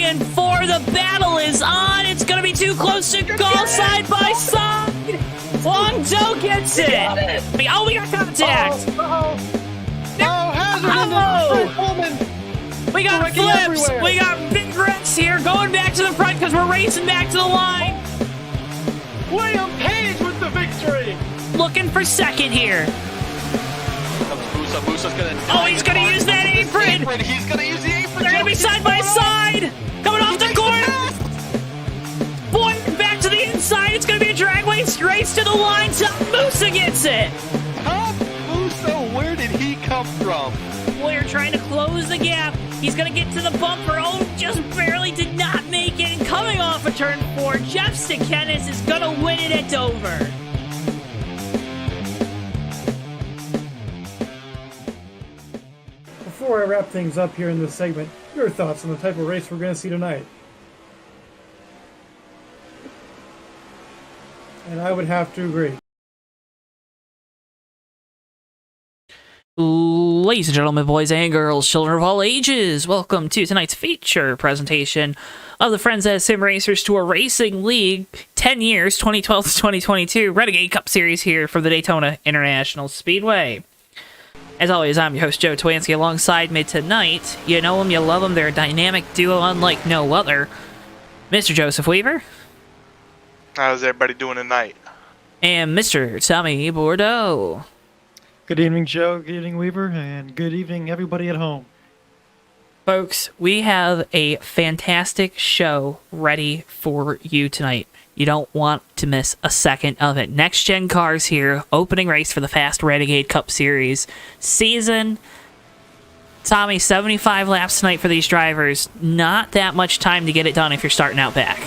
and 4. The battle is on. It's going to be too close to call side by side. Long Joe gets it. Oh, we got contact. We got flips. Everywhere. We got big wrecks here going back to the front because we're racing back to the line. William Page with the victory. Looking for second here. Musa's gonna. Oh, he's gonna use that apron. He's gonna use the apron. They're gonna be side by side. Coming off the corner. Boy, back to the inside. It's gonna be a drag race to the line. Musa gets it. Tom Musa, where did he come from? Boyer trying to close the gap. He's gonna get to the bumper. Oh, just barely did not make it. And coming off of turn 4, Jeff Stickenis is gonna win it at Dover. Before I wrap things up here in this segment, your thoughts on the type of race we're going to see tonight? And I would have to agree. Ladies and gentlemen, boys and girls, children of all ages, welcome to tonight's feature presentation of the Friends at Sim Racers Tour Racing League 10 years, 2012 to 2022 Renegade Cup Series here for the Daytona International Speedway. As always, I'm your host, Joe Twansky. Alongside me tonight, you know them, you love them, they're a dynamic duo unlike no other. Mr. Joseph Weaver. How's everybody doing tonight? And Mr. Tommy Bordeaux. Good evening, Joe. Good evening, Weaver. And good evening, everybody at home. Folks, we have a fantastic show ready for you tonight. You don't want to miss a second of it. Next Gen Cars here, opening race for the FAST Renegade Cup Series season. Tommy, 75 laps tonight for these drivers. Not that much time to get it done if you're starting out back.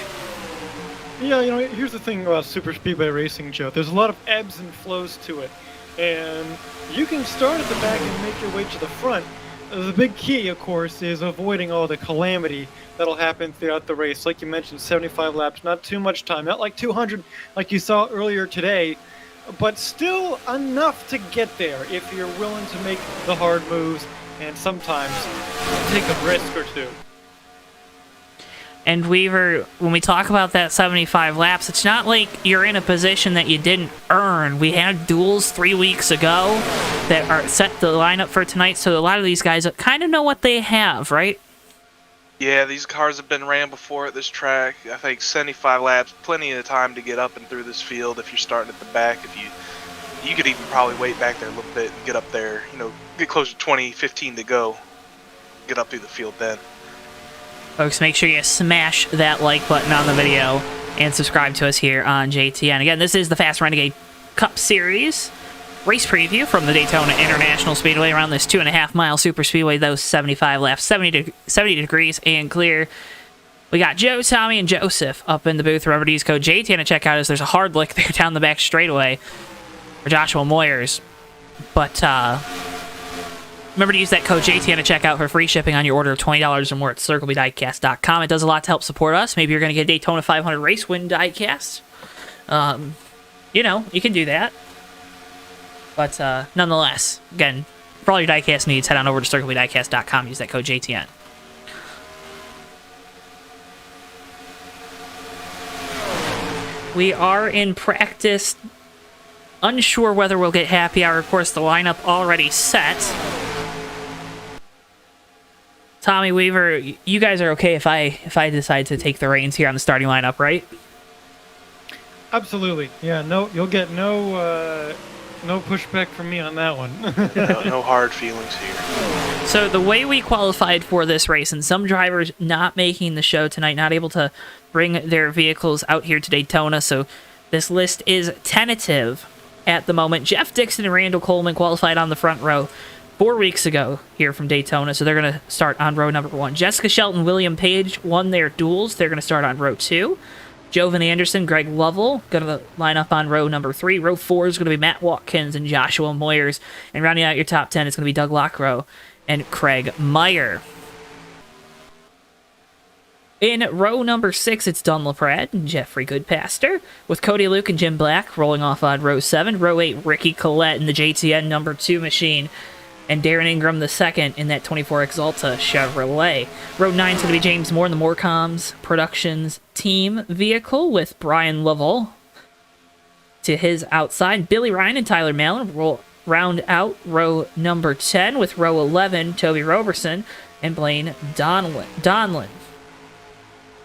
Yeah, you know, here's the thing about Super Speedway racing, Joe. There's a lot of ebbs and flows to it. And you can start at the back and make your way to the front. The big key, of course, is avoiding all the calamity that'll happen throughout the race. Like you mentioned, 75 laps, not too much time. Not like 200 like you saw earlier today, but still enough to get there if you're willing to make the hard moves and sometimes take a risk or two. And Weaver, when we talk about that 75 laps, it's not like you're in a position that you didn't earn. We had duels 3 weeks ago that are set the lineup for tonight, so a lot of these guys kind of know what they have, right? Yeah, these cars have been ran before at this track. I think 75 laps, plenty of time to get up and through this field if you're starting at the back. If you could even probably wait back there a little bit and get up there, you know, get close to 20, 15 to go. Get up through the field then. Folks, make sure you smash that like button on the video and subscribe to us here on JTN. Again, this is the FAST Renegade Cup Series race preview from the Daytona International Speedway around this 2.5-mile super speedway. Those 75 laps, 70 degrees and clear. We got Joe, Tommy, and Joseph up in the booth. Remember to use code JTN to check out as there's a hard lick there down the back straightaway for Joshua Moyers. But, remember to use that code JTN to check out for free shipping on your order of $20 or more at CircleBDiecast.com. It does a lot to help support us. Maybe you're going to get a Daytona 500 race win diecast. You know, you can do that. But nonetheless, again, for all your diecast needs, head on over to CircleBDiecast.com. Use that code JTN. We are in practice. Unsure whether we'll get happy hour. Of course, the lineup already set. Tommy Weaver, you guys are okay if I decide to take the reins here on the starting lineup, right? Absolutely. Yeah, no, you'll get no pushback from me on that one. No hard feelings here. So the way we qualified for this race, and some drivers not making the show tonight, not able to bring their vehicles out here to Daytona, so this list is tentative at the moment. Jeff Dixon and Randall Coleman qualified on the front row 4 weeks ago here from Daytona, so they're going to start on row number 1. Jessica Shelton, William Page won their duels. They're going to start on row 2. Jovan Anderson, Greg Lovell going to line up on row number 3. Row 4 is going to be Matt Watkins and Joshua Moyers. And rounding out your top 10 is going to be Doug Lockrow and Craig Meyer. In row number 6, it's Don LaPrade and Jeffrey Goodpaster, with Cody Luke and Jim Black rolling off on row 7. Row 8, Ricky Collette and the JTN number 2 machine. and Darren Ingram the second in that 24 Exalta Chevrolet. Row 9 is going to be James Moore in the Moorcoms Productions team vehicle with Brian Lovell to his outside. Billy Ryan and Tyler Mallon will round out row number 10 with row 11, Toby Roberson and Blaine Donlin.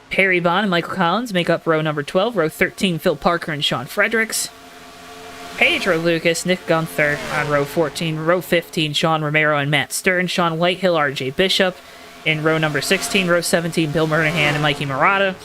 Perry Bond and Michael Collins make up row number 12. Row 13, Phil Parker and Sean Fredericks. Pedro Lucas, Nick Gunther on row 14. Row 15, Sean Romero and Matt Stern. Sean Whitehill, RJ Bishop in row number 16. Row 17, Bill Murnahan and Mikey Murata.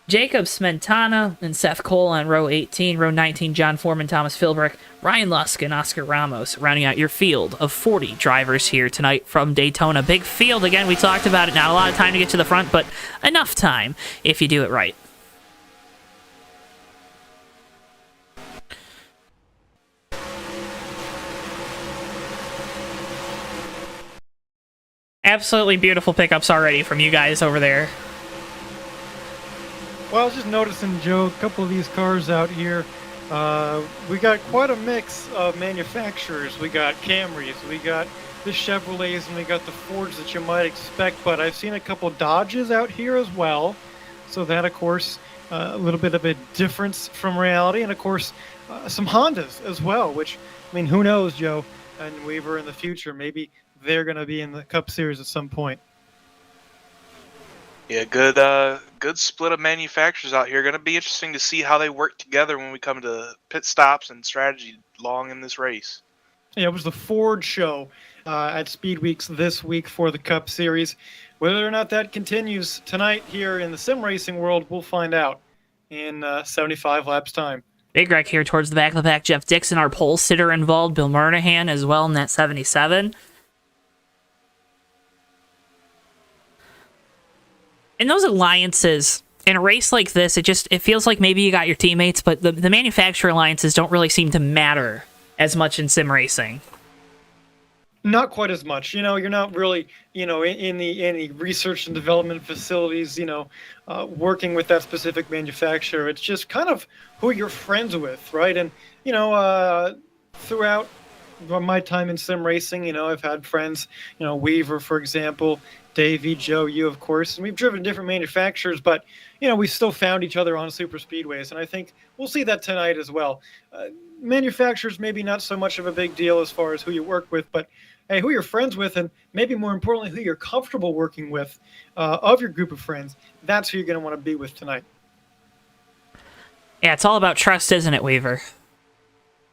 Jacob Smentana and Seth Cole on row 18. Row 19, John Foreman, Thomas Philbrick, Ryan Lusk, and Oscar Ramos, rounding out your field of 40 drivers here tonight from Daytona. Big field, again, we talked about it. Not a lot of time to get to the front, but enough time if you do it right. Absolutely beautiful pickups already from you guys over there. Well, I was just noticing, Joe, a couple of these cars out here. We got quite a mix of manufacturers. We got Camrys, we got the Chevrolets, and we got the Fords that you might expect. But I've seen a couple Dodges out here as well. So that, of course, a little bit of a difference from reality. And, of course, some Hondas as well, which, I mean, who knows, Joe and Weaver, in the future. Maybe they're going to be in the Cup Series at some point. Yeah, good split of manufacturers out here. Going to be interesting to see how they work together when we come to pit stops and strategy long in this race. Yeah, it was the Ford show at Speed Weeks this week for the Cup Series. Whether or not that continues tonight here in the sim racing world, we'll find out in 75 laps time. Big wreck here towards the back of the pack. Jeff Dixon, our pole sitter, involved. Bill Murnahan as well in that 77. In those alliances, in a race like this, it feels like maybe you got your teammates, but the manufacturer alliances don't really seem to matter as much in sim racing. Not quite as much. You know, you're not really, in any research and development facilities, working with that specific manufacturer. It's just kind of who you're friends with, right? And, throughout my time in sim racing, I've had friends, Weaver, for example, Davey, Joe, you, of course, and we've driven different manufacturers, but, we still found each other on super speedways, and I think we'll see that tonight as well. Manufacturers maybe not so much of a big deal as far as who you work with, but hey, who you're friends with, and maybe more importantly, who you're comfortable working with of your group of friends, that's who you're going to want to be with tonight. Yeah, it's all about trust, isn't it, Weaver?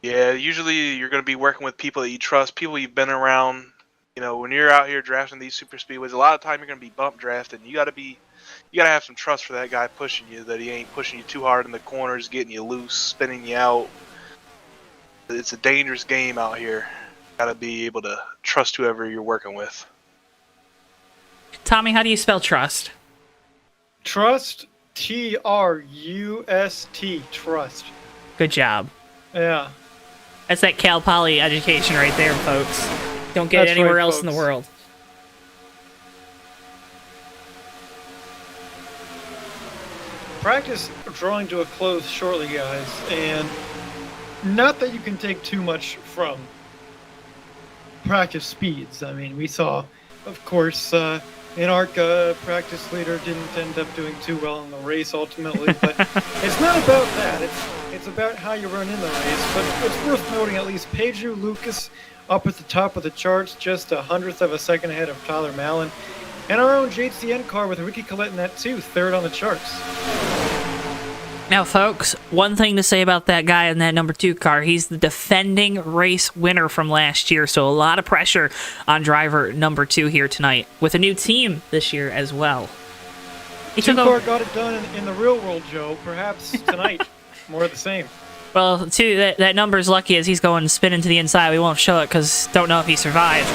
Yeah, usually you're going to be working with people that you trust, people you've been around. When you're out here drafting these super speedways, a lot of time you're going to be bump drafted. You got to have some trust for that guy pushing you, that he ain't pushing you too hard in the corners, getting you loose, spinning you out. It's a dangerous game out here. Got to be able to trust whoever you're working with. Tommy, how do you spell trust? Trust, Trust, trust. Good job. Yeah. That's that Cal Poly education right there, folks. Don't get it That's anywhere right, else folks. in the world. Practice drawing to a close shortly, guys, and not that you can take too much from practice speeds. I mean, we saw, of course, in Arca, practice leader didn't end up doing too well in the race ultimately, but it's not about that. It's about how you run in the race. But it's worth noting at least Pedro Lucas up at the top of the charts, just 1/100th of a second ahead of Tyler Mallon. And our own JTN car with Ricky Collette in that too, third on the charts. Now, folks, one thing to say about that guy in that number 2 car, he's the defending race winner from last year, so a lot of pressure on driver number 2 here tonight, with a new team this year as well. Two-car got it done in the real world, Joe. Perhaps tonight, more of the same. Well, that number's lucky as he's going spinning to the inside. We won't show it because don't know if he survived.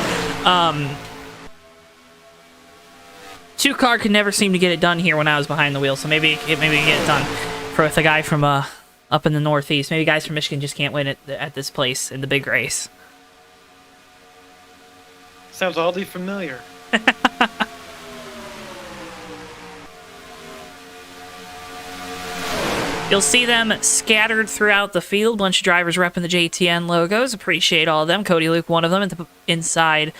2-car could never seem to get it done here when I was behind the wheel, so maybe we can get it done with a guy from up in the Northeast. Maybe guys from Michigan just can't win it at this place in the big race. Sounds oddly familiar. You'll see them scattered throughout the field. Bunch of drivers repping the JTN logos. Appreciate all of them. Cody Luke, one of them, inside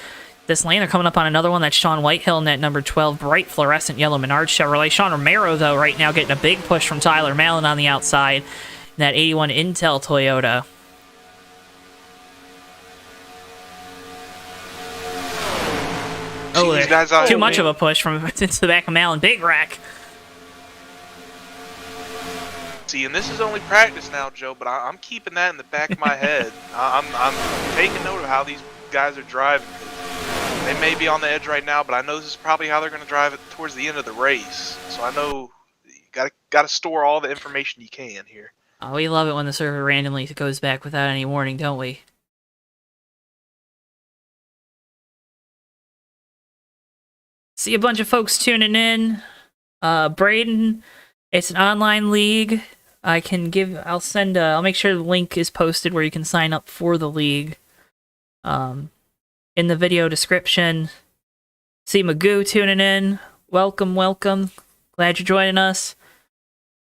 this lane. They're coming up on another one. That's Sean Whitehill in that number 12 bright fluorescent yellow Menard Chevrolet. Sean Romero, though, right now getting a big push from Tyler Mallon on the outside. That 81 Intel Toyota. Oh, these guys out too much of a push from into the back of Mallon. Big wreck. See, and this is only practice now, Joe, but I'm keeping that in the back of my head. I'm taking note of how these guys are driving. They may be on the edge right now, but I know this is probably how they're going to drive it towards the end of the race. So I know you got to store all the information you can here. Oh, we love it when the server randomly goes back without any warning, don't we? See a bunch of folks tuning in. Braden, it's an online league. I'll make sure the link is posted where you can sign up for the league. In the video description. See Magoo tuning in. Welcome, welcome. Glad you're joining us.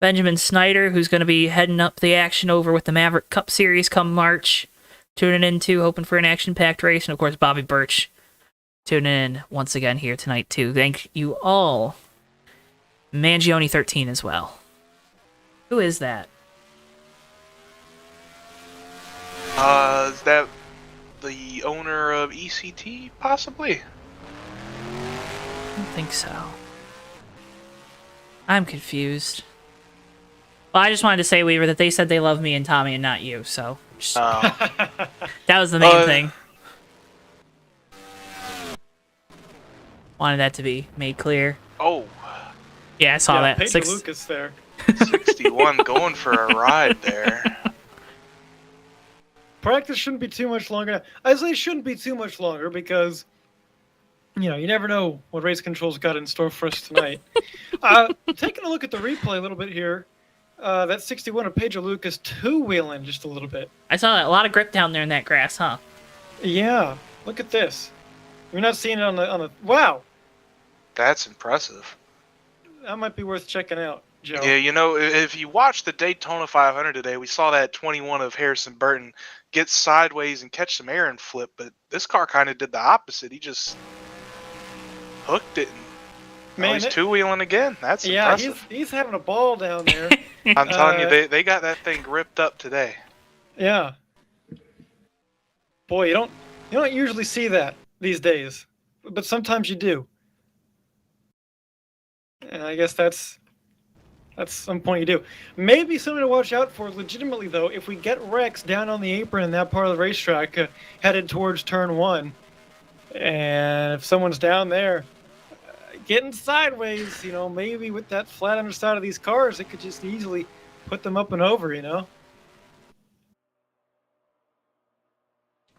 Benjamin Snyder, who's going to be heading up the action over with the Maverick Cup Series come March. Tuning in too, hoping for an action-packed race. And of course, Bobby Birch tuning in once again here tonight too. Thank you all. Mangione 13 as well. Who is that? Is that the owner of ECT, possibly? I don't think so. I'm confused. Well, I just wanted to say, Weaver, that they said they love me and Tommy and not you, so... that was the main thing. Wanted that to be made clear. Oh. Yeah, I saw that. Pedro Lucas there. 61 going for a ride there. Practice shouldn't be too much longer. I say it shouldn't be too much longer because, you know, you never know what race control's got in store for us tonight. Taking a look at the replay a little bit here, that 61 of Pedro Lucas two-wheeling just a little bit. I saw that. A lot of grip down there in that grass, huh? Yeah, look at this. We're not seeing it on the. Wow, That's impressive. that might be worth checking out, Joe. Yeah, you know, if you watch the Daytona 500 today, we saw that 21 of Harrison Burton get sideways and catch some air and flip, but this car kind of did the opposite. He just hooked it. And he's two-wheeling again. That's impressive. He's having a ball down there. I'm telling you, they got that thing gripped up today. Yeah. Boy, you don't usually see that these days, but sometimes you do. And I guess that's some point you do. Maybe something to watch out for legitimately, though, if we get wrecks down on the apron in that part of the racetrack headed towards turn 1, and if someone's down there getting sideways, you know, maybe with that flat underside of these cars, it could just easily put them up and over, you know?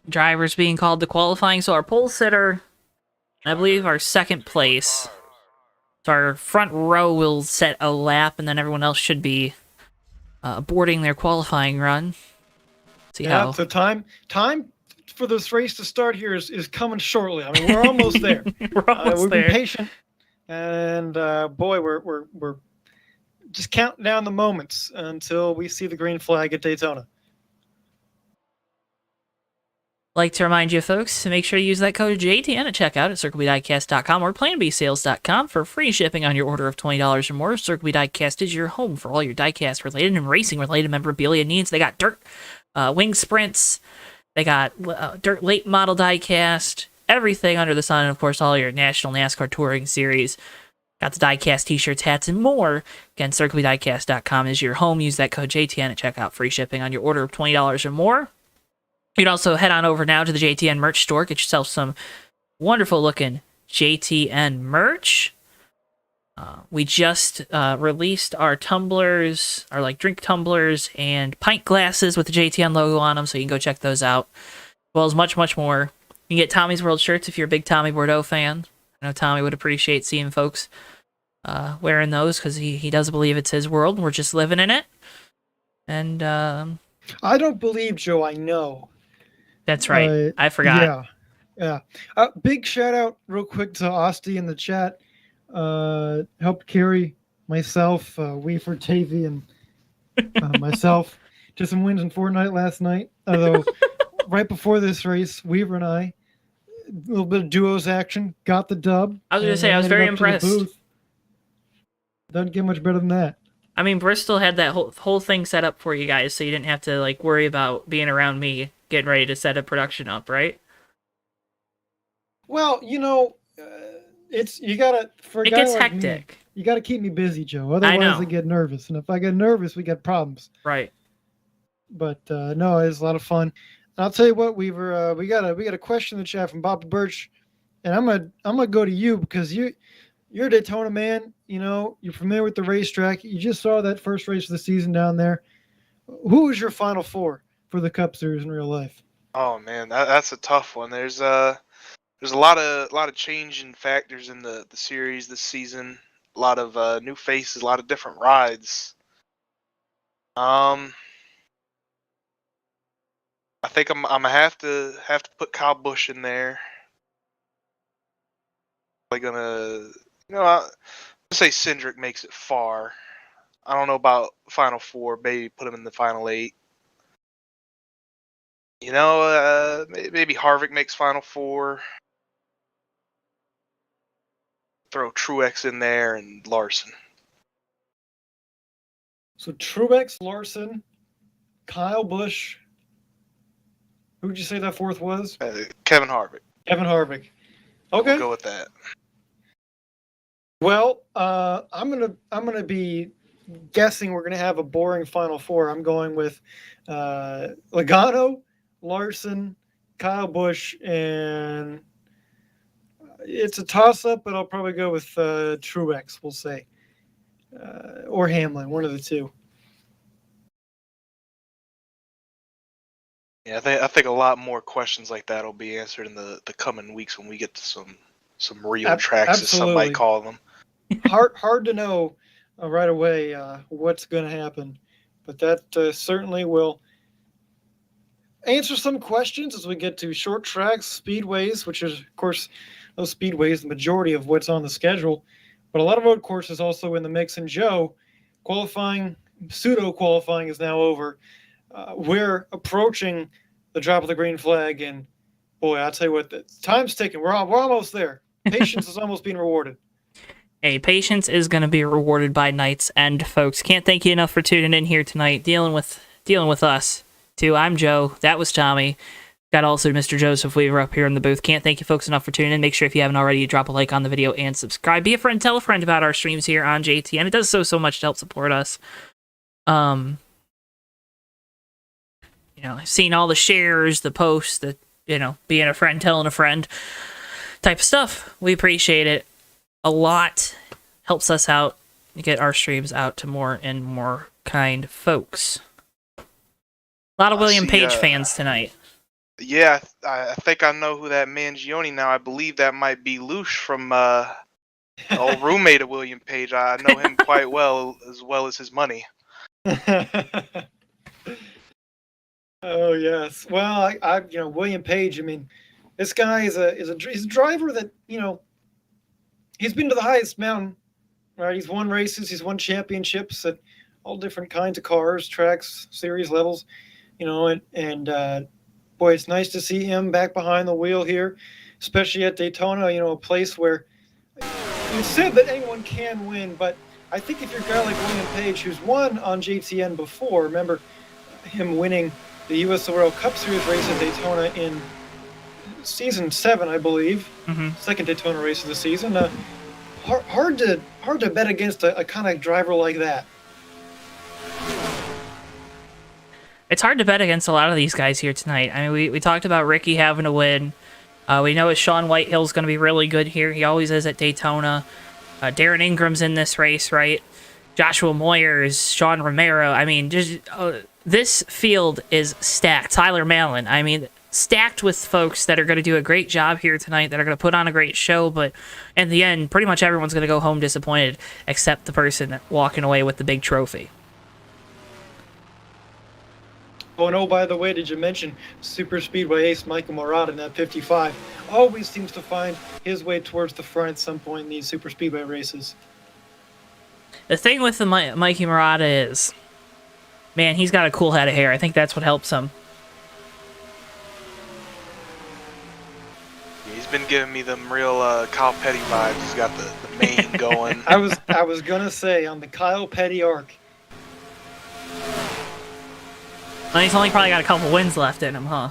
Drivers being called to qualifying. So our pole sitter, I believe our second place. So our front row will set a lap, and then everyone else should be boarding their qualifying run. See how. So time for this race to start here is coming shortly. I mean, we're almost there. We've been patient, and boy, we're just counting down the moments until we see the green flag at Daytona. Like to remind you folks to make sure to use that code JTN at checkout at CircleBDiecast.com or PlanBSales.com for free shipping on your order of $20 or more. Circle B Diecast is your home for all your diecast related and racing related memorabilia needs. They got dirt, wing sprints, they got dirt late model diecast, everything under the sun, and of course all your National NASCAR Touring Series. Got the diecast t-shirts, hats, and more. Again, CircleBDiecast.com is your home. Use that code JTN at checkout. Free shipping on your order of $20 or more. You can also head on over now to the JTN merch store. Get yourself some wonderful looking JTN merch. We just released our tumblers, our like drink tumblers and pint glasses with the JTN logo on them, so you can go check those out. As well as much, much more. You can get Tommy's World shirts if you're a big Tommy Bordeaux fan. I know Tommy would appreciate seeing folks wearing those because he does believe it's his world and we're just living in it. And I don't believe, Joe, I know. That's right. I forgot. Yeah. Big shout out real quick to Osti in the chat. Helped carry myself, Weaver, Tavy, and Myself, just some wins in Fortnite last night. Although, right before this race, Weaver and I, a little bit of duos action, got the dub. I was gonna and say, I was headed very up to the impressed. booth. Doesn't get much better than that. I mean, Bristol had that whole thing set up for you guys, so you didn't have to like worry about being around me getting ready to set a production up, right? Well, it's you gotta for a It guy gets like me, hectic. you gotta keep me busy, Joe. I Otherwise, know. I get nervous, and if I get nervous, we get problems. Right. But no, it's a lot of fun. And I'll tell you what, Weaver, we got a question in the chat from Bob Birch, and I'm gonna go to you because you're a Daytona man. You're familiar with the racetrack. You just saw that first race of the season down there. Who was your final four for the Cup Series in real life? Oh man, that's a tough one. There's a lot of changing factors in the series this season. A lot of new faces, a lot of different rides. I think I'm gonna have to put Kyle Busch in there. Probably gonna, I'll say Cindric makes it far. I don't know about final four. Maybe put him in the final eight. Maybe Harvick makes final four. Throw Truex in there and Larson. So Truex, Larson, Kyle Busch. Who would you say that fourth was? Kevin Harvick. Kevin Harvick. Okay. We'll go with that. Well, I'm gonna be guessing we're gonna have a boring final four. I'm going with Logano, Larson, Kyle Busch, and it's a toss-up, but I'll probably go with Truex. We'll say, or Hamlin, one of the two. Yeah, I think a lot more questions like that will be answered in the coming weeks when we get to some real tracks, as some might call them. Hard to know right away what's going to happen, but that certainly will answer some questions as we get to short tracks, speedways, which is, of course, those speedways, the majority of what's on the schedule, but a lot of road courses also in the mix. And Joe, pseudo qualifying is now over. We're approaching the drop of the green flag, and boy, I'll tell you what, the time's ticking. We're almost there. Patience is almost being rewarded. Hey, patience is going to be rewarded by night's end, folks. Can't thank you enough for tuning in here tonight, dealing with us too. I'm Joe. That was Tommy. Got also Mr. Joseph Weaver up here in the booth. Can't thank you folks enough for tuning in. Make sure if you haven't already, you drop a like on the video and subscribe. Be a friend, tell a friend about our streams here on JTN. It does so much to help support us. I've seen all the shares, the posts, the being a friend telling a friend type of stuff. We appreciate it a lot. Helps us out to get our streams out to more and more kind folks. A lot of William Page fans tonight. Yeah, I think I know who that Mangione now. I believe that might be Lush from the old roommate of William Page. I know him quite well as his money. Oh yes. Well, I William Page. I mean, this guy he's a driver that he's been to the highest mountain, right? He's won races, he's won championships at all different kinds of cars, tracks, series levels, and boy, it's nice to see him back behind the wheel here, especially at Daytona. A place where you said that anyone can win, but I think if you're a guy like William Page, who's won on JTN before, remember him winning the U.S. World Cup Series race at Daytona in season 7, I believe. Mm-hmm. Second Daytona race of the season. Hard to bet against a kind of driver like that. It's hard to bet against a lot of these guys here tonight. I mean, we talked about Ricky having to win. We know Sean Whitehill's going to be really good here. He always is at Daytona. Darren Ingram's in this race, right? Joshua Moyers, Sean Romero. I mean, just this field is stacked. Tyler Mallon. I mean, stacked with folks that are going to do a great job here tonight, that are going to put on a great show, but in the end, pretty much everyone's going to go home disappointed, except the person walking away with the big trophy. Oh, and by the way, did you mention Super Speedway ace Michael Murata in that 55? Always seems to find his way towards the front at some point in these Super Speedway races. The thing with the Mikey Murata is, Man, he's got a cool head of hair. I think that's what helps him. Yeah, he's been giving me them real Kyle Petty vibes. He's got the mane going. I was gonna say on the Kyle Petty arc. Well, he's only probably got a couple wins left in him, huh?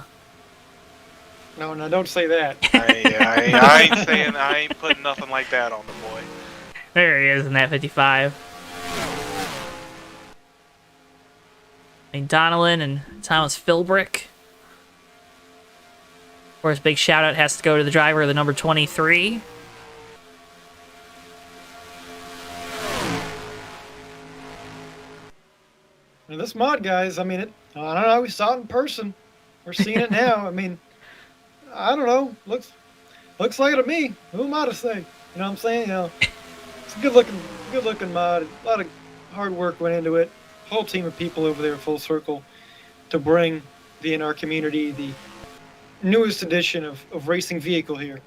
No, don't say that. I ain't putting nothing like that on the boy. There he is in that 55. Donnellan and Thomas Philbrick. Of course, big shout out has to go to the driver of the number 23. And this mod, guys, I mean, I don't know. We saw it in person. We're seeing it now. I mean, I don't know. Looks like it to me. Who am I to say? You know what I'm saying? You know, it's a good looking mod. A lot of hard work went into it. Whole team of people over there, full circle, to bring the NR community the newest edition of racing vehicle here.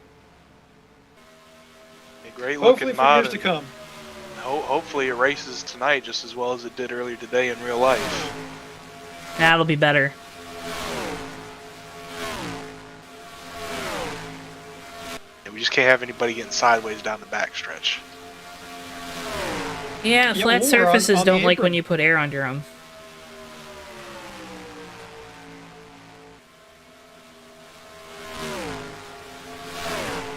A great Hopefully looking for mod. years to come. Hopefully it races tonight just as well as it did earlier today in real life. That'll be better. Yeah, we just can't have anybody getting sideways down the backstretch. Yeah, Yeah, flat or surfaces on the don't like apron. when you put air under them.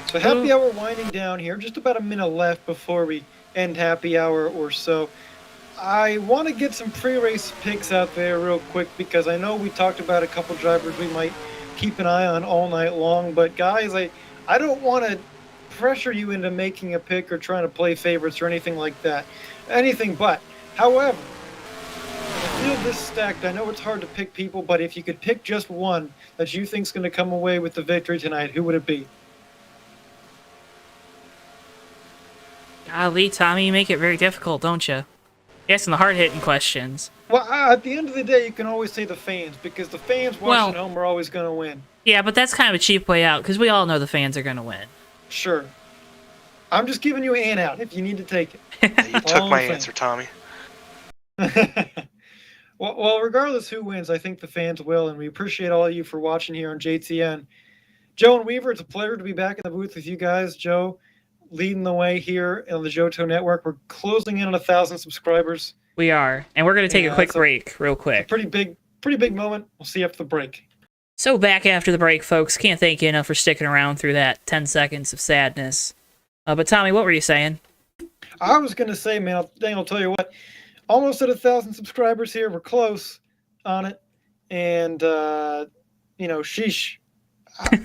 So happy hour winding down here. Just about a minute left before we end happy hour or so. I want to get some pre-race picks out there real quick because I know we talked about a couple drivers we might keep an eye on all night long. But guys, I don't want to pressure you into making a pick or trying to play favorites or anything like that. Anything but. However, I feel this stacked. I know it's hard to pick people, but if you could pick just one that you think's going to come away with the victory tonight, who would it be? Golly, Tommy, you make it very difficult, don't you? You're asking the hard-hitting questions. Well, at the end of the day, you can always say the fans, because the fans watching at home are always going to win. Yeah, but that's kind of a cheap way out, because we all know the fans are going to win. Sure. I'm just giving you an out if you need to take it. Yeah, you took All my I'm saying. answer, Tommy. Well, regardless who wins, I think the fans will, and we appreciate all of you for watching here on JTN. Joe and Weaver, it's a pleasure to be back in the booth with you guys. Joe, leading the way here on the JoeTowNetwork. We're closing in on 1,000 subscribers. We are, and we're going to take a quick break real quick. Pretty big moment. We'll see you after the break. So back after the break, folks. Can't thank you enough for sticking around through that 10 seconds of sadness. But Tommy, what were you saying? I was going to say, man, I'll tell you what. Almost at 1,000 subscribers here. We're close on it. And, sheesh.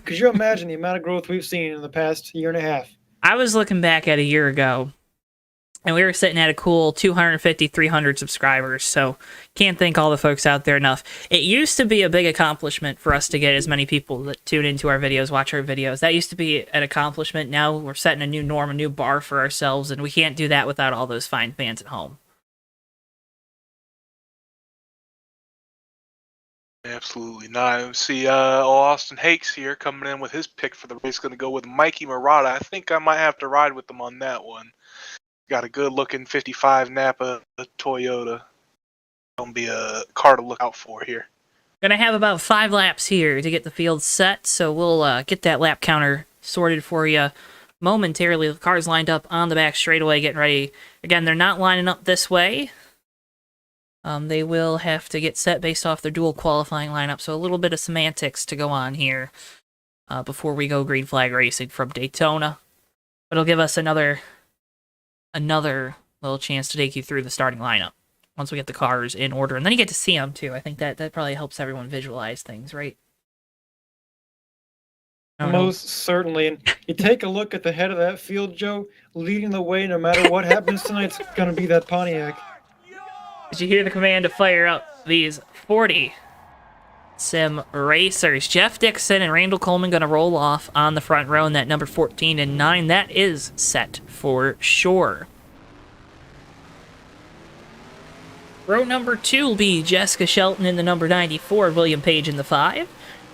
Could you imagine the amount of growth we've seen in the past year and a half? I was looking back at a year ago, and we were sitting at a cool 250, 300 subscribers, so can't thank all the folks out there enough. It used to be a big accomplishment for us to get as many people that tune into our videos, watch our videos. That used to be an accomplishment. Now we're setting a new norm, a new bar for ourselves, and we can't do that without all those fine fans at home. Absolutely not. See, Austin Hakes here coming in with his pick for the race. Going to go with Mikey Murata. I think I might have to ride with them on that one. Got a good-looking 55 Napa Toyota. Gonna be a car to look out for here. Gonna have about 5 laps here to get the field set, so we'll get that lap counter sorted for you momentarily. The cars lined up on the back straightaway, getting ready. Again, they're not lining up this way. They will have to get set based off their dual qualifying lineup, so a little bit of semantics to go on here before we go green flag racing from Daytona. It'll give us another little chance to take you through the starting lineup once we get the cars in order, and then you get to see them too. I think that probably helps everyone visualize things, right? Most certainly. And you take a look at the head of that field, Joe, leading the way no matter what happens tonight, it's going to be that Pontiac. Did you hear the command to fire up these 40 sim racers? Jeff Dixon and Randall Coleman going to roll off on the front row in that number 14 and 9. That is set for sure. Row number 2 will be Jessica Shelton in the number 94, William Page in the 5.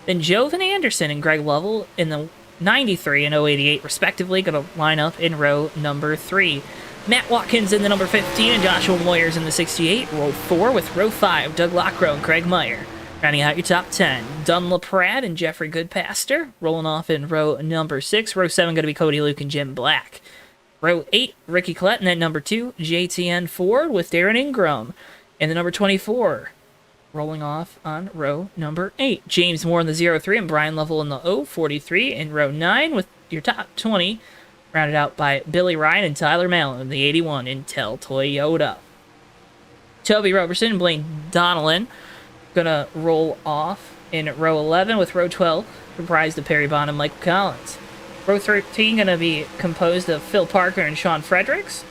Then Jovan Anderson and Greg Lovell in the 93 and 088, respectively, going to line up in row number 3. Matt Watkins in the number 15 and Joshua Moyers in the 68. Row 4 with row 5, Doug Lockrow and Craig Meyer. Rounding out your top 10, Dunlap Pratt and Jeffrey Goodpaster. Rolling off in row number 6. Row 7 going to be Cody Luke and Jim Black. Row 8, Ricky Cletton at number 2, JTN Ford with Darren Ingram. And the number 24, rolling off on row number 8, James Moore in the 03 and Brian Lovell in the 043. In row 9 with your top 20, rounded out by Billy Ryan and Tyler Mallon in the 81 Intel Toyota. Toby Roberson and Blaine Donnellan gonna roll off in row 11 with row 12 comprised of Perry Bond and Michael Collins. Row 13 gonna be composed of Phil Parker and Sean Fredericks.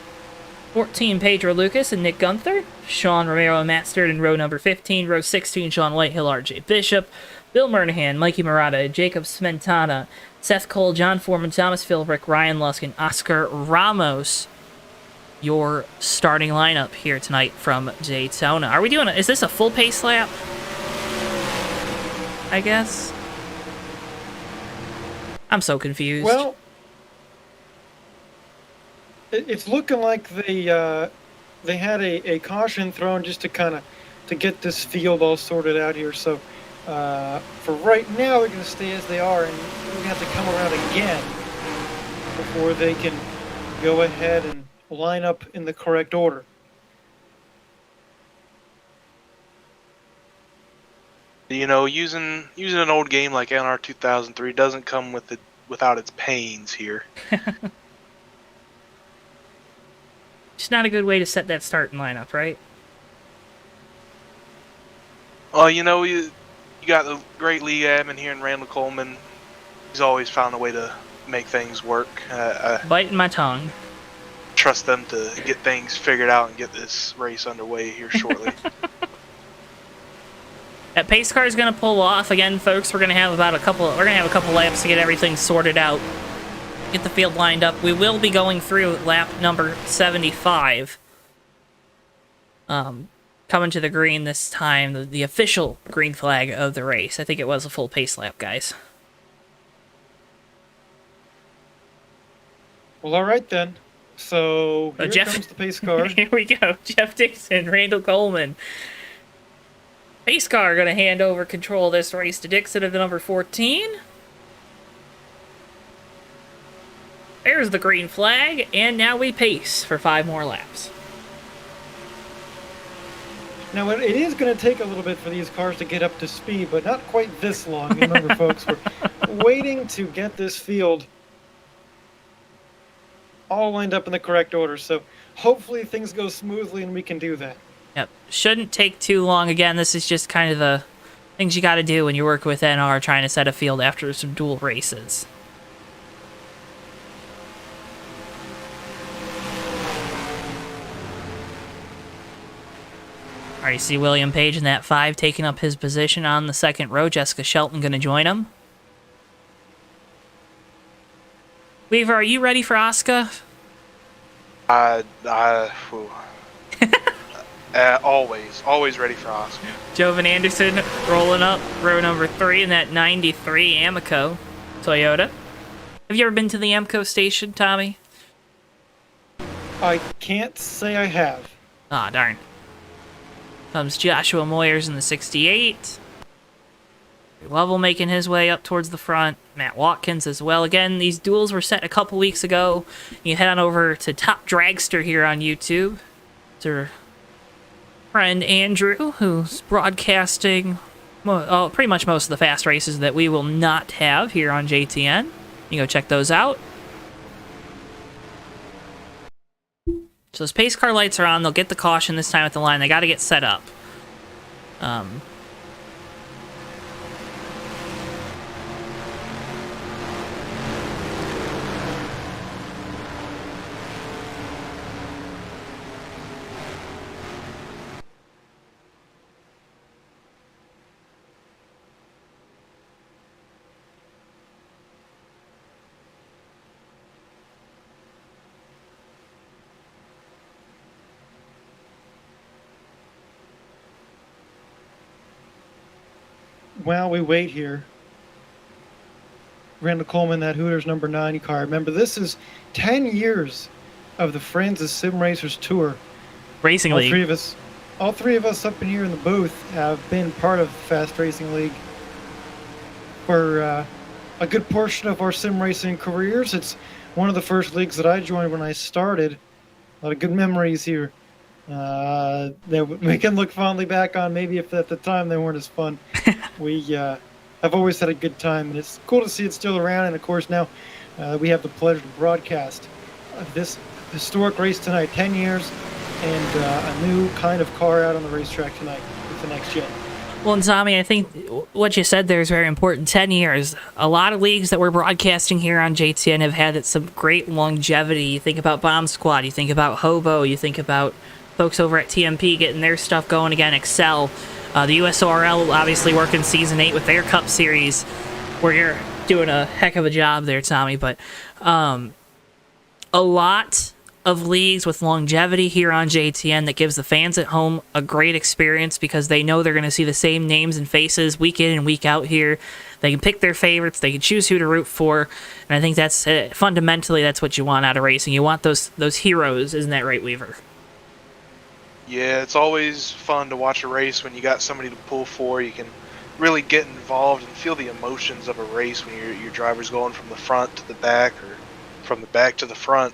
14, Pedro Lucas and Nick Gunther. Sean Romero and Matt Sturt in row number 15. Row 16, Sean Whitehill, RJ Bishop. Bill Murnahan, Mikey Murata, Jacob Smentana, Seth Cole, John Foreman, Thomas Philbrick, Ryan Lusk, and Oscar Ramos. Your starting lineup here tonight from Daytona. Are we doing is this a full pace lap? I guess. I'm so confused. Well, it's looking like they had a caution thrown just to to get this field all sorted out here. So for right now, they're going to stay as they are, and we have to come around again before they can go ahead and line up in the correct order. You know, using an old game like NR 2003 doesn't come without its pains here. It's not a good way to set that starting lineup, right? Oh, you know, you got the great league admin here in Randall Coleman. He's always found a way to make things work. Biting my tongue. Trust them to get things figured out and get this race underway here shortly. That pace car is going to pull off again, folks. We're going to have a couple laps to get everything sorted out, get the field lined up. We will be going through lap number 75. Coming to the green this time, the official green flag of the race. I think it was a full pace lap, guys. Well, all right then. So here comes the pace car. Here we go. Jeff Dixon, Randall Coleman. Pace car going to hand over control of this race to Dixon of the number 14. There's the green flag, and now we pace for 5 more laps. Now, it is going to take a little bit for these cars to get up to speed, but not quite this long. Remember, folks, we're waiting to get this field all lined up in the correct order, so hopefully things go smoothly and we can do that. Yep. Shouldn't take too long. Again, this is just kind of the things you got to do when you work with NR trying to set a field after some dual races. All right, you see William Page in that 5 taking up his position on the second row. Jessica Shelton going to join him. Weaver, are you ready for Oscar? Always ready for Oscar. Jovan Anderson rolling up row number 3 in that 93 Amoco Toyota. Have you ever been to the Amoco station, Tommy? I can't say I have. Ah, darn. Comes Joshua Moyers in the 68. Lovell making his way up towards the front. Matt Watkins as well. Again, these duels were set a couple weeks ago. You head on over to Top Dragster here on YouTube. It's our friend Andrew, who's broadcasting pretty much most of the fast races that we will not have here on JTN. You can go check those out. So those pace car lights are on. They'll get the caution this time at the line. They got to get set up. While we wait here, Randall Coleman, that Hooters number 9 car. Remember, this is 10 years of the Friends of Sim Racers Tour. Racing All League. all three of us up in here in the booth have been part of the Fast Racing League for a good portion of our sim racing careers. It's one of the first leagues that I joined when I started. A lot of good memories here that we can look fondly back on. Maybe if at the time they weren't as fun. We have always had a good time, and it's cool to see it still around. And of course now we have the pleasure to broadcast this historic race tonight. 10 years and a new kind of car out on the racetrack tonight with the next gen. Well, and Tommy, I think what you said there is very important. 10 years. A lot of leagues that we're broadcasting here on JTN have had some great longevity. You think about Bomb Squad, you think about Hobo, you think about folks over at TMP getting their stuff going again, Excel. The USORL obviously working Season 8 with their Cup Series, where you're doing a heck of a job there, Tommy. But a lot of leagues with longevity here on JTN that gives the fans at home a great experience because they know they're going to see the same names and faces week in and week out here. They can pick their favorites. They can choose who to root for. And I think that's fundamentally that's what you want out of racing. You want those heroes. Isn't that right, Weaver? Yeah, it's always fun to watch a race when you got somebody to pull for. You can really get involved and feel the emotions of a race when your driver's going from the front to the back or from the back to the front.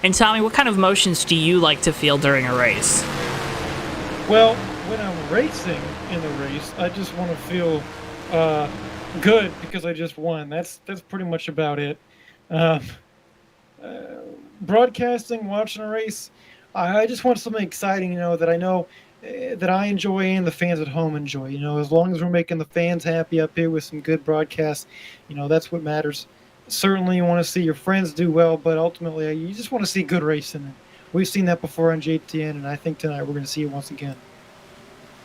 And Tommy, what kind of emotions do you like to feel during a race? Well, when I'm racing in the race, I just want to feel good because I just won. That's pretty much about it. Broadcasting, watching a race, I just want something exciting, that I know that I enjoy and the fans at home enjoy. As long as we're making the fans happy up here with some good broadcasts, that's what matters. Certainly you want to see your friends do well, but ultimately you just want to see good racing. And we've seen that before on JTN, and I think tonight we're going to see it once again.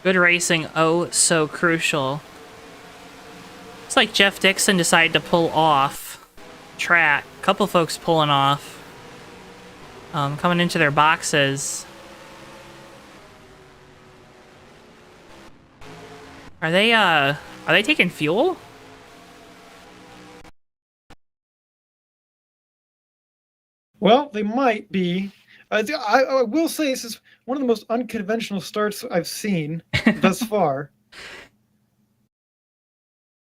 Good racing, oh so crucial. It's like Jeff Dixon decided to pull off track. A couple folks pulling off. Coming into their boxes. Are they taking fuel? Well, they might be. I will say this is one of the most unconventional starts I've seen thus far.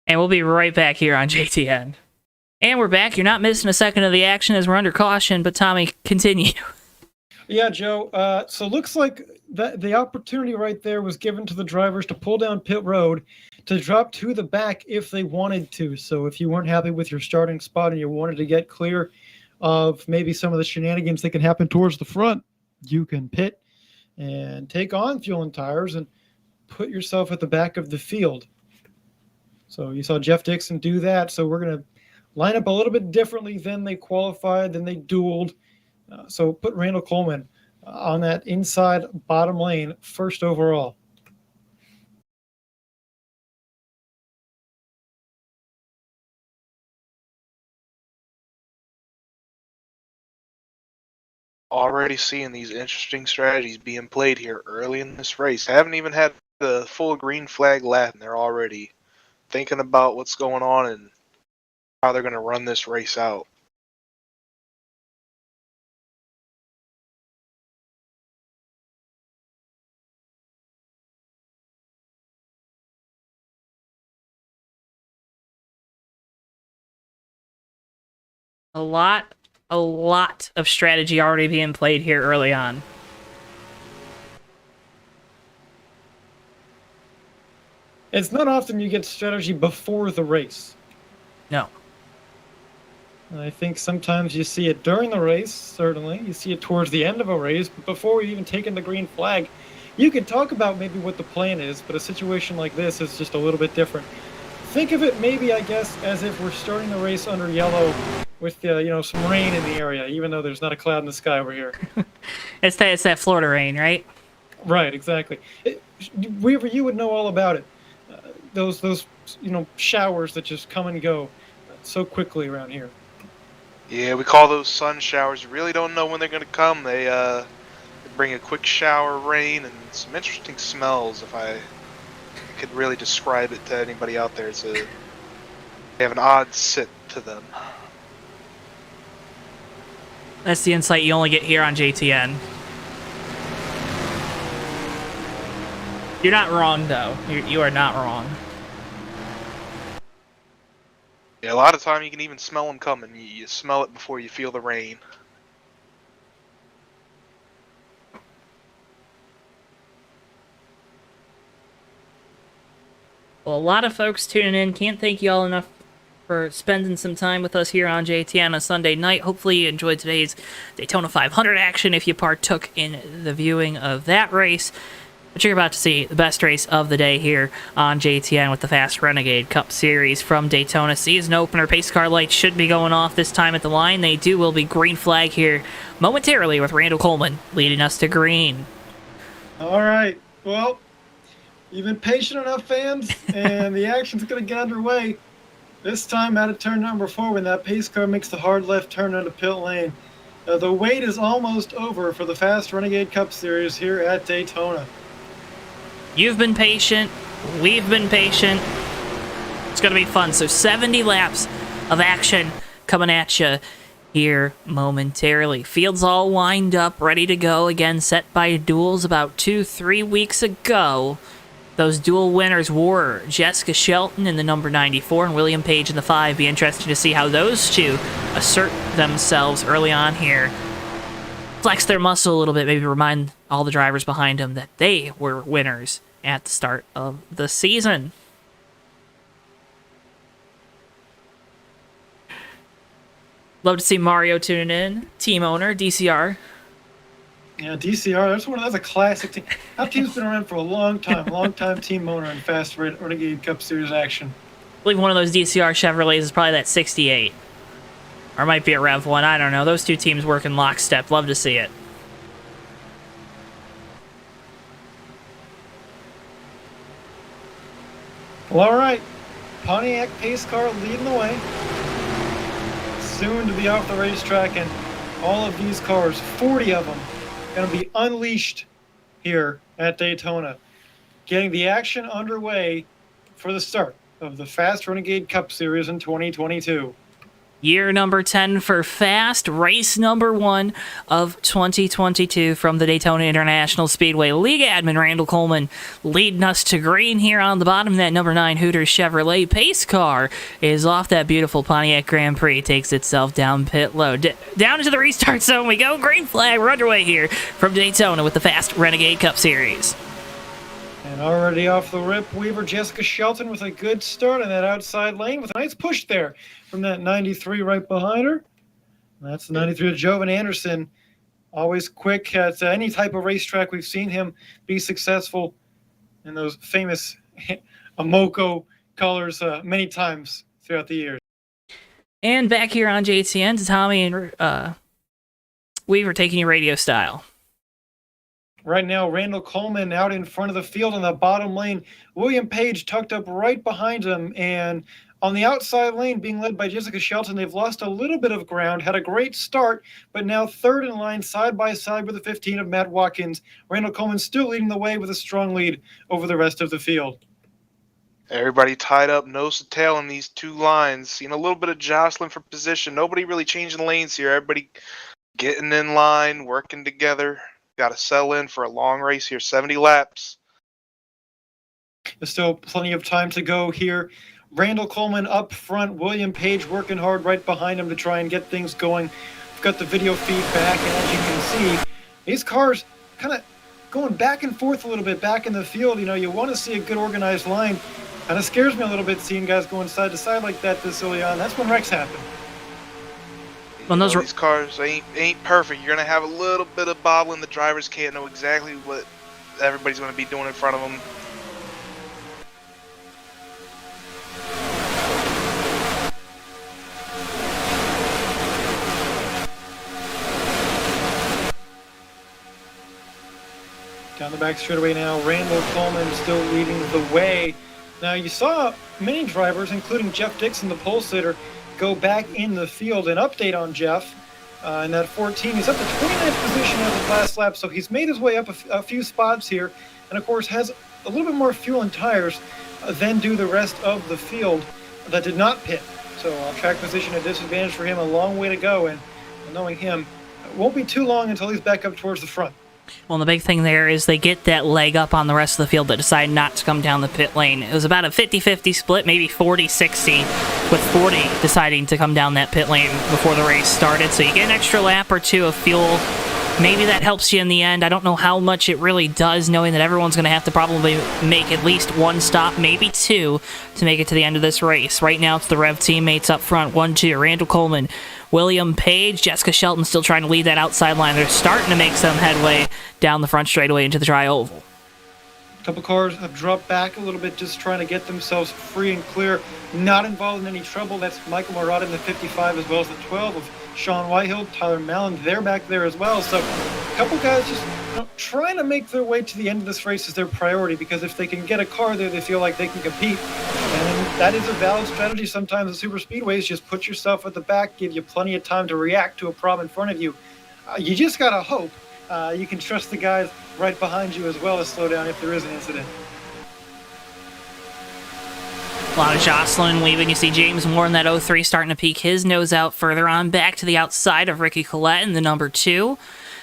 And we'll be right back here on JTN. And we're back. You're not missing a second of the action as we're under caution, but Tommy, continue. Yeah, Joe. So looks like the opportunity right there was given to the drivers to pull down pit road to drop to the back if they wanted to. So if you weren't happy with your starting spot and you wanted to get clear of maybe some of the shenanigans that can happen towards the front, you can pit and take on fuel and tires and put yourself at the back of the field. So you saw Jeff Dixon do that. So we're going to line up a little bit differently than they qualified, than they dueled. So put Randall Coleman on that inside bottom lane, first overall. Already seeing these interesting strategies being played here early in this race. I haven't even had the full green flag lap, and they're already thinking about what's going on and how they're going to run this race out. A lot of strategy already being played here early on. It's not often you get strategy before the race. No. And I think sometimes you see it during the race, certainly. You see it towards the end of a race, but before we've even taken the green flag, you can talk about maybe what the plan is, but a situation like this is just a little bit different. Think of it maybe, I guess, as if we're starting the race under yellow with some rain in the area, even though there's not a cloud in the sky over here. It's that Florida rain, right? Right, exactly. Weaver, you would know all about it. Those showers that just come and go so quickly around here. Yeah, we call those sun showers. You really don't know when they're going to come. They bring a quick shower of rain and some interesting smells, if I could really describe it to anybody out there. They have an odd scent to them. That's the insight you only get here on JTN. You're not wrong, though. You are not wrong. Yeah, a lot of time you can even smell them coming. You smell it before you feel the rain. Well, a lot of folks tuning in. Can't thank you all enough for spending some time with us here on JTN on a Sunday night. Hopefully you enjoyed today's Daytona 500 action if you partook in the viewing of that race. But you're about to see the best race of the day here on JTN with the FAST Renegade Cup Series from Daytona. Season opener. Pace car lights should be going off this time at the line. They do. Will be green flag here momentarily with Randall Coleman leading us to green. All right. Well, you've been patient enough, fans, and the action's going to get underway. This time out of turn number 4 when that pace car makes the hard left turn into pit lane. The wait is almost over for the FAST Renegade Cup Series here at Daytona. You've been patient. We've been patient. It's going to be fun. So 70 laps of action coming at you here momentarily. Field's all lined up, ready to go. Again, set by duels about 2-3 weeks ago. Those dual winners were Jessica Shelton in the number 94 and William Page in the 5. Be interesting to see how those two assert themselves early on here. Flex their muscle a little bit, maybe remind all the drivers behind them that they were winners at the start of the season. Love to see Mario tuning in. Team owner, DCR. Yeah, DCR, that's a classic team. That team's been around for a long time team owner in FAST Renegade Cup Series action. I believe one of those DCR Chevrolets is probably that 68. Or it might be a Rev 1, I don't know. Those two teams work in lockstep. Love to see it. Well, all right. Pontiac pace car leading the way. Soon to be off the racetrack, and all of these cars, 40 of them, going to be unleashed here at Daytona, getting the action underway for the start of the FAST Renegade Cup Series in 2022. Year number 10 for FAST, race number 1 of 2022 from the Daytona International Speedway. League admin Randall Coleman leading us to green here on the bottom. That number 9 Hooters Chevrolet pace car is off that beautiful Pontiac Grand Prix. Takes itself down pit road. Down into the restart zone we go. Green flag. We're underway here from Daytona with the FAST Renegade Cup Series. And already off the rip, Weaver Jessica Shelton with a good start in that outside lane with a nice push there from that 93 right behind her. That's the 93 of Jovan Anderson. Always quick at any type of racetrack. We've seen him be successful in those famous Amoco colors many times throughout the years. And back here on JTN, Tommy and Weaver taking you radio style. Right now, Randall Coleman out in front of the field in the bottom lane. William Page tucked up right behind him. And on the outside lane, being led by Jessica Shelton, they've lost a little bit of ground, had a great start, but now third in line side by side with the 15 of Matt Watkins. Randall Coleman still leading the way with a strong lead over the rest of the field. Everybody tied up nose to tail in these two lines. Seen a little bit of jostling for position. Nobody really changing lanes here. Everybody getting in line, working together. Got to settle in for a long race here, 70 laps. There's still plenty of time to go here. Randall Coleman up front, William Page working hard right behind him to try and get things going. We've got the video feedback, and as you can see, these cars kind of going back and forth a little bit back in the field. You know, you want to see a good organized line. Kind of scares me a little bit seeing guys going side to side like that this early on. That's when wrecks happen. When these cars ain't perfect. You're gonna have a little bit of bobbling. The drivers can't know exactly what everybody's gonna be doing in front of them. Down the back straightaway now, Randall Coleman still leading the way. Now you saw many drivers, including Jeff Dixon, the pole sitter, go back in the field. An update on Jeff in that 14. He's up to 29th position as of last lap, so he's made his way up a few spots here, and of course has a little bit more fuel and tires than do the rest of the field that did not pit. So track position a disadvantage for him, a long way to go, and knowing him, It won't be too long until he's back up towards the front. Well, the big thing there is they get that leg up on the rest of the field that decide not to come down the pit lane. It was about a 50-50 split, maybe 40-60, with 40 deciding to come down that pit lane before the race started. So you get an extra lap or two of fuel. Maybe that helps you in the end. I don't know how much it really does, knowing that everyone's going to have to probably make at least one stop, maybe two, to make it to the end of this race. Right now, it's the Rev teammates up front, 1-2, Randall Coleman, William Page, Jessica Shelton still trying to lead that outside line. They're starting to make some headway down the front straightaway into the tri-oval. A couple cars have dropped back a little bit, just trying to get themselves free and clear, not involved in any trouble. That's Michael Murata in the 55 as well as the 12 of Sean Whitehill, Tyler Mallon, they're back there as well. So a couple guys just trying to make their way to the end of this race is their priority, because if they can get a car there, they feel like they can compete. And that is a valid strategy sometimes in super speedways. Just put yourself at the back, give you plenty of time to react to a problem in front of you. You just got to hope you can trust the guys right behind you as well as slow down if there is an incident. A lot of jostling, weaving. You see James Moore in that 03 starting to peek his nose out further on back to the outside of Ricky Collette in the number 2.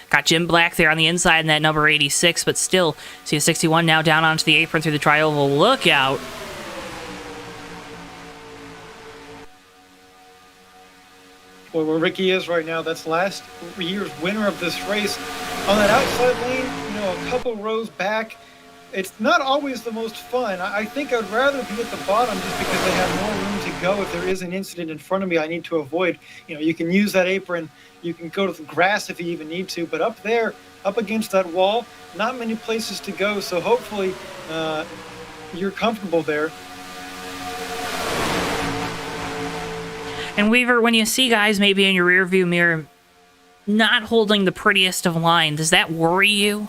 Got Jim Black there on the inside in that number 86, but still see a 61 now down onto the apron through the tri-oval. Look out. Boy, where Ricky is right now, that's last year's winner of this race. On that outside lane, a couple rows back, it's not always the most fun. I think I'd rather be at the bottom just because I have more room to go. If there is an incident in front of me I need to avoid, you can use that apron. You can go to the grass if you even need to. But up there, up against that wall, not many places to go. So hopefully you're comfortable there. And Weaver, when you see guys maybe in your rearview mirror not holding the prettiest of line, does that worry you?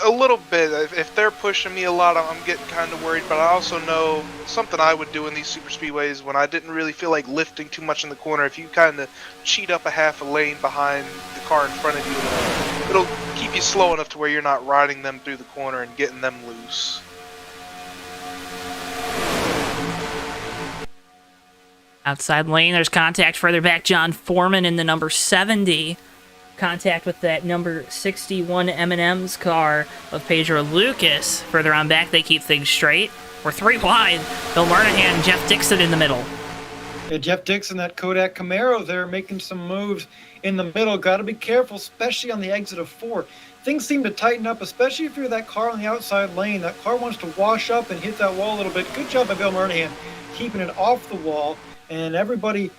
A little bit. If they're pushing me a lot, I'm getting kind of worried. But I also know something I would do in these super speedways when I didn't really feel like lifting too much in the corner. If you kind of cheat up a half a lane behind the car in front of you, it'll keep you slow enough to where you're not riding them through the corner and getting them loose. Outside lane, there's contact further back. John Foreman in the number 70. Contact with that number 61 M&M's car of Pedro Lucas. Further on back, they keep things straight. We're 3 wide. Bill Marnahan and Jeff Dixon in the middle. Yeah, Jeff Dixon, that Kodak Camaro there, making some moves in the middle. Got to be careful, especially on the exit of 4. Things seem to tighten up, especially if you're that car on the outside lane. That car wants to wash up and hit that wall a little bit. Good job by Bill Marnahan keeping it off the wall. And everybody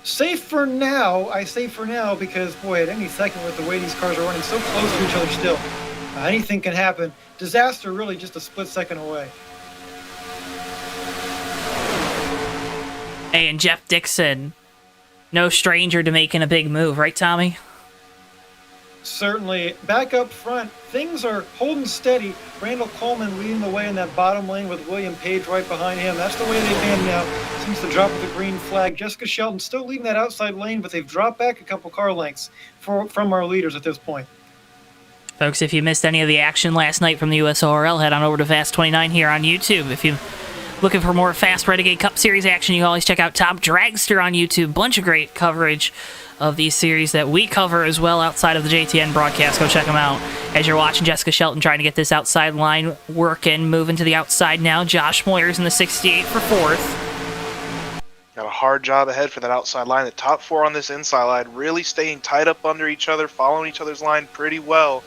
safe for now. I say for now because, boy, at any second with the way these cars are running so close to each other still, anything can happen. Disaster really just a split second away. Hey, and Jeff Dixon, no stranger to making a big move, right, Tommy? Certainly. Back up front, things are holding steady. Randall Coleman leading the way in that bottom lane with William Page right behind him. That's the way they've been now since the drop of the green flag. Jessica Shelton still leading that outside lane, but they've dropped back a couple car lengths from our leaders at this point. Folks, if you missed any of the action last night from the USORL, head on over to Fast 29 here on YouTube. If you're looking for more Fast Renegade Cup Series action, you can always check out Top Dragster on YouTube. Bunch of great coverage of these series that we cover as well outside of the JTN broadcast. Go check them out. As you're watching Jessica Shelton trying to get this outside line working, moving to the outside now. Josh Moyers in the 68 for 4th. Got a hard job ahead for that outside line. The top 4 on this inside line really staying tight up under each other, following each other's line pretty well.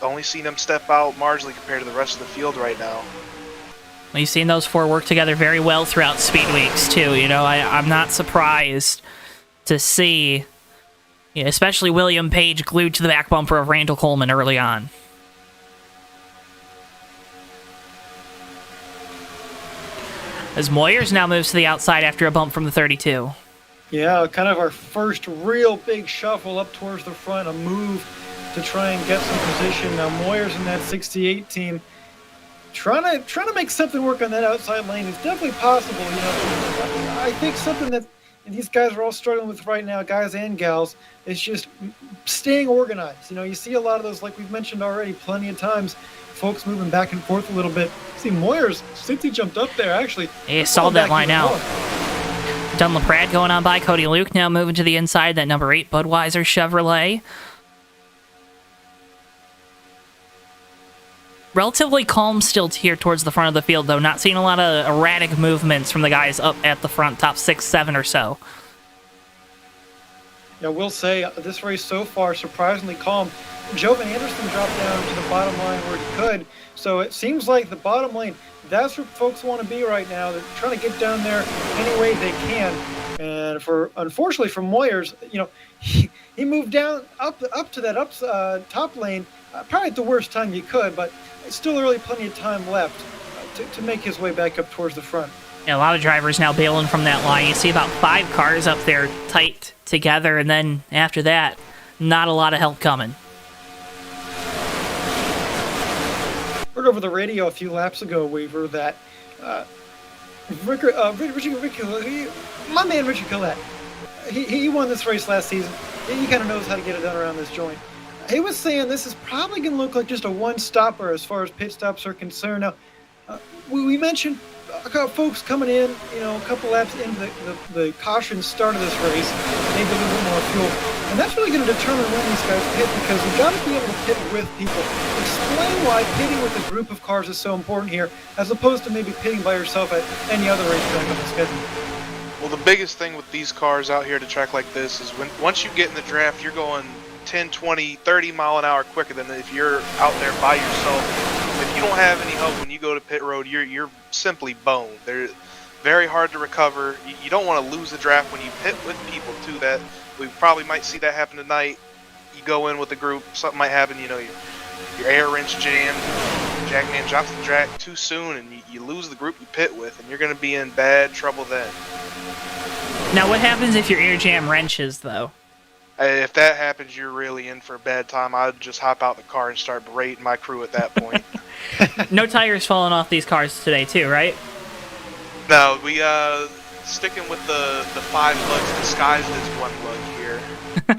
Only seen them step out marginally compared to the rest of the field right now. Well, you've seen those 4 work together very well throughout speed weeks too. I'm not surprised to see, especially William Page glued to the back bumper of Randall Coleman early on. As Moyers now moves to the outside after a bump from the 32. Yeah, kind of our first real big shuffle up towards the front, a move to try and get some position. Now Moyers in that 68 team trying to make something work on that outside lane is definitely possible. I think something that these guys are all struggling with right now, guys and gals, is just staying organized. You see a lot of those, like we've mentioned already plenty of times, folks moving back and forth a little bit. See Moyers, since he jumped up there, actually. He stalled that line out. Dunlop Pratt going on by. Cody Luke now moving to the inside. That number 8 Budweiser Chevrolet. Relatively calm still here towards the front of the field, though. Not seeing a lot of erratic movements from the guys up at the front, top 6, 7 or so. Yeah, we'll say this race so far surprisingly calm. Jovan Anderson dropped down to the bottom line where he could, so it seems like the bottom lane, that's where folks want to be right now. They're trying to get down there any way they can. And unfortunately for Moyers, he moved down up to that top lane, probably at the worst time you could, but it's still early, plenty of time left to make his way back up towards the front. Yeah, a lot of drivers now bailing from that line. You see about 5 cars up there tight together, and then after that, not a lot of help coming. Heard over the radio a few laps ago, Weaver, that my man Richard Collette, he won this race last season. He kind of knows how to get it done around this joint. He was saying this is probably going to look like just a one-stopper as far as pit stops are concerned. Now, we mentioned folks coming in, a couple laps into the caution start of this race, maybe a little bit more fuel. And that's really going to determine when these guys pit, because you've got to be able to pit with people. Explain why pitting with a group of cars is so important here, as opposed to maybe pitting by yourself at any other racetrack on the schedule. Well, the biggest thing with these cars out here at a track like this is once you get in the draft, you're going 10, 20, 30 mile an hour quicker than if you're out there by yourself. If you don't have any help when you go to pit road, you're simply boned. They're very hard to recover. You don't want to lose the draft when you pit with people too. That we probably might see that happen tonight. You go in with a group, something might happen. Your air wrench jammed, Jackman drops the track too soon, and you lose the group you pit with, and you're going to be in bad trouble then. Now, what happens if your air jam wrenches, though? If that happens, you're really in for a bad time. I'd just hop out the car and start berating my crew at that point. No tires falling off these cars today, too, right? No, we sticking with the 5 lugs disguised as 1 lug here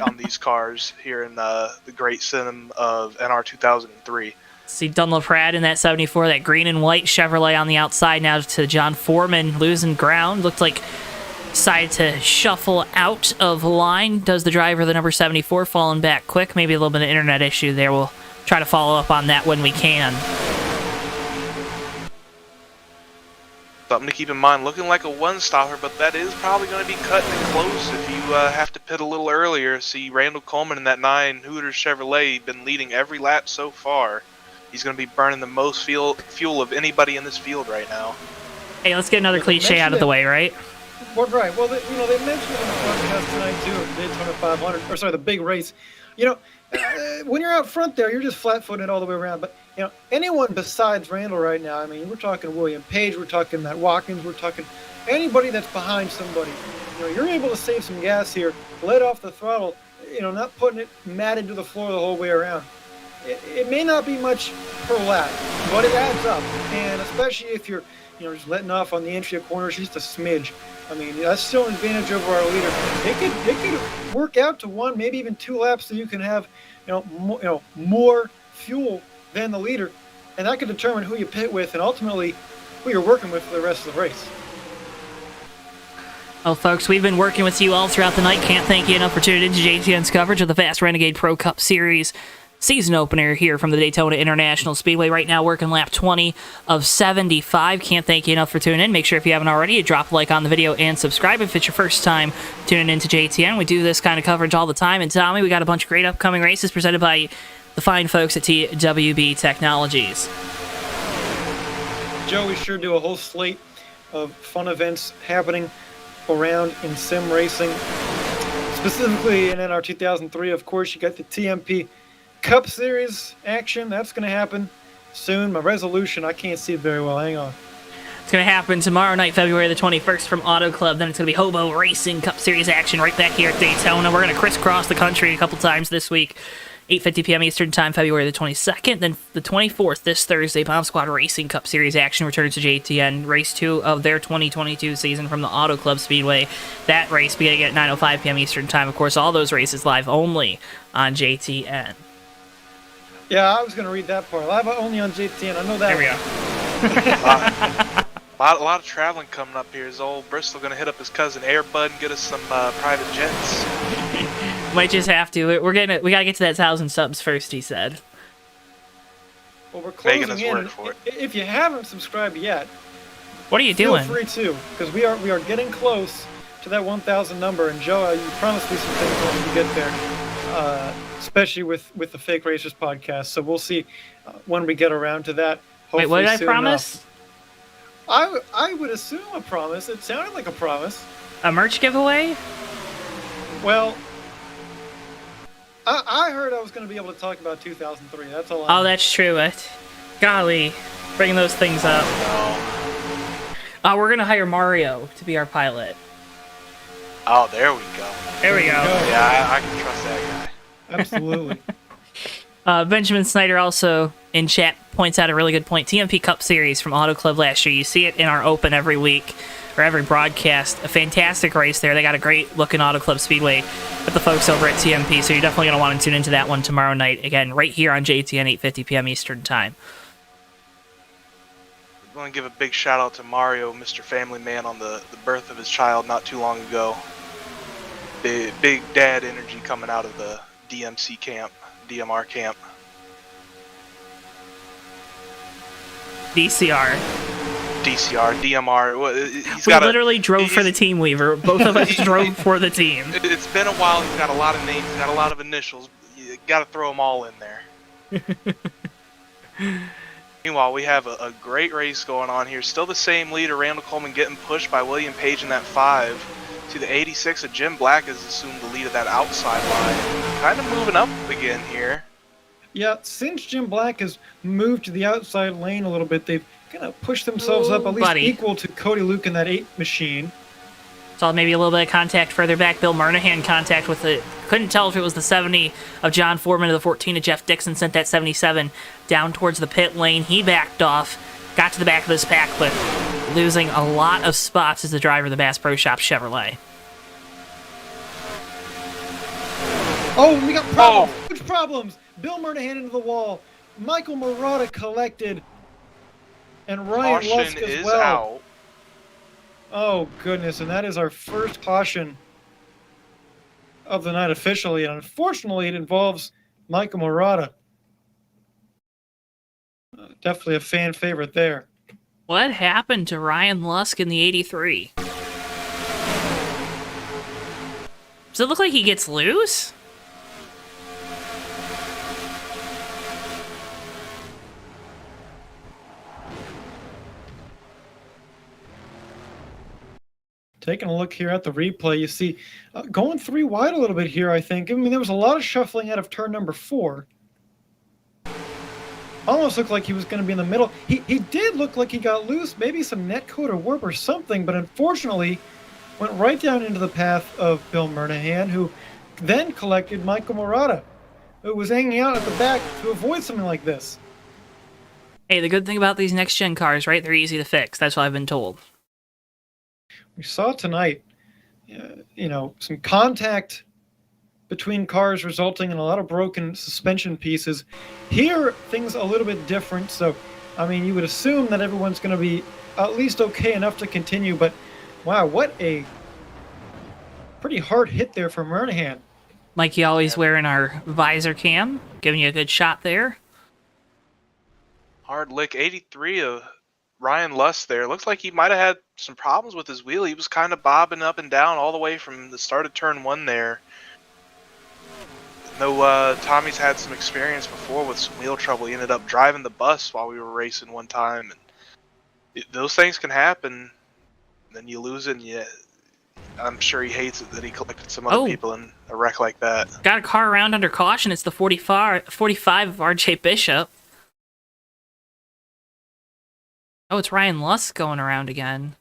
on these cars here in the great sim of NR 2003. See Dunlop Pratt in that 74, that green and white Chevrolet on the outside now to John Foreman losing ground. Looked like decided to shuffle out of line. Does the driver of the number 74 falling back quick? Maybe a little bit of internet issue there. We'll try to follow up on that when we can. Something to keep in mind, looking like a one-stopper, but that is probably going to be cutting it close if you have to pit a little earlier. See, Randall Coleman in that 9 Hooters Chevrolet been leading every lap so far. He's going to be burning the most fuel of anybody in this field right now. Hey, let's get another cliche out of the way, right? Well, right. Well, they mentioned it in the broadcast tonight too, the Daytona 500, or sorry, the big race. When you're out front there, you're just flat-footed all the way around. But anyone besides Randall right now, I mean, we're talking William Page, we're talking Matt Watkins, we're talking anybody that's behind somebody. You're able to save some gas here, let off the throttle, not putting it matted to the floor the whole way around. It may not be much per lap, but it adds up, and especially if you're just letting off on the entry of corners just a smidge. I mean, that's still an advantage over our leader. It could work out to 1, maybe even 2 laps, so you can have more fuel than the leader, and that could determine who you pit with and ultimately who you're working with for the rest of the race. Well, folks, we've been working with you all throughout the night. Can't thank you enough for tuning into JTN's coverage of the FAST Renegade Pro Cup Series season opener here from the Daytona International Speedway. Right now, working lap 20 of 75. Can't thank you enough for tuning in. Make sure if you haven't already, you drop a like on the video and subscribe if it's your first time tuning into JTN. We do this kind of coverage all the time. And Tommy, we got a bunch of great upcoming races presented by the fine folks at TWB Technologies. Joe, we sure do a whole slate of fun events happening around in sim racing. Specifically in NR 2003, of course, you got the TMP Cup Series action. That's going to happen soon. My resolution, I can't see it very well. Hang on. It's going to happen tomorrow night, February the 21st from Auto Club. Then it's going to be Hobo Racing Cup Series action right back here at Daytona. We're going to crisscross the country a couple times this week. 8:50 p.m. Eastern Time, February the 22nd. Then the 24th, this Thursday, Bomb Squad Racing Cup Series action returns to JTN. Race 2 of their 2022 season from the Auto Club Speedway. That race beginning at 9:05 p.m. Eastern Time. Of course, all those races live only on JTN. Yeah, I was going to read that part. Live only on JTN. I know that. There we go. A lot of traveling coming up here. Is old Bristol gonna hit up his cousin Airbud and get us some private jets? Might just have to. We gotta get to that 1,000 subs first, he said. Well, we're closing Making us in. work for it. If you haven't subscribed yet, What are you doing? feel free to, because we are getting close to that 1,000 number. And Joe, you promised me some things when we get there, especially with the Fake Racers podcast. So we'll see when we get around to that. Wait, what did I soon promise? enough. I would assume a promise. It sounded like a promise. A merch giveaway? Well, I heard I was going to be able to talk about 2003. That's all I Oh, that's true. Golly, bringing those things up. We're gonna hire Mario to be our pilot. Oh, there we go. There we go. Yeah, I can trust that guy. Absolutely. Benjamin Snyder also in chat points out a really good point. TMP Cup Series from Auto Club last year. You see it in our Open every week or every broadcast. A fantastic race there. They got a great looking Auto Club Speedway with the folks over at TMP, so you're definitely going to want to tune into that one tomorrow night. Again, right here on JTN 8:50 p.m. Eastern Time. I want to give a big shout out to Mario, Mr. Family Man, on the birth of his child not too long ago. Big dad energy coming out of the DMR camp. DCR. DMR. We literally drove for the team, Weaver. Both of us drove for the team. It's been a while. He's got a lot of names. He's got a lot of initials. You got to throw them all in there. Meanwhile, we have a great race going on here. Still the same leader, Randall Coleman, getting pushed by William Page in that 5 to the 86 of Jim Black has assumed the lead of that outside line. Kind of moving up again here. Yeah, since Jim Black has moved to the outside lane a little bit, they've kind of pushed themselves up at least equal to Cody Luke in that 8 machine. Saw maybe a little bit of contact further back. Bill Murnahan contact with it. Couldn't tell if it was the 70 of John Foreman or the 14 of Jeff Dixon. Sent that 77 down towards the pit lane. He backed off, got to the back of this pack, but losing a lot of spots as the driver of the Bass Pro Shop Chevrolet. Oh, we got problems. Huge problems. Bill Murnahan into the wall. Michael Murata collected. And Ryan Caution Lusk as is well. out. Oh, goodness. And that is our first caution of the night officially. And unfortunately, it involves Michael Murata. Definitely a fan favorite there. What happened to Ryan Lusk in the 83? Does it look like he gets loose? Taking a look here at the replay, you see going 3 wide a little bit here, I think. I mean, there was a lot of shuffling out of turn number 4. Almost looked like he was going to be in the middle. He did look like he got loose, maybe some net code or warp or something, but unfortunately went right down into the path of Bill Murnahan, who then collected Michael Murata, who was hanging out at the back to avoid something like this. Hey, the good thing about these next-gen cars, right? They're easy to fix. That's what I've been told. We saw tonight, some contact between cars resulting in a lot of broken suspension pieces. Here, things a little bit different. So, I mean, you would assume that everyone's going to be at least okay enough to continue. But, wow, what a pretty hard hit there for Murnahan. Like you always wearing our visor cam, giving you a good shot there. Hard lick. 83 of Ryan Lusk there. Looks like he might have had some problems with his wheel. He was kind of bobbing up and down all the way from the start of turn 1 there. No, Tommy's had some experience before with some wheel trouble. He ended up driving the bus while we were racing one time. And those things can happen. Then you lose it, and I'm sure he hates it that he collected some other people in a wreck like that. Got a car around under caution. It's the 45 of RJ Bishop. Oh, it's Ryan Lusk going around again.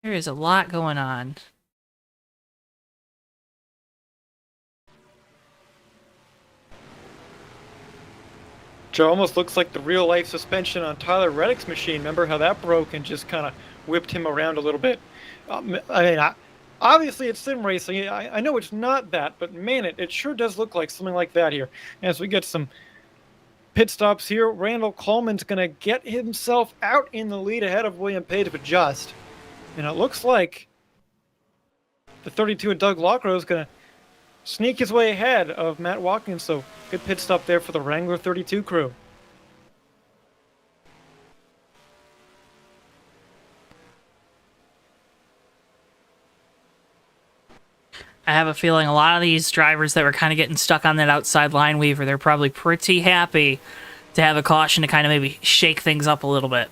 There is a lot going on. Joe, almost looks like the real-life suspension on Tyler Reddick's machine. Remember how that broke and just kind of whipped him around a little bit? Obviously it's sim racing. I know it's not that, but man, it sure does look like something like that here. As we get some pit stops here. Randall Coleman's going to get himself out in the lead ahead of William Page, but just. And it looks like the 32 of Doug Lockrow is going to sneak his way ahead of Matt Watkins. So good pit stop there for the Wrangler 32 crew. I have a feeling a lot of these drivers that were kind of getting stuck on that outside line, Weaver, they're probably pretty happy to have a caution to kind of maybe shake things up a little bit.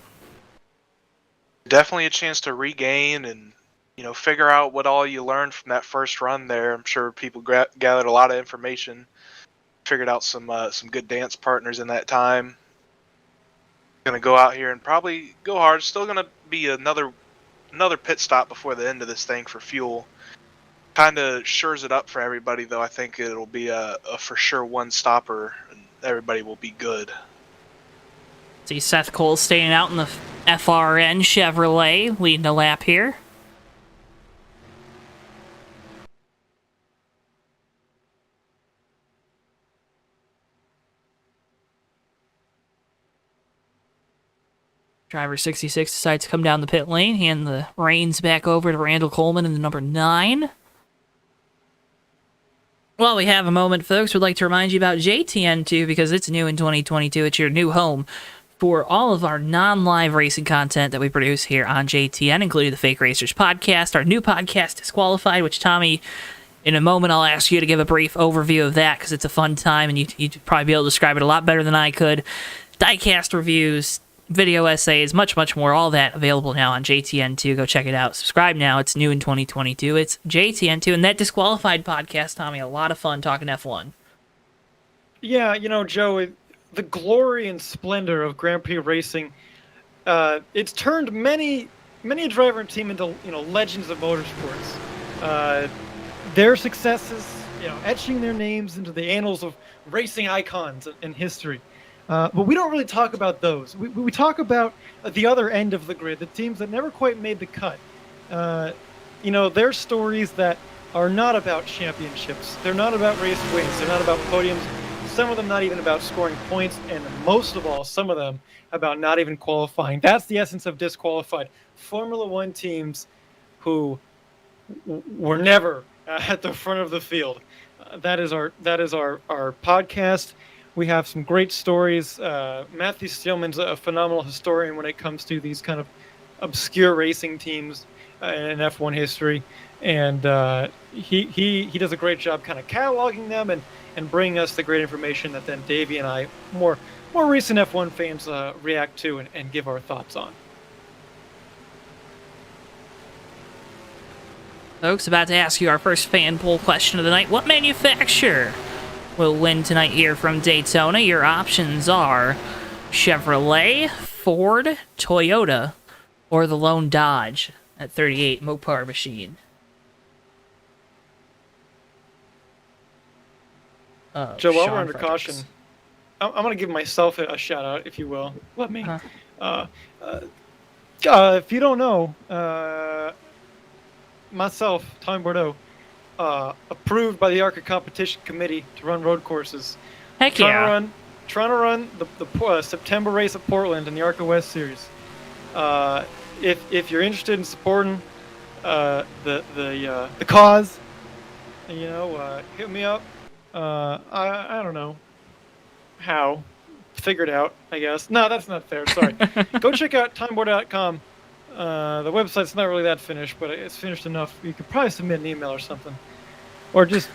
Definitely a chance to regain and, figure out what all you learned from that first run there. I'm sure people gathered a lot of information, figured out some good dance partners in that time. Going to go out here and probably go hard. Still going to be another pit stop before the end of this thing for fuel. Kind of shores it up for everybody, though. I think it'll be a for sure one stopper, and everybody will be good. See Seth Cole staying out in the FRN Chevrolet, leading the lap here. Driver 66 decides to come down the pit lane, hand the reins back over to Randall Coleman in the number 9. While we have a moment, folks, we'd like to remind you about JTN2 because it's new in 2022. It's your new home for all of our non-live racing content that we produce here on JTN, including the Fake Racers podcast, our new podcast, Disqualified, which, Tommy, in a moment I'll ask you to give a brief overview of that because it's a fun time and you'd probably be able to describe it a lot better than I could. Diecast reviews, video essays, much, much more. All that available now on JTN2. Go check it out. Subscribe now. It's new in 2022. It's JTN2. And that Disqualified podcast, Tommy, a lot of fun talking F1. Yeah, Joe, the glory and splendor of Grand Prix racing, it's turned many a driver and team into, legends of motorsports. Their successes, etching their names into the annals of racing icons in history. But we don't really talk about those. We talk about the other end of the grid, the teams that never quite made the cut. They're stories that are not about championships. They're not about race wins. They're not about podiums. Some of them not even about scoring points. And most of all, some of them about not even qualifying. That's the essence of Disqualified. Formula One teams who were never at the front of the field. That is our podcast. We have some great stories. Matthew Steelman's a phenomenal historian when it comes to these kind of obscure racing teams in F1 history, and he does a great job kind of cataloging them and bringing us the great information that then Davey and I, more recent F1 fans, react to and give our thoughts on. Folks, about to ask you our first fan poll question of the night. What manufacturer will win tonight here from Daytona? Your options are Chevrolet, Ford, Toyota, or the lone Dodge at 38 Mopar Machine. Joe, while Sean we're under Fredericks. caution, I'm going to give myself a shout out, if you will. Let me. If you don't know, myself, Tom Bordeaux, approved by the Arca Competition Committee to run road courses. Heck yeah. Trying to run the September race at Portland in the Arca West Series. If you're interested in supporting the cause, hit me up. I don't know how. Figure it out, I guess. No, that's not fair. Sorry. Go check out timeboard.com. The website's not really that finished, but it's finished enough. You could probably submit an email or something. Or just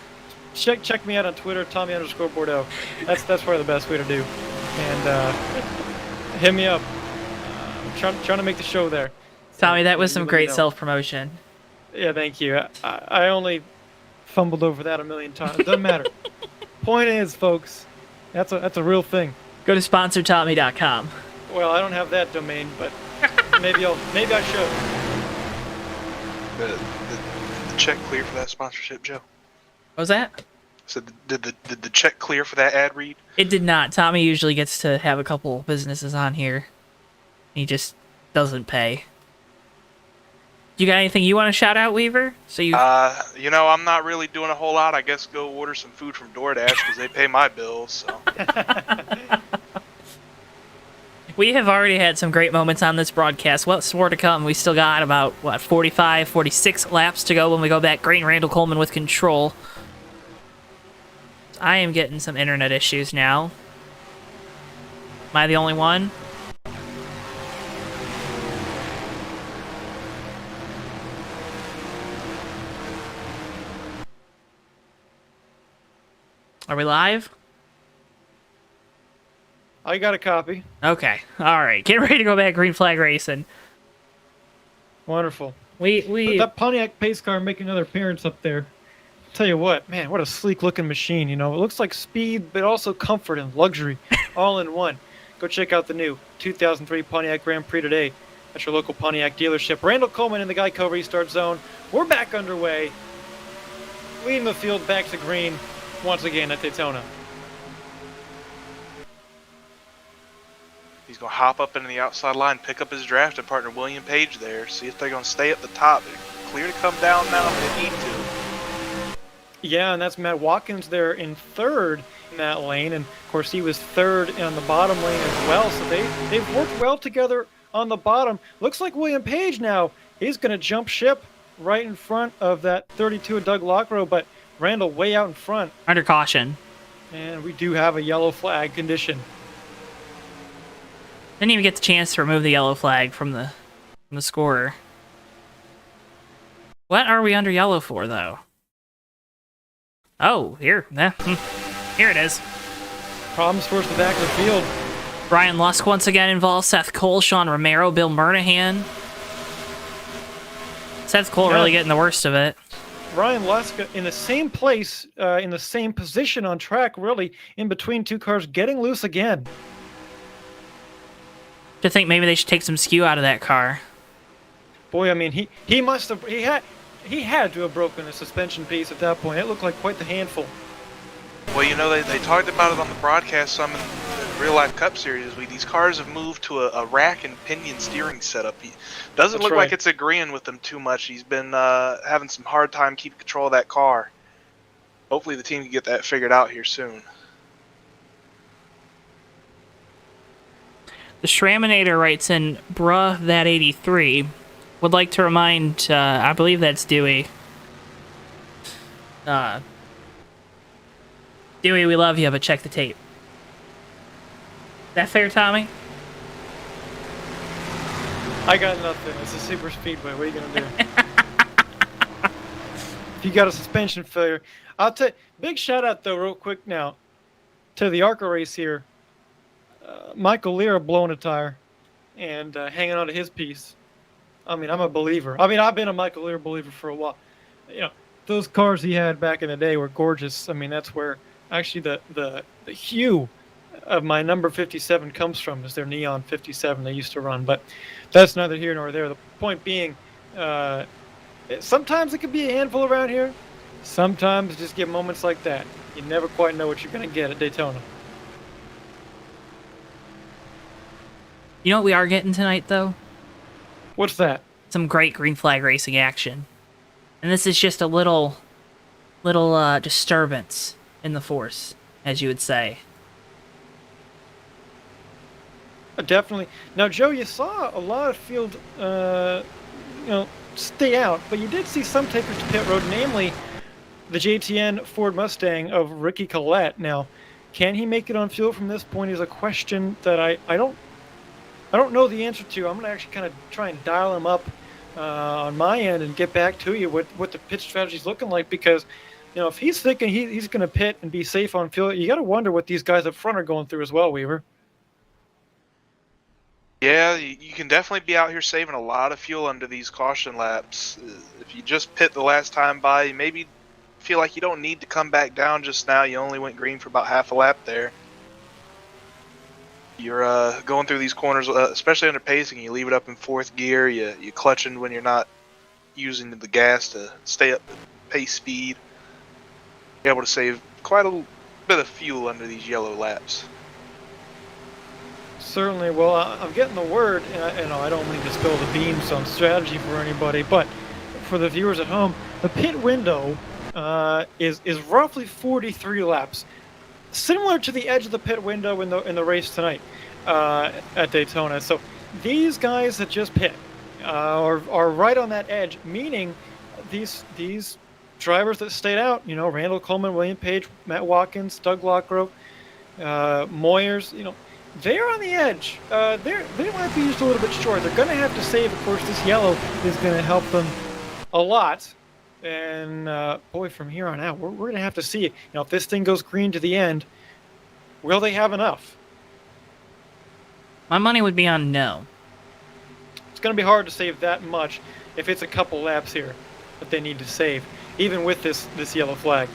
check me out on Twitter, Tommy_Bordeaux. That's probably the best way to do. And hit me up. I'm trying to make the show there. Tommy, that was some let me great know. self-promotion. Yeah, thank you. I only fumbled over that a million times. Doesn't matter. Point is, folks, that's a real thing. Go to sponsortommy.com. Well, I don't have that domain, but maybe I should. The check clear for that sponsorship, Joe? What was that? So did the check clear for that ad read? It did not. Tommy usually gets to have a couple businesses on here. He just doesn't pay. You got anything you want to shout out, Weaver? I'm not really doing a whole lot. I guess go order some food from DoorDash because they pay my bills. So. We have already had some great moments on this broadcast. What's more to come? We still got about, 45, 46 laps to go when we go back. Green Randall Coleman with control. I am getting some internet issues now. Am I the only one? Are we live? I got a copy. Okay. All right. Get ready to go back green flag racing. Wonderful. We That Pontiac pace car making another appearance up there. Tell you what, man, what a sleek looking machine. You know, it looks like speed, but also comfort and luxury, all in one. Go check out the new 2003 Pontiac Grand Prix today at your local Pontiac dealership. Randall Coleman in the Geico restart zone. We're back underway, leading the field back to green once again at Daytona. He's going to hop up into the outside line, pick up his drafting partner, William Page there, see if they're going to stay at the top. They're clear to come down now if they need to. Yeah, and that's Matt Watkins there in third in that lane, and of course he was third on the bottom lane as well, so they've worked well together on the bottom. Looks like William Page now, he's going to jump ship right in front of that 32 of Doug Lockrow, but Randall way out in front. under caution. And we do have a yellow flag condition. Didn't even get the chance to remove the yellow flag from the scorer. What are we under yellow for, though? Oh, here. Here it is. Problems towards the back of the field. Brian Lusk once again involved. Seth Cole, Sean Romero, Bill Murnahan. Seth Cole really getting the worst of it. Ryan Lusk in the same place, in the same position on track, really, in between two cars, getting loose again. To think maybe they should take some skew out of that car. Boy, I mean, he had to have broken the suspension piece at that point. It looked like quite the handful. Well, you know, they talked about it on the broadcast some in the real-life Cup Series this week. These cars have moved to a rack and pinion steering setup. He doesn't look like it's agreeing with them too much. He's been having some hard time keeping control of that car. Hopefully the team can get that figured out here soon. The Shraminator writes in, bruh, that 83. Would like to remind, I believe that's Dewey. Dewey, we love you, but check the tape. That fair, Tommy? I got nothing. It's a super speedway. What are you going to do? If you got a suspension failure. I'll tell you, big shout out, though, real quick now, to the Arca Race here. Michael Lear blowing a tire and hanging on to his piece. I mean, I'm a believer. I mean, I've been a Michael Lear believer for a while. You know, those cars he had back in the day were gorgeous. I mean, that's where actually the hue of my number 57 comes from, is their neon 57 they used to run. But that's neither here nor there. The point being, sometimes it can be a handful around here. Sometimes just get moments like that. You never quite know what you're going to get at Daytona. You know what we are getting tonight, though? What's that? Some great green flag racing action. And this is just a little disturbance in the force, as you would say. Definitely. Now, Joe, you saw a lot of field, stay out, but you did see some takers to pit road, namely the JTN Ford Mustang of Ricky Collette. Now, can he make it on fuel from this point is a question that I don't know the answer to. I'm going to actually kind of try and dial him up on my end and get back to you what the pit strategy is looking like, because, you know, if he's thinking he's going to pit and be safe on fuel, you got to wonder what these guys up front are going through as well, Weaver. Yeah, you can definitely be out here saving a lot of fuel under these caution laps. If you just pit the last time by, you maybe feel like you don't need to come back down just now. You only went green for about half a lap there. You're going through these corners, especially under pacing. You leave it up in fourth gear. You clutching when you're not using the gas to stay up at pace speed. You're able to save quite a bit of fuel under these yellow laps. Certainly. Well, I'm getting the word, and I don't mean to spill the beans on strategy for anybody, but for the viewers at home, the pit window is roughly 43 laps. Similar to the edge of the pit window in the race tonight. at Daytona. So these guys that just pit are right on that edge, meaning these drivers that stayed out, Randall Coleman, William Page, Matt Watkins, Doug Lockrow, Moyers, they're on the edge. They might be just a little bit short. They're going to have to save. Of course, this yellow is going to help them a lot. And boy, from here on out, we're going to have to see. If this thing goes green to the end, will they have enough? My money would be on no. It's going to be hard to save that much if it's a couple laps here that they need to save, even with this yellow flag.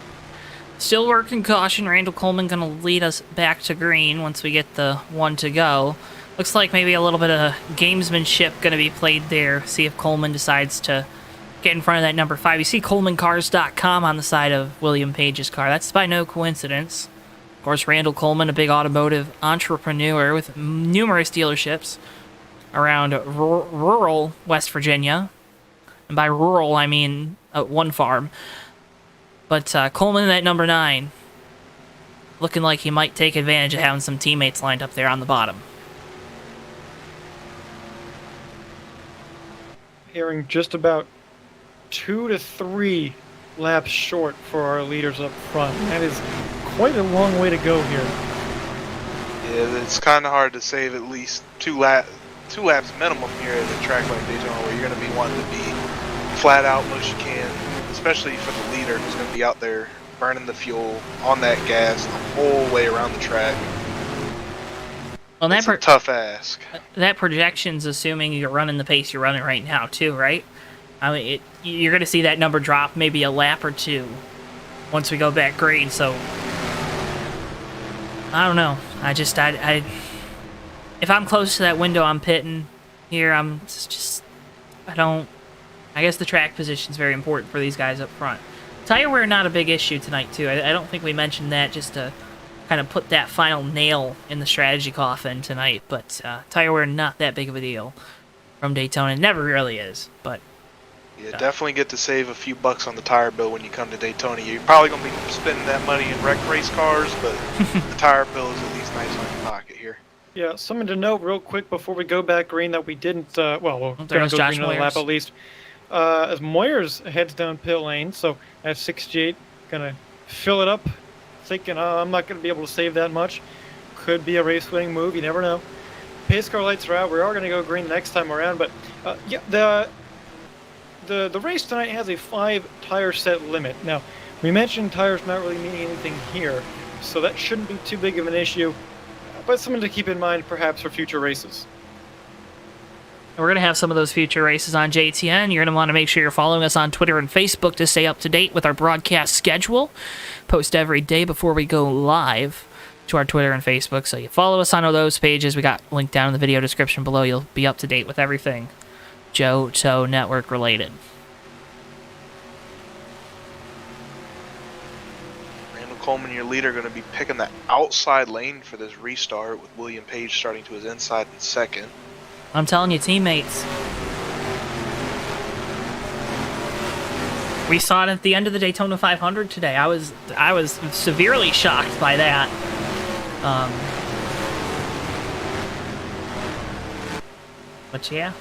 Still working caution. Randall Coleman going to lead us back to green once we get the one to go. Looks like maybe a little bit of gamesmanship going to be played there. See if Coleman decides to get in front of that number 5. You see ColemanCars.com on the side of William Page's car. That's by no coincidence. Of course, Randall Coleman, a big automotive entrepreneur with numerous dealerships around rural West Virginia. And by rural, I mean one farm. But Coleman at number 9, looking like he might take advantage of having some teammates lined up there on the bottom. Hearing just about 2 to 3 laps short for our leaders up front. That is quite a long way to go here. Yeah, it's kind of hard to save at least two laps minimum here at a track like Daytona, where you're going to be wanting to be flat out most you can, especially for the leader who's going to be out there burning the fuel on that gas the whole way around the track. Well, it's a tough ask. That projection's assuming you're running the pace you're running right now, too, right? I mean, you're going to see that number drop maybe a lap or two once we go back green, so I don't know. If I'm close to that window I'm pitting here, I guess the track position's very important for these guys up front. Tire wear not a big issue tonight, too. I don't think we mentioned that just to kind of put that final nail in the strategy coffin tonight, but tire wear not that big of a deal from Daytona. It never really is, but yeah, definitely get to save a few bucks on the tire bill when you come to Daytona. You're probably going to be spending that money in wrecked race cars, but the tire bill is at least nice on your pocket here. Yeah, something to note real quick before we go back green that we didn't, we're going to go green another lap at least. As Moyers heads down pit lane, so at 68, going to fill it up, thinking, I'm not going to be able to save that much. Could be a race-winning move, you never know. Pace car lights are out. We are going to go green next time around, but yeah, the race tonight has a 5 tire set limit. Now, we mentioned tires not really meaning anything here, so that shouldn't be too big of an issue, but something to keep in mind perhaps for future races. we're going to have some of those future races on JTN. You're going to want to make sure you're following us on Twitter and Facebook to stay up to date with our broadcast schedule. Post every day before we go live to our Twitter and Facebook, so you follow us on all those pages. We got linked down in the video description below. You'll be up to date with everything JoeTowNetwork related. Randall Coleman, your leader, going to be picking the outside lane for this restart, with William Page starting to his inside in second. I'm telling you, teammates. We saw it at the end of the Daytona 500 today. I was severely shocked by that. But yeah.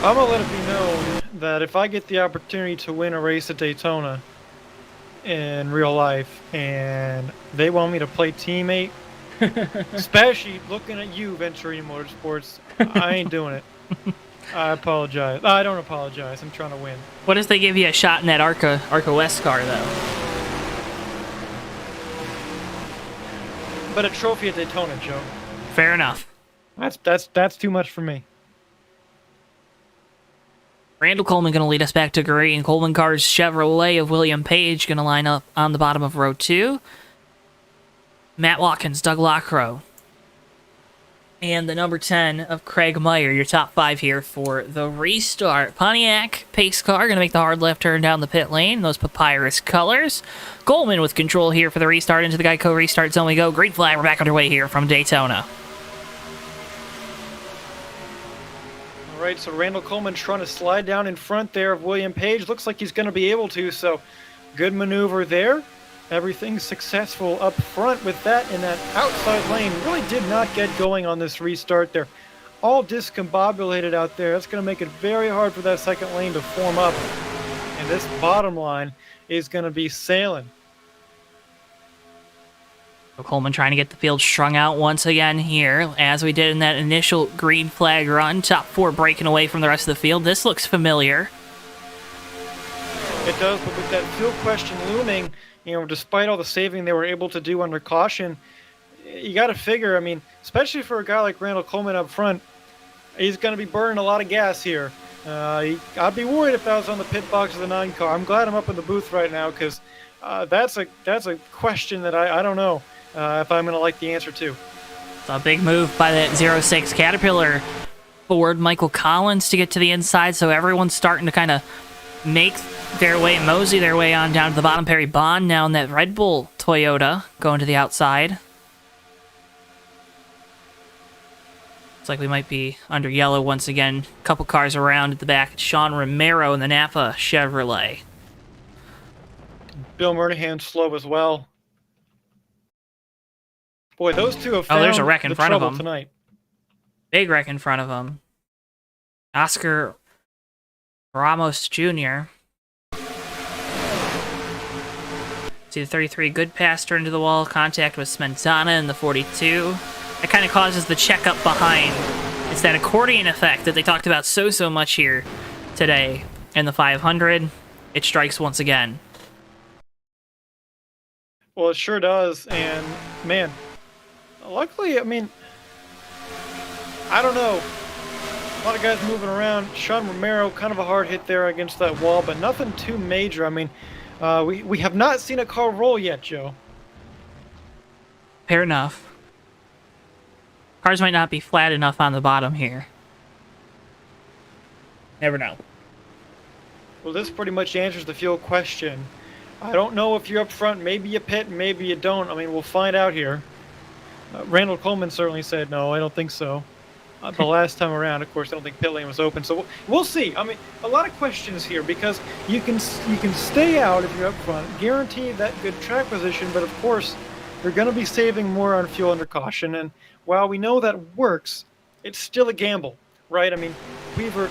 I'm going to let it be known that if I get the opportunity to win a race at Daytona in real life and they want me to play teammate, especially looking at you, Venturini Motorsports, I ain't doing it. I apologize. I don't apologize. I'm trying to win. What if they give you a shot in that Arca West car, though? But a trophy at Daytona, Joe. Fair enough. That's too much for me. Randall Coleman going to lead us back to green. Coleman Cars Chevrolet of William Page going to line up on the bottom of row 2. Matt Watkins, Doug Lockrow, and the number 10 of Craig Meyer, your top 5 here for the restart. Pontiac pace car going to make the hard left turn down the pit lane. Those papyrus colors. Coleman with control here for the restart. Into the Geico restart zone we go. Green flag. We're back underway here from Daytona. All right, so Randall Coleman trying to slide down in front there of William Page. Looks like he's going to be able to, so good maneuver there. everything successful up front with that in that outside lane. Really did not get going on this restart there. All discombobulated out there. That's going to make it very hard for that second lane to form up. And this bottom line is going to be sailing. Coleman trying to get the field strung out once again here, as we did in that initial green flag run. Top 4 breaking away from the rest of the field. This looks familiar. It does, but with that fuel question looming, despite all the saving they were able to do under caution, you got to figure, especially for a guy like Randall Coleman up front, he's going to be burning a lot of gas here. I'd be worried if I was on the pit box of the 9 car. I'm glad I'm up in the booth right now, because that's a question that I don't know if I'm going to like the answer to. It's a big move by that 06 Caterpillar Ford Michael Collins to get to the inside, so everyone's starting to kind of make their way, mosey their way on down to the bottom. Perry Bond now in that Red Bull Toyota going to the outside. Looks like we might be under yellow once again. Couple cars around at the back. Sean Romero in the Napa Chevrolet. Bill Murnahan slow as well. Boy, those two have found there's a wreck in the front of trouble them tonight. Big wreck in front of him. Oscar Ramos Jr. See the 33 good pass turned to the wall. Contact with Smenzana in the 42. That kind of causes the checkup behind. It's that accordion effect that they talked about so much here today. In the 500, it strikes once again. Well, it sure does, and man, luckily, I don't know. A lot of guys moving around. Sean Romero, kind of a hard hit there against that wall, but nothing too major. We have not seen a car roll yet, Joe. Fair enough. Cars might not be flat enough on the bottom here. Never know. Well, this pretty much answers the fuel question. I don't know if you're up front. Maybe you pit, maybe you don't. We'll find out here. Randall Coleman certainly said, no, I don't think so. The last time around, of course, I don't think pit lane was open. So we'll see. A lot of questions here, because you can stay out if you're up front, guarantee that good track position, but of course, you're going to be saving more on fuel under caution. And while we know that works, it's still a gamble, right? Weaver,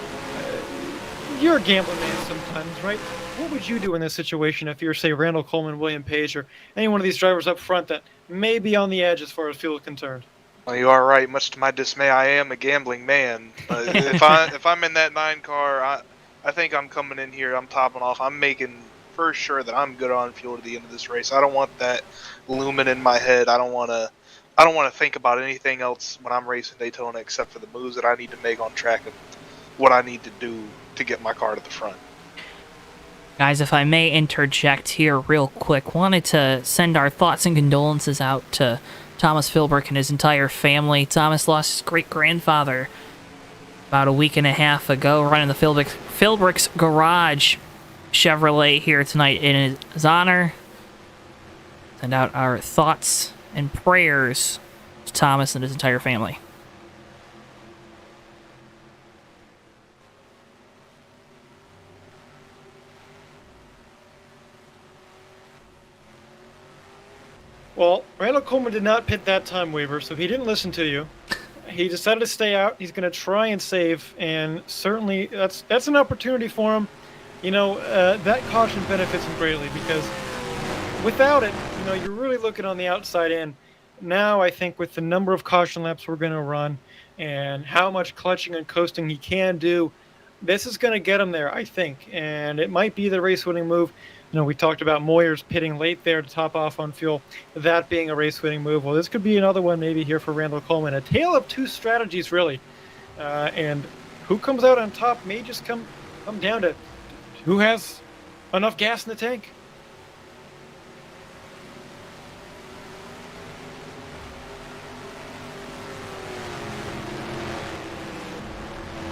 you're a gambling man sometimes, right? What would you do in this situation if you're, say, Randall Coleman, William Page, or any one of these drivers up front that may be on the edge as far as fuel is concerned? Well, you are right. Much to my dismay, I am a gambling man. But if I'm in that 9 car, I think I'm coming in here. I'm topping off. I'm making for sure that I'm good on fuel to the end of this race. I don't want that looming in my head. I don't want to think about anything else when I'm racing Daytona except for the moves that I need to make on track and what I need to do to get my car to the front. Guys, if I may interject here real quick, wanted to send our thoughts and condolences out to Thomas Philbrick and his entire family. Thomas lost his great-grandfather about a week and a half ago, running the Philbrick's Garage Chevrolet here tonight in his honor. Send out our thoughts and prayers to Thomas and his entire family. Well, Randall Coleman did not pit that time, Weaver, so he didn't listen to you. He decided to stay out. He's going to try and save, and certainly that's an opportunity for him. That caution benefits him greatly, because without it, you're really looking on the outside in. Now, I think with the number of caution laps we're going to run and how much clutching and coasting he can do, this is going to get him there, I think, and it might be the race-winning move. We talked about Moyers pitting late there to top off on fuel, that being a race-winning move. Well, this could be another one maybe here for Randall Coleman. A tale of two strategies, really. And who comes out on top may just come down to who has enough gas in the tank.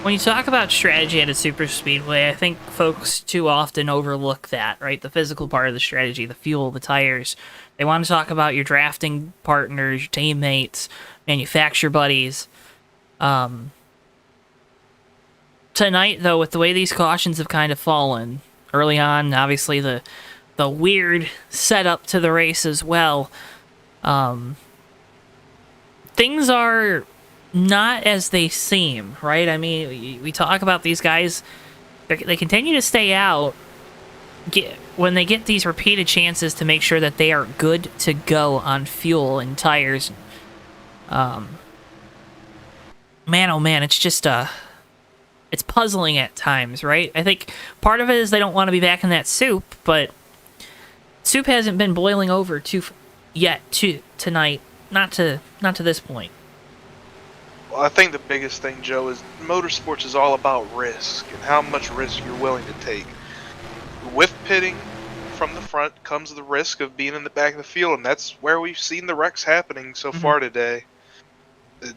When you talk about strategy at a super speedway, I think folks too often overlook that, right? The physical part of the strategy, the fuel, the tires. They want to talk about your drafting partners, your teammates, manufacturer buddies. Tonight, though, with the way these cautions have kind of fallen, early on, obviously the the weird setup to the race as well. Things are not as they seem, right? I mean, we talk about these guys, they continue to stay out when they get these repeated chances to make sure that they are good to go on fuel and tires. Man, oh man, it's just it's puzzling at times, right? I think part of it is they don't want to be back in that soup, but soup hasn't been boiling over tonight, not to this point. Well, I think the biggest thing, Joe, is motorsports is all about risk and how much risk you're willing to take. With pitting from the front comes the risk of being in the back of the field, and that's where we've seen the wrecks happening so far today.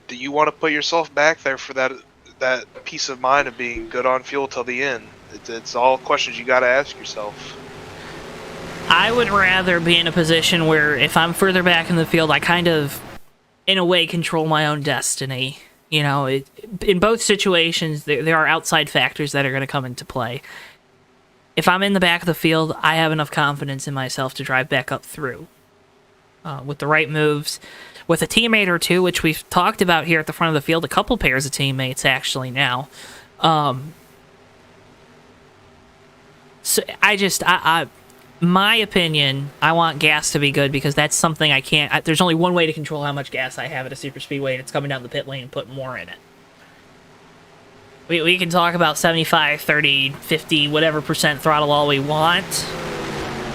Do you want to put yourself back there for that peace of mind of being good on fuel till the end? It's all questions you got to ask yourself. I would rather be in a position where if I'm further back in the field, I kind of, in a way, control my own destiny. You know, in both situations, there are outside factors that are going to come into play. If I'm in the back of the field, I have enough confidence in myself to drive back up through. With the right moves, with a teammate or two, which we've talked about here at the front of the field, a couple pairs of teammates actually now. So my opinion, I want gas to be good because that's something I can't. There's only one way to control how much gas I have at a super speedway, and it's coming down the pit lane and putting more in it. We can talk about 75, 30, 50, whatever percent throttle all we want,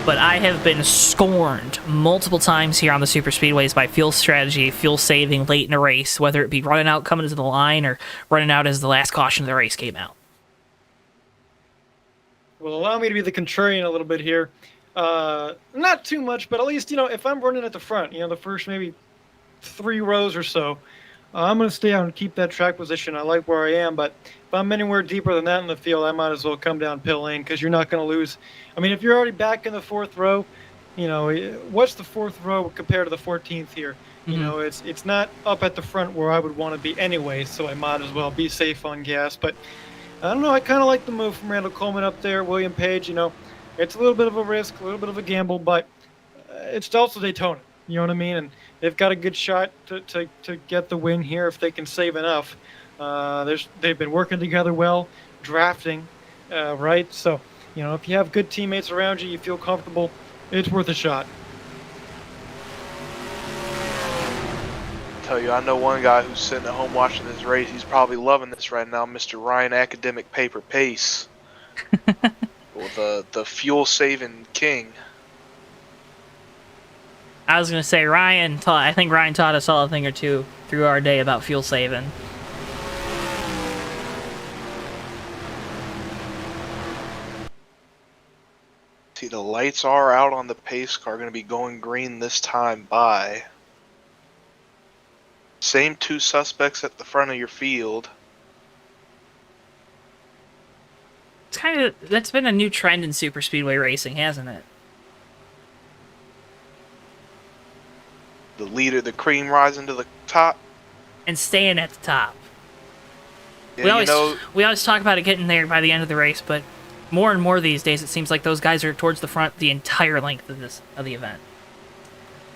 but I have been scorned multiple times here on the super speedways by fuel strategy, fuel saving late in a race, whether it be running out coming to the line or running out as the last caution of the race came out. Well, allow me to be the contrarian a little bit here. Not too much, but at least, if I'm running at the front, the first maybe 3 rows or so, I'm going to stay out and keep that track position. I like where I am, but if I'm anywhere deeper than that in the field, I might as well come down pit lane because you're not going to lose. I mean, if you're already back in the 4th row, what's the 4th row compared to the 14th here? It's not up at the front where I would want to be anyway, so I might as well be safe on gas. But I don't know, I kind of like the move from Randall Coleman up there, William Page. It's a little bit of a risk, a little bit of a gamble, but it's also Daytona. You know what I mean? And they've got a good shot to get the win here if they can save enough. They've been working together well, drafting, right? So, if you have good teammates around you, you feel comfortable, it's worth a shot. I tell you, I know one guy who's sitting at home watching this race. He's probably loving this right now, Mr. Ryan Academic Paper Pace. Well, the fuel-saving king. I was going to say, I think Ryan taught us all a thing or two through our day about fuel saving. See, the lights are out on the pace car, going to be going green this time by. Same 2 suspects at the front of your field. That's been a new trend in super speedway racing, hasn't it? The leader, the cream rising to the top. And staying at the top. Yeah, we always talk about it getting there by the end of the race, but more and more these days it seems like those guys are towards the front the entire length of the event.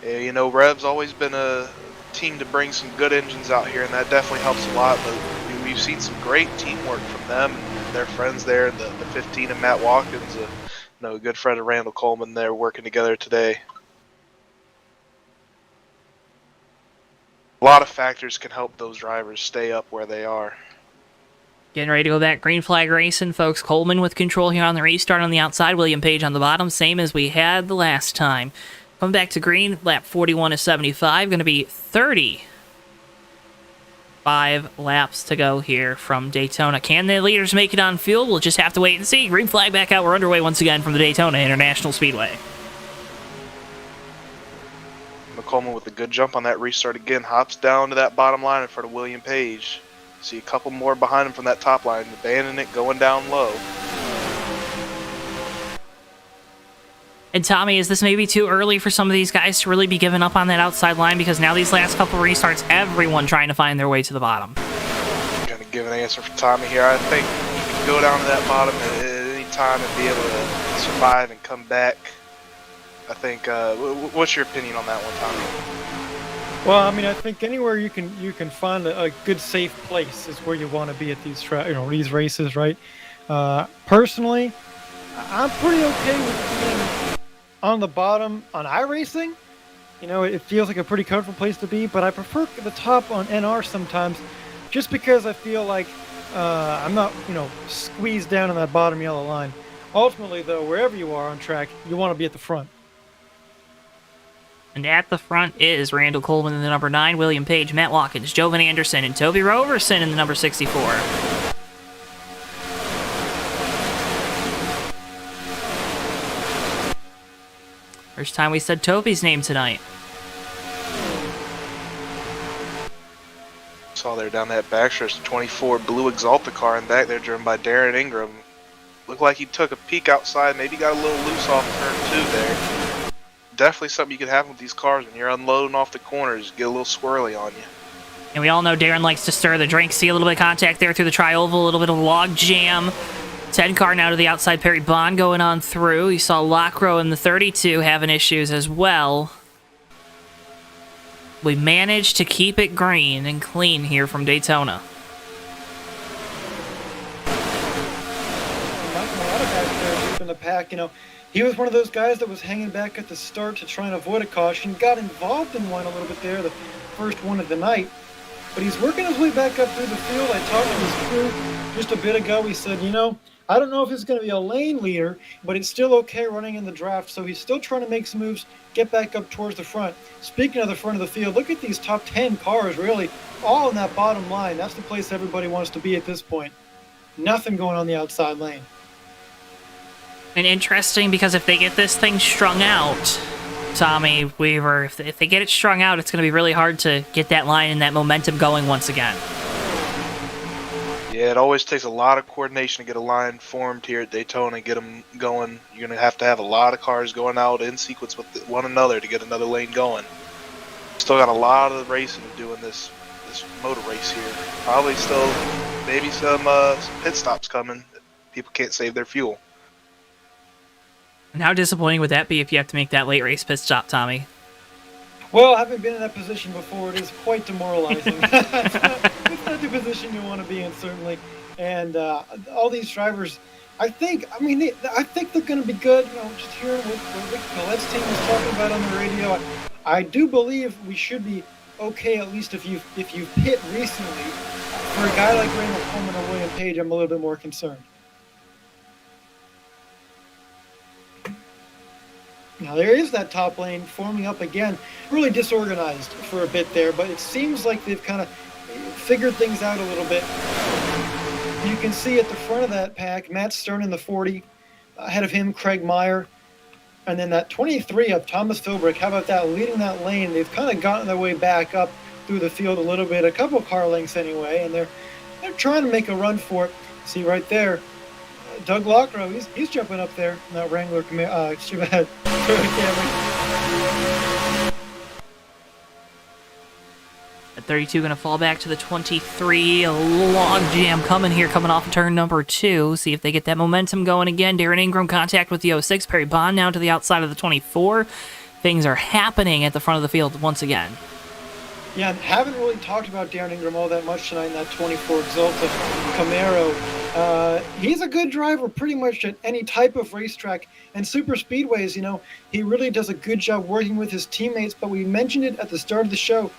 Yeah, Rev's always been a team to bring some good engines out here, and that definitely helps a lot. But we've seen some great teamwork from them and their friends there, the 15 and Matt Watkins, a good friend of Randall Coleman there working together today. A lot of factors can help those drivers stay up where they are. Getting ready to go back green flag racing, folks. Coleman with control here on the restart on the outside. William Page on the bottom, same as we had the last time. Coming back to green, lap 41 to 75. Going to be 35 laps to go here from Daytona. Can the leaders make it on fuel? We'll just have to wait and see. Green flag back out. We're underway once again from the Daytona International Speedway. Coleman with a good jump on that restart again. Hops down to that bottom line in front of William Page. See a couple more behind him from that top line. Abandoning it, going down low. And Tommy, is this maybe too early for some of these guys to really be giving up on that outside line? Because now these last couple restarts, everyone trying to find their way to the bottom. I'm going to give an answer for Tommy here. I think you can go down to that bottom at any time and be able to survive and come back. I think. What's your opinion on that one, Tommy? Well, I mean, I think anywhere you can find a good safe place is where you want to be at these these races, right? Personally, I'm pretty okay with being on the bottom on iRacing. It feels like a pretty comfortable place to be, but I prefer the top on NR sometimes, just because I feel like I'm not, squeezed down in that bottom yellow line. Ultimately, though, wherever you are on track, you want to be at the front. And at the front is Randall Coleman in the number 9, William Page, Matt Watkins, Jovan Anderson, and Toby Roverson in the number 64. First time we said Toby's name tonight. Saw there down that backstretch, the 24 blue Exalta car in back there, driven by Darren Ingram. Looked like he took a peek outside, maybe got a little loose off turn 2 there. Definitely something you could have with these cars when you're unloading off the corners, get a little swirly on you. And we all know Darren likes to stir the drink. See a little bit of contact there through the tri-oval, a little bit of log jam. 10 car now to the outside, Perry Bond going on through. You saw Lockrow in the 32 having issues as well. We managed to keep it green and clean here from Daytona. In the pack, he was one of those guys that was hanging back at the start to try and avoid a caution. Got involved in one a little bit there, the first one of the night. But he's working his way back up through the field. I talked to his crew just a bit ago. He said, I don't know if it's going to be a lane leader, but it's still okay running in the draft. So he's still trying to make some moves, get back up towards the front. Speaking of the front of the field, look at these top 10 cars, really, all in that bottom line. That's the place everybody wants to be at this point. Nothing going on the outside lane. And interesting, because if they get this thing strung out, Tommy Weaver, if they get it strung out, it's going to be really hard to get that line and that momentum going once again. Yeah, it always takes a lot of coordination to get a line formed here at Daytona and get them going. You're going to have a lot of cars going out in sequence with one another to get another lane going. Still got a lot of racing to do in this motor race here. Probably still maybe some pit stops coming. People can't save their fuel. And how disappointing would that be if you have to make that late race pit stop, Tommy? Well, having been in that position before, it is quite demoralizing. It's not the position you want to be in, certainly. And all these drivers, I think they're going to be good. Just hearing what Rick Collette's team was talking about on the radio, I do believe we should be okay, at least if you've hit recently. For a guy like Randall Coleman or William Page, I'm a little bit more concerned. Now there is that top lane forming up again, really disorganized for a bit there, but it seems like they've kind of figured things out a little bit. You can see at the front of that pack, Matt Stern in the 40, ahead of him, Craig Meyer, and then that 23 of Thomas Philbrick. How about that, leading that lane? They've kind of gotten their way back up through the field a little bit, a couple car lengths anyway, and they're trying to make a run for it. See right there, Doug Lockrow, he's jumping up there in that Wrangler Chevette. At 32, going to fall back to the 23. A log jam coming off of turn number 2. See if they get that momentum going again. Darren Ingram contact with the 06. Perry Bond now to the outside of the 24. Things are happening at the front of the field once again. Yeah, I haven't really talked about Darren Ingram all that much tonight in that 24 Exalta Camaro. He's a good driver pretty much at any type of racetrack. And super speedways, he really does a good job working with his teammates. But we mentioned it at the start of the show.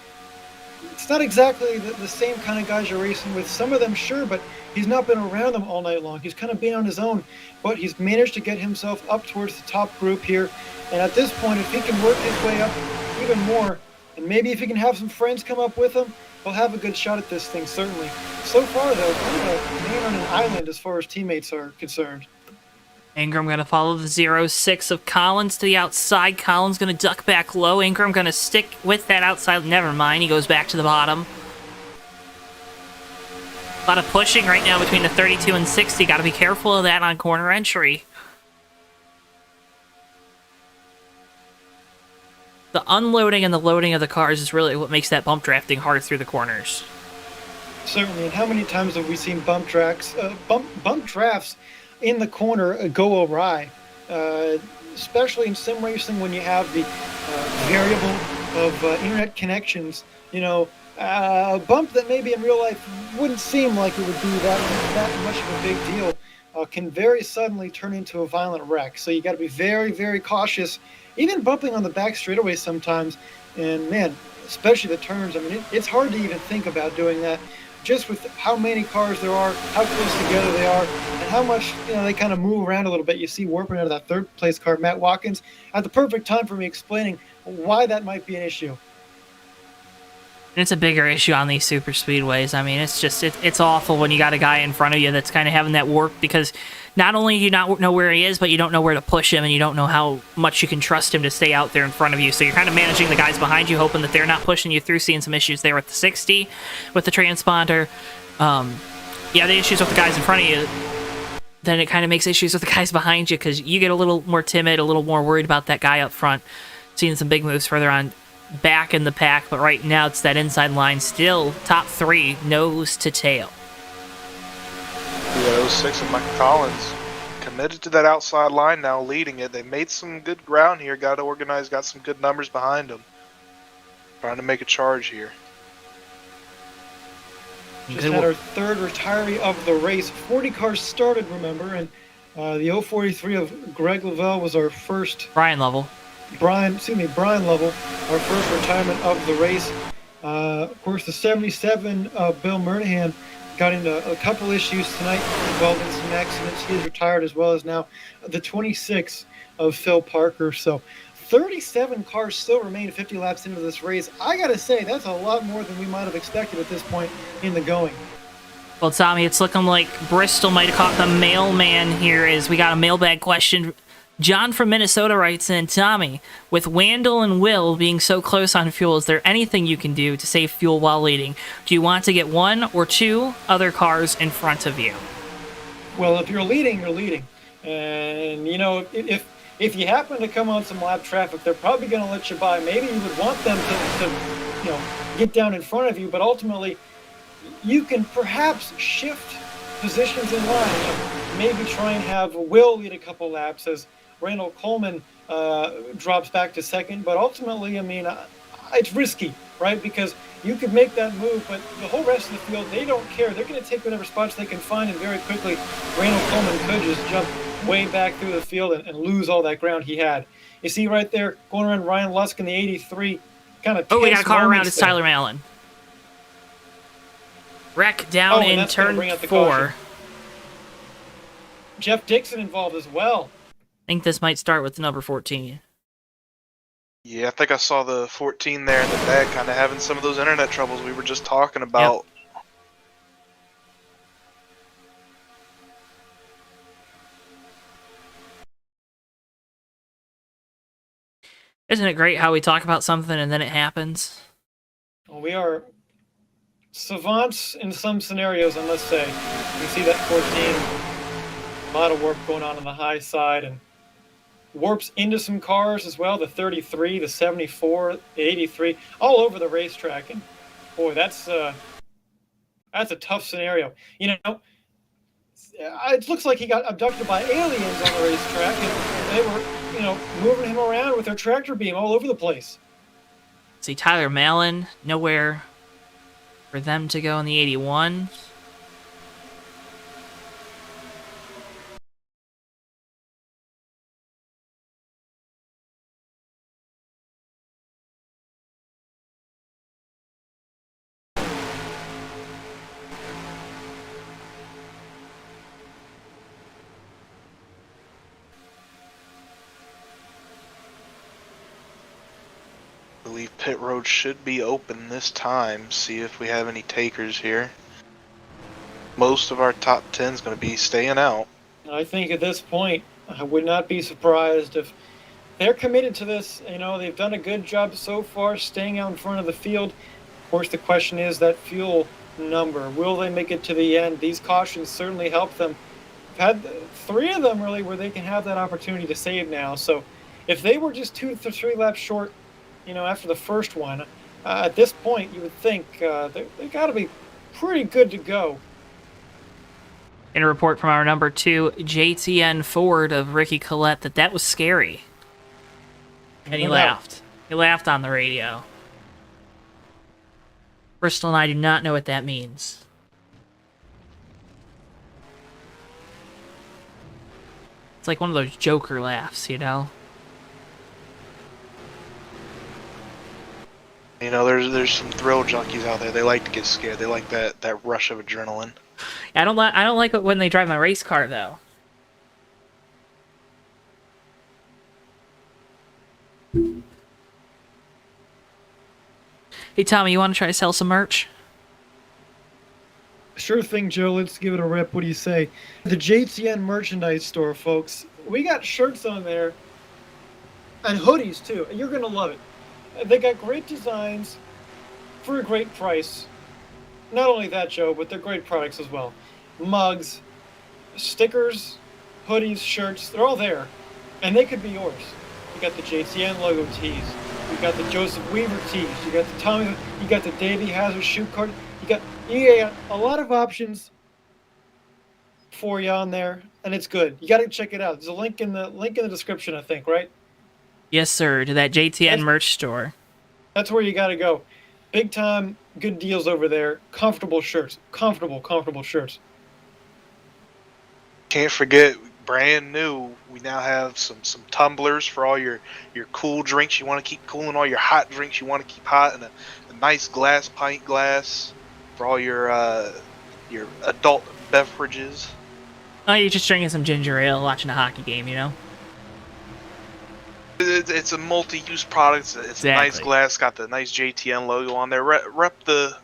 It's not exactly the same kind of guys you're racing with. Some of them, sure, but he's not been around them all night long. He's kind of been on his own. But he's managed to get himself up towards the top group here. And at this point, if he can work his way up even more, and maybe if he can have some friends come up with him, he'll have a good shot at this thing, certainly. So far, though, kind of a man on an island as far as teammates are concerned. Ingram going to follow the 0-6 of Collins to the outside. Collins going to duck back low. Ingram going to stick with that outside. Never mind. He goes back to the bottom. A lot of pushing right now between the 32 and 60. Got to be careful of that on corner entry. The unloading and the loading of the cars is really what makes that bump drafting hard through the corners. Certainly, and how many times have we seen bump drafts in the corner go awry? especially in sim racing when you have the variable of internet connections, a bump that maybe in real life wouldn't seem like it would be that much of a big deal can very suddenly turn into a violent wreck. So you got to be very, very cautious, even bumping on the back straightaway sometimes. And man, especially the turns. I mean, it's hard to even think about doing that, just with how many cars there are, how close together they are, and how much they kind of move around a little bit. You see warping out of that third place car, Matt Watkins, at the perfect time for me explaining why that might be an issue. And it's a bigger issue on these super speedways. I mean, it's just, it's awful when you got a guy in front of you that's kind of having that warp, because not only do you not know where he is, but you don't know where to push him, and you don't know how much you can trust him to stay out there in front of you. So you're kind of managing the guys behind you, hoping that they're not pushing you through, seeing some issues there with the 60, with the transponder. Yeah, the issues with the guys in front of you, then it kind of makes issues with the guys behind you, because you get a little more timid, a little more worried about that guy up front, seeing some big moves further on back in the pack. But right now it's that inside line, still top 3 nose to tail. Yeah, 06 and Michael Collins committed to that outside line now, leading it. They made some good ground here, got organized, got some good numbers behind them, trying to make a charge here. Just had our third retiree of the race. 40 cars started, remember, and the 043 of Greg Lavelle was our first. Brian Lovell. Brian Lovell, our first retirement of the race. Of course, the 77 Bill Murnahan got into a couple issues tonight involved in some accidents. He is retired, as well as now the 26 of Phil Parker. So 37 cars still remain 50 laps into this race. I gotta say, that's a lot more than we might have expected at this point in the going. Well, Tommy, it's looking like Bristol might have caught the mailman here, as we got a mailbag question. John from Minnesota writes in, Tommy, with Wandel and Will being so close on fuel, is there anything you can do to save fuel while leading? Do you want to get 1 or 2 other cars in front of you? Well, if you're leading, you're leading. And, if you happen to come on some lap traffic, they're probably going to let you by. Maybe you would want them to get down in front of you, but ultimately you can perhaps shift positions in line. Maybe try and have Will lead a couple laps as Randall Coleman drops back to second. But ultimately, I mean, it's risky, right? Because you could make that move, but the whole rest of the field, they don't care. They're going to take whatever spots they can find, and very quickly, Randall Coleman could just jump way back through the field and lose all that ground he had. You see right there, going around Ryan Lusk in the 83, kind of. Oh, we got a car around. It's Tyler Mallon. Wreck down in turn 4. Jeff Dixon involved as well. I think this might start with number 14. Yeah, I think I saw the 14 there in the back, kind of having some of those internet troubles we were just talking about. Yep. Isn't it great how we talk about something and then it happens? Well, we are savants in some scenarios, I must say. You see that 14, a lot of warp going on the high side, and warps into some cars as well, the 33, the 74, the 83, all over the racetrack. And boy, that's a tough scenario. It looks like he got abducted by aliens on the racetrack, and they were, moving him around with their tractor beam all over the place. See, Tyler Mallon, nowhere for them to go in the 81. I believe pit road should be open this time. See if we have any takers here. Most of our top 10 is going to be staying out. I think at this point, I would not be surprised if they're committed to this. They've done a good job so far staying out in front of the field. Of course, the question is that fuel number. Will they make it to the end? These cautions certainly help them. I've had 3 of them really where they can have that opportunity to save now. So if they were just 2 to 3 laps short, after the first one, at this point, you would think they got to be pretty good to go. in a report from our number 2 JTN Ford of Ricky Collette that was scary. And he laughed. He laughed on the radio. Bristol and I do not know what that means. It's like one of those Joker laughs, you know? You know, there's some thrill junkies out there. They like to get scared. They like that rush of adrenaline. I don't like it when they drive my race car, though. Hey, Tommy, you want to try to sell some merch? Sure thing, Joe. Let's give it a rip. What do you say? The JTN merchandise store, folks. We got shirts on there and hoodies, too. You're going to love it. They got great designs for a great price. Not only that, Joe, but they're great products as well. Mugs, stickers, hoodies, shirts, they're all there. And they could be yours. You got the JTN logo tees. You got the Joseph Weaver tees. You got the Tommy. You got the Davey Hazard shoe card. You got a lot of options for you on there, and it's good. You got to check it out. There's a link in the description, I think, right? Yes, sir, to that JTN merch store. That's where you got to go. Big time, good deals over there. Comfortable shirts. Comfortable shirts. Can't forget, brand new, we now have some tumblers for all your cool drinks you want to keep cool, and all your hot drinks you want to keep hot, and a nice pint glass for all your adult beverages. Oh, you're just drinking some ginger ale, watching a hockey game, you know? It's a multi-use product. It's a nice glass, got the nice JTN logo on there. Rep the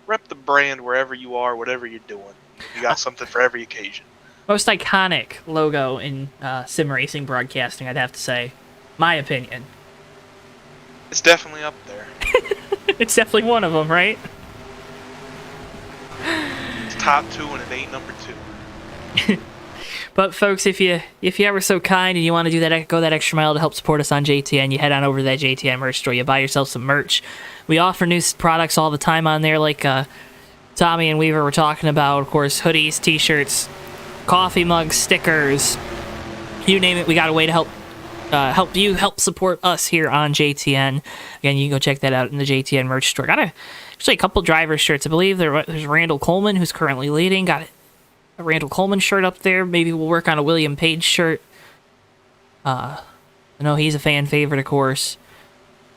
brand wherever you are, whatever you're doing. You got something for every occasion. Most iconic logo in sim racing broadcasting, I'd have to say. My opinion. It's definitely up there. It's definitely one of them, right? It's top 2 and it ain't number 2. But folks, if you ever so kind and you want to do that, go that extra mile to help support us on JTN, you head on over to that JTN merch store. You buy yourself some merch. We offer new products all the time on there, like Tommy and Weaver were talking about. Of course, hoodies, t-shirts, coffee mugs, stickers, you name it. We got a way to help support us here on JTN. Again, you can go check that out in the JTN merch store. Got actually a couple driver shirts. I believe there's Randall Coleman, who's currently leading. Got a Randall Coleman shirt up there. Maybe we'll work on a William Page shirt. I know he's a fan favorite, of course.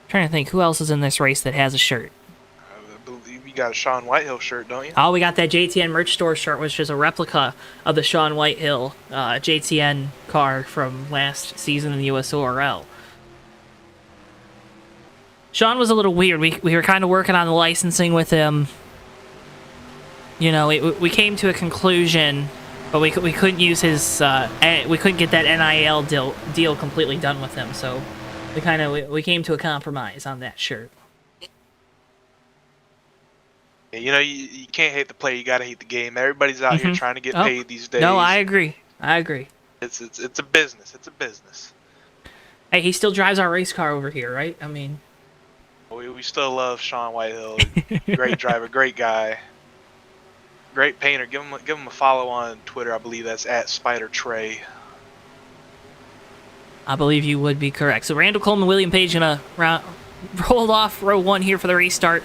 I'm trying to think who else is in this race that has a shirt. I believe you got a Sean Whitehill shirt, don't you? Oh, we got that JTN merch store shirt, which is a replica of the Sean Whitehill JTN car from last season in the USORL. Sean was a little weird. We were kind of working on the licensing with him. You know, we came to a conclusion, but we couldn't use his we couldn't get that NIL deal completely done with him. So we came to a compromise on that shirt. You know, you can't hate the player. You gotta hate the game. Everybody's out here trying to get paid these days. No, I agree. It's a business. It's a business. Hey, he still drives our race car over here, right? I mean, we still love Sean Whitehill. Great driver, great guy. Great painter. Give him a follow on Twitter. I believe that's @SpiderTrey. I believe you would be correct. So Randall Coleman, William Page gonna roll off row 1 here for the restart.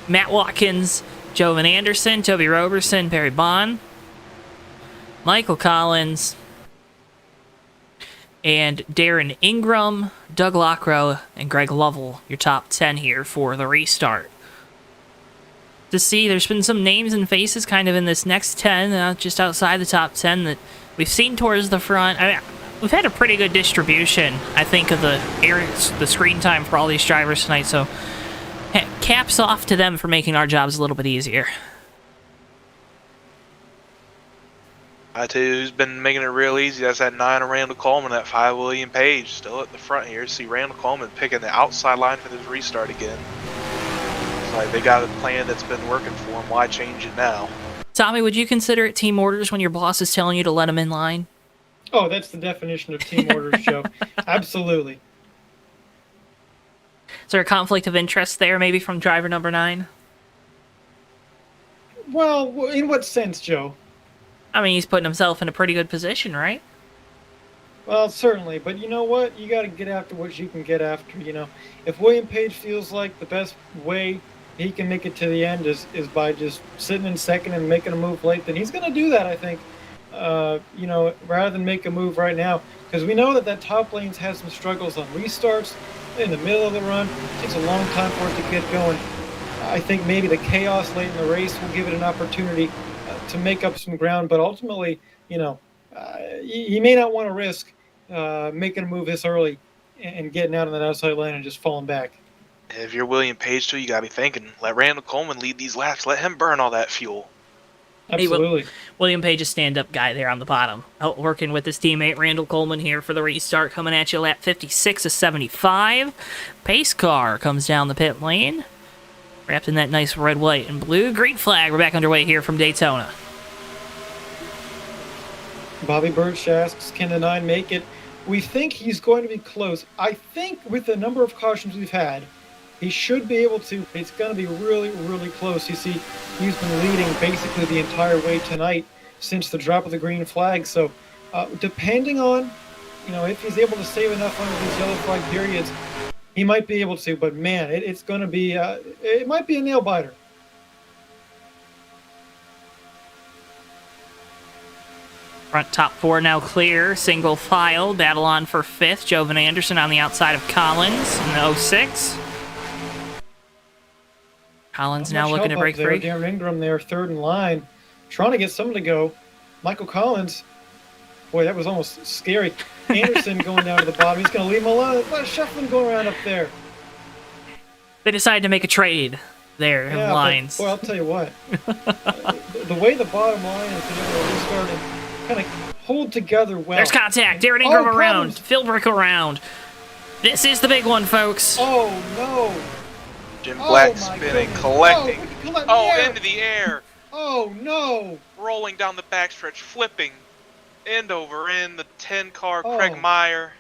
Matt Watkins, Jovan Anderson, Toby Roberson, Perry Bond, Michael Collins, and Darren Ingram, Doug Lockrow, and Greg Lovell. Your top 10 here for the restart. To see, there's been some names and faces kind of in this next 10, just outside the top 10 that we've seen towards the front. I mean, we've had a pretty good distribution, I think, of the screen time for all these drivers tonight, so caps off to them for making our jobs a little bit easier. I tell you who's been making it real easy. That's that 9 of Randall Coleman, that 5 William Page, still at the front here. See Randall Coleman picking the outside line for this restart again. Like they got a plan that's been working for them. Why change it now? Tommy, would you consider it team orders when your boss is telling you to let him in line? Oh, that's the definition of team orders, Joe. Absolutely. Is there a conflict of interest there, maybe from driver number 9? Well, in what sense, Joe? I mean, he's putting himself in a pretty good position, right? Well, certainly, but you know what? You got to get after what you can get after. If William Page feels like the best way he can make it to the end is by just sitting in second and making a move late, then he's going to do that. I think. Rather than make a move right now, because we know that top lanes has some struggles on restarts in the middle of the run. It takes a long time for it to get going. I think maybe the chaos late in the race will give it an opportunity to make up some ground, but ultimately, he may not want to risk making a move this early and getting out on that outside lane and just falling back. If you're William Page, too, you got to be thinking, let Randall Coleman lead these laps. Let him burn all that fuel. Absolutely. Hey, William Page, a stand-up guy there on the bottom, out working with his teammate Randall Coleman here for the restart, coming at you lap 56 of 75. Pace car comes down the pit lane, wrapped in that nice red, white, and blue. Green flag. We're back underway here from Daytona. Bobby Birch asks, can the 9 make it? We think he's going to be close. I think with the number of cautions we've had, he should be able to. It's going to be really, really close. You see, he's been leading basically the entire way tonight since the drop of the green flag. So depending on, if he's able to save enough under these yellow flag periods, he might be able to. But man, it's going to be, it might be a nail biter. Front top 4 now clear. Single file. Battle on for 5th. Jovan Anderson on the outside of Collins in the 06. Collins now looking to break free. Darren Ingram there, third in line, trying to get someone to go. Michael Collins, boy, that was almost scary. Anderson going down to the bottom. He's going to leave him alone. Shuffling going around up there. They decided to make a trade there in lines. Boy, I'll tell you what. The way the bottom line is able to restart and kind of hold together well. There's contact. Darren Ingram around. Philbrick around. This is the big one, folks. Oh, no. Jim Black spinning, collecting. Into the air. Oh, no. Rolling down the backstretch, flipping. End over end, the 10-car Craig Meyer.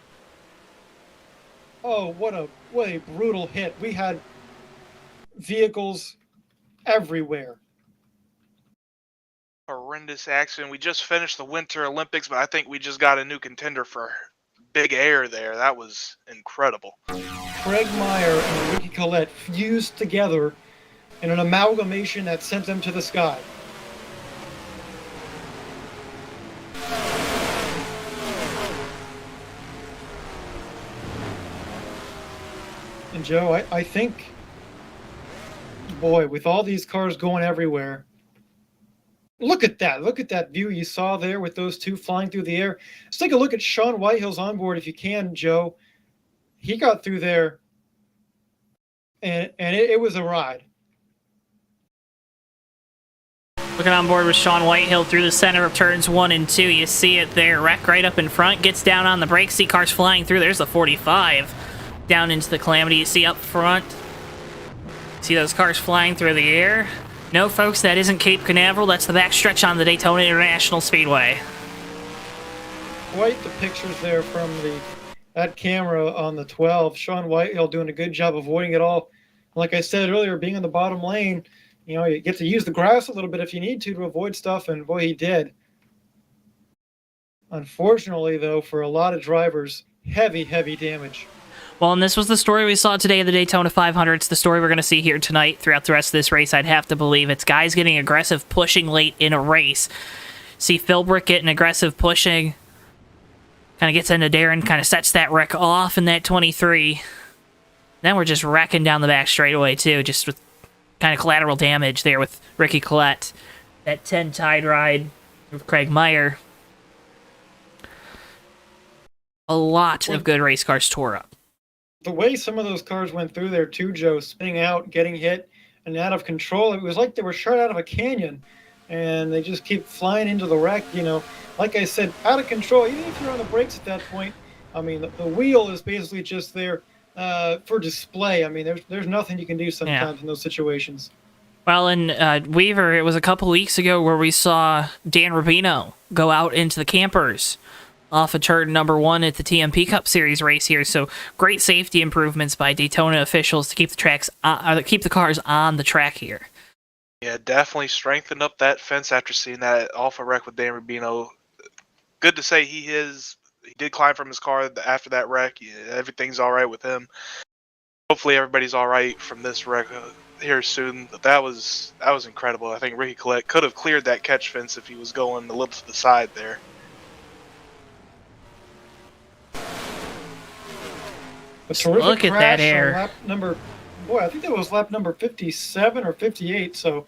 Oh, what a brutal hit. We had vehicles everywhere. Horrendous accident. We just finished the Winter Olympics, but I think we just got a new contender for big air there. That was incredible. Craig Meyer and Ricky Collette fused together in an amalgamation that sent them to the sky. And Joe, I think, boy, with all these cars going everywhere, look at that. Look at that view you saw there with those two flying through the air. Let's take a look at Sean Whitehill's onboard if you can, Joe. He got through there, and it was a ride. Looking on board with Sean Whitehill through the center of turns 1 and 2. You see it there. Wreck right up in front. Gets down on the brakes. See cars flying through. There's the 45. Down into the Calamity. You see up front. See those cars flying through the air. No, folks, that isn't Cape Canaveral. That's the backstretch on the Daytona International Speedway. Quite the pictures there from that camera on the 12. Sean Whitehill doing a good job avoiding it all. Like I said earlier, being in the bottom lane, you get to use the grass a little bit if you need to avoid stuff, and boy, he did. Unfortunately, though, for a lot of drivers, heavy, heavy damage. Well, and this was the story we saw today at the Daytona 500. It's the story we're going to see here tonight throughout the rest of this race, I'd have to believe. It's guys getting aggressive, pushing late in a race. See Philbrick getting aggressive, pushing. Kind of gets into Darren, kind of sets that wreck off in that 23. Then we're just wrecking down the back straightaway, too, just with kind of collateral damage there with Ricky Collette. That 10 tide ride with Craig Meyer. A lot of good race cars tore up. The way some of those cars went through there too, Joe, spinning out, getting hit, and out of control, it was like they were shot out of a canyon, and they just keep flying into the wreck, Like I said, out of control. Even if you're on the brakes at that point, I mean, the wheel is basically just there for display. I mean, there's nothing you can do sometimes in those situations. Well, in Weaver, it was a couple weeks ago where we saw Dan Rubino go out into the campers off of turn number 1 at the TMP Cup Series race here. So great safety improvements by Daytona officials to keep the cars on the track here. Yeah, definitely strengthened up that fence after seeing that awful wreck with Dan Rubino. Good to say he did climb from his car after that wreck. Yeah, everything's all right with him. Hopefully everybody's all right from this wreck here soon. But that was incredible. I think Ricky Collette could have cleared that catch fence if he was going a little to the side there. A terrific Look at that crash on air. lap number, I think that was lap number 57 or 58. So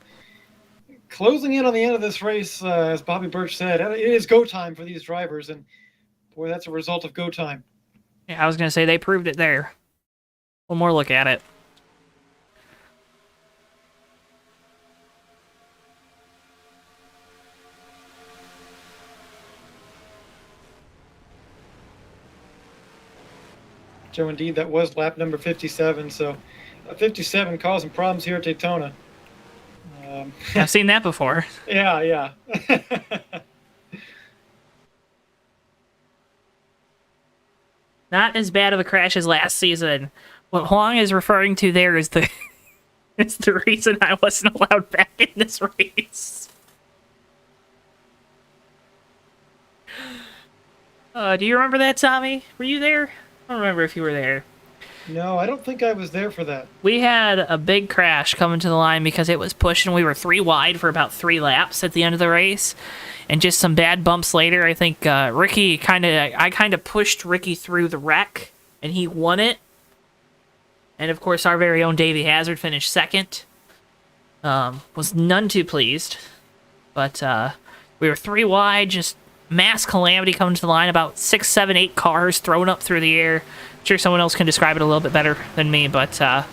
closing in on the end of this race, as Bobby Birch said, it is go time for these drivers, and boy, that's a result of go time. Yeah, I was going to say they proved it there. One more look at it. Joe, indeed, that was lap number 57. So 57 causing problems here at Daytona. I've seen that before. Yeah. Not as bad of a crash as last season. What Huang is referring to there is the it's the reason I wasn't allowed back in this race. Do you remember that, Tommy? Were you there? I don't remember if you were there. No, I don't think I was there for that. We had a big crash coming to the line because it was pushing. We were 3 wide for about 3 laps at the end of the race. And just some bad bumps later, I think I kind of pushed Ricky through the wreck, and he won it. And of course, our very own Davey Hazard finished second. Was none too pleased. But we were 3 wide, just mass calamity coming to the line. About 6, 7, 8 cars thrown up through the air. I'm sure someone else can describe it a little bit better than me, but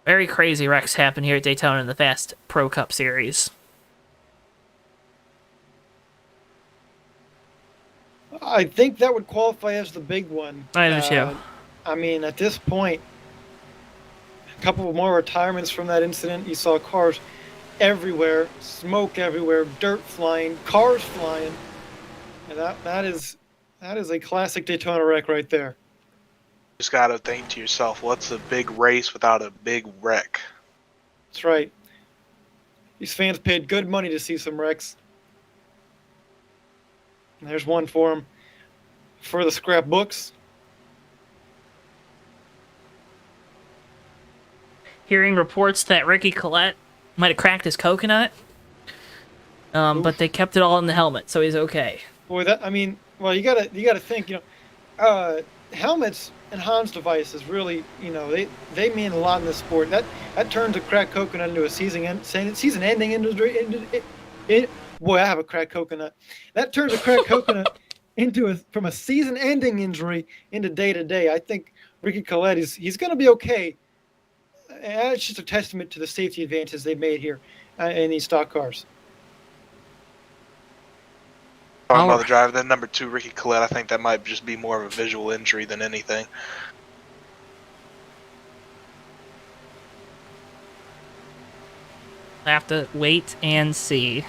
very crazy wrecks happen here at Daytona in the Fast Pro Cup Series. I think that would qualify as the big one. I do too. I mean, at this point, a couple more retirements from that incident. You saw cars everywhere, smoke everywhere, dirt flying, cars flying, and that is a classic Daytona wreck right there. Just gotta think to yourself, what's a big race without a big wreck? That's right. These fans paid good money to see some wrecks. And there's one for them. For the scrapbooks. Hearing reports that Ricky Collette might have cracked his coconut, but they kept it all in the helmet, so he's okay. Boy, you gotta think, helmets and Hans devices really, they mean a lot in this sport. That turns a cracked coconut into a season-ending industry. Boy, I have a cracked coconut. That turns a cracked coconut from a season-ending injury into day-to-day. I think Ricky Collette he's going to be okay. And it's just a testament to the safety advances they've made here in these stock cars. Talking about the driver, then number 2, Ricky Collette, I think that might just be more of a visual injury than anything. I have to wait and see.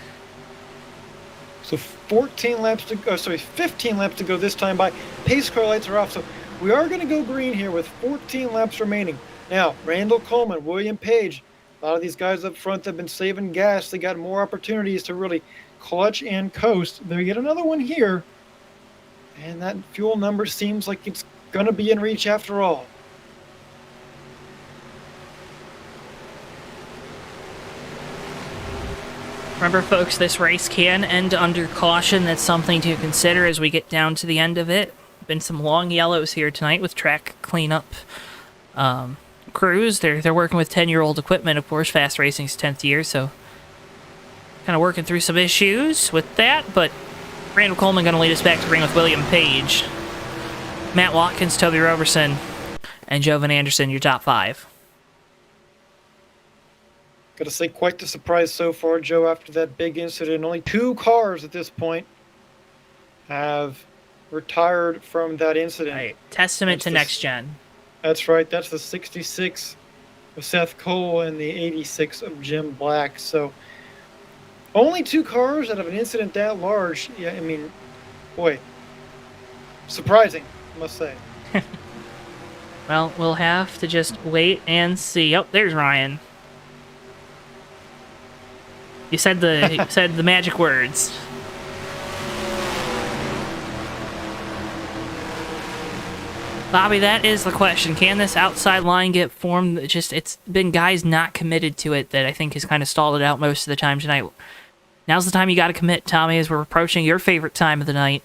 So 15 laps to go this time by. Pace car lights are off, so we are going to go green here with 14 laps remaining. Now, Randall Coleman, William Page, a lot of these guys up front have been saving gas. They got more opportunities to really clutch and coast. They get another one here, and that fuel number seems like it's going to be in reach after all. Remember, folks, this race can end under caution. That's something to consider as we get down to the end of it. Been some long yellows here tonight with track cleanup crews. They're working with 10-year-old equipment, of course. Fast Racing's 10th year, so kind of working through some issues with that. But Randall Coleman going to lead us back to green with William Page, Matt Watkins, Toby Roberson, and Jovan Anderson, your top 5. Got to say, quite the surprise so far, Joe, after that big incident. Only 2 cars at this point have retired from that incident. Right. Testament to next gen. That's right. That's the 66 of Seth Cole and the 86 of Jim Black. So only 2 cars out of an incident that large. Yeah, I mean, boy, surprising, I must say. Well, we'll have to just wait and see. Oh, there's Ryan. You said the magic words. Bobby, that is the question. Can this outside line get formed? It's been guys not committed to it that I think has kind of stalled it out most of the time tonight. Now's the time you got to commit, Tommy, as we're approaching your favorite time of the night.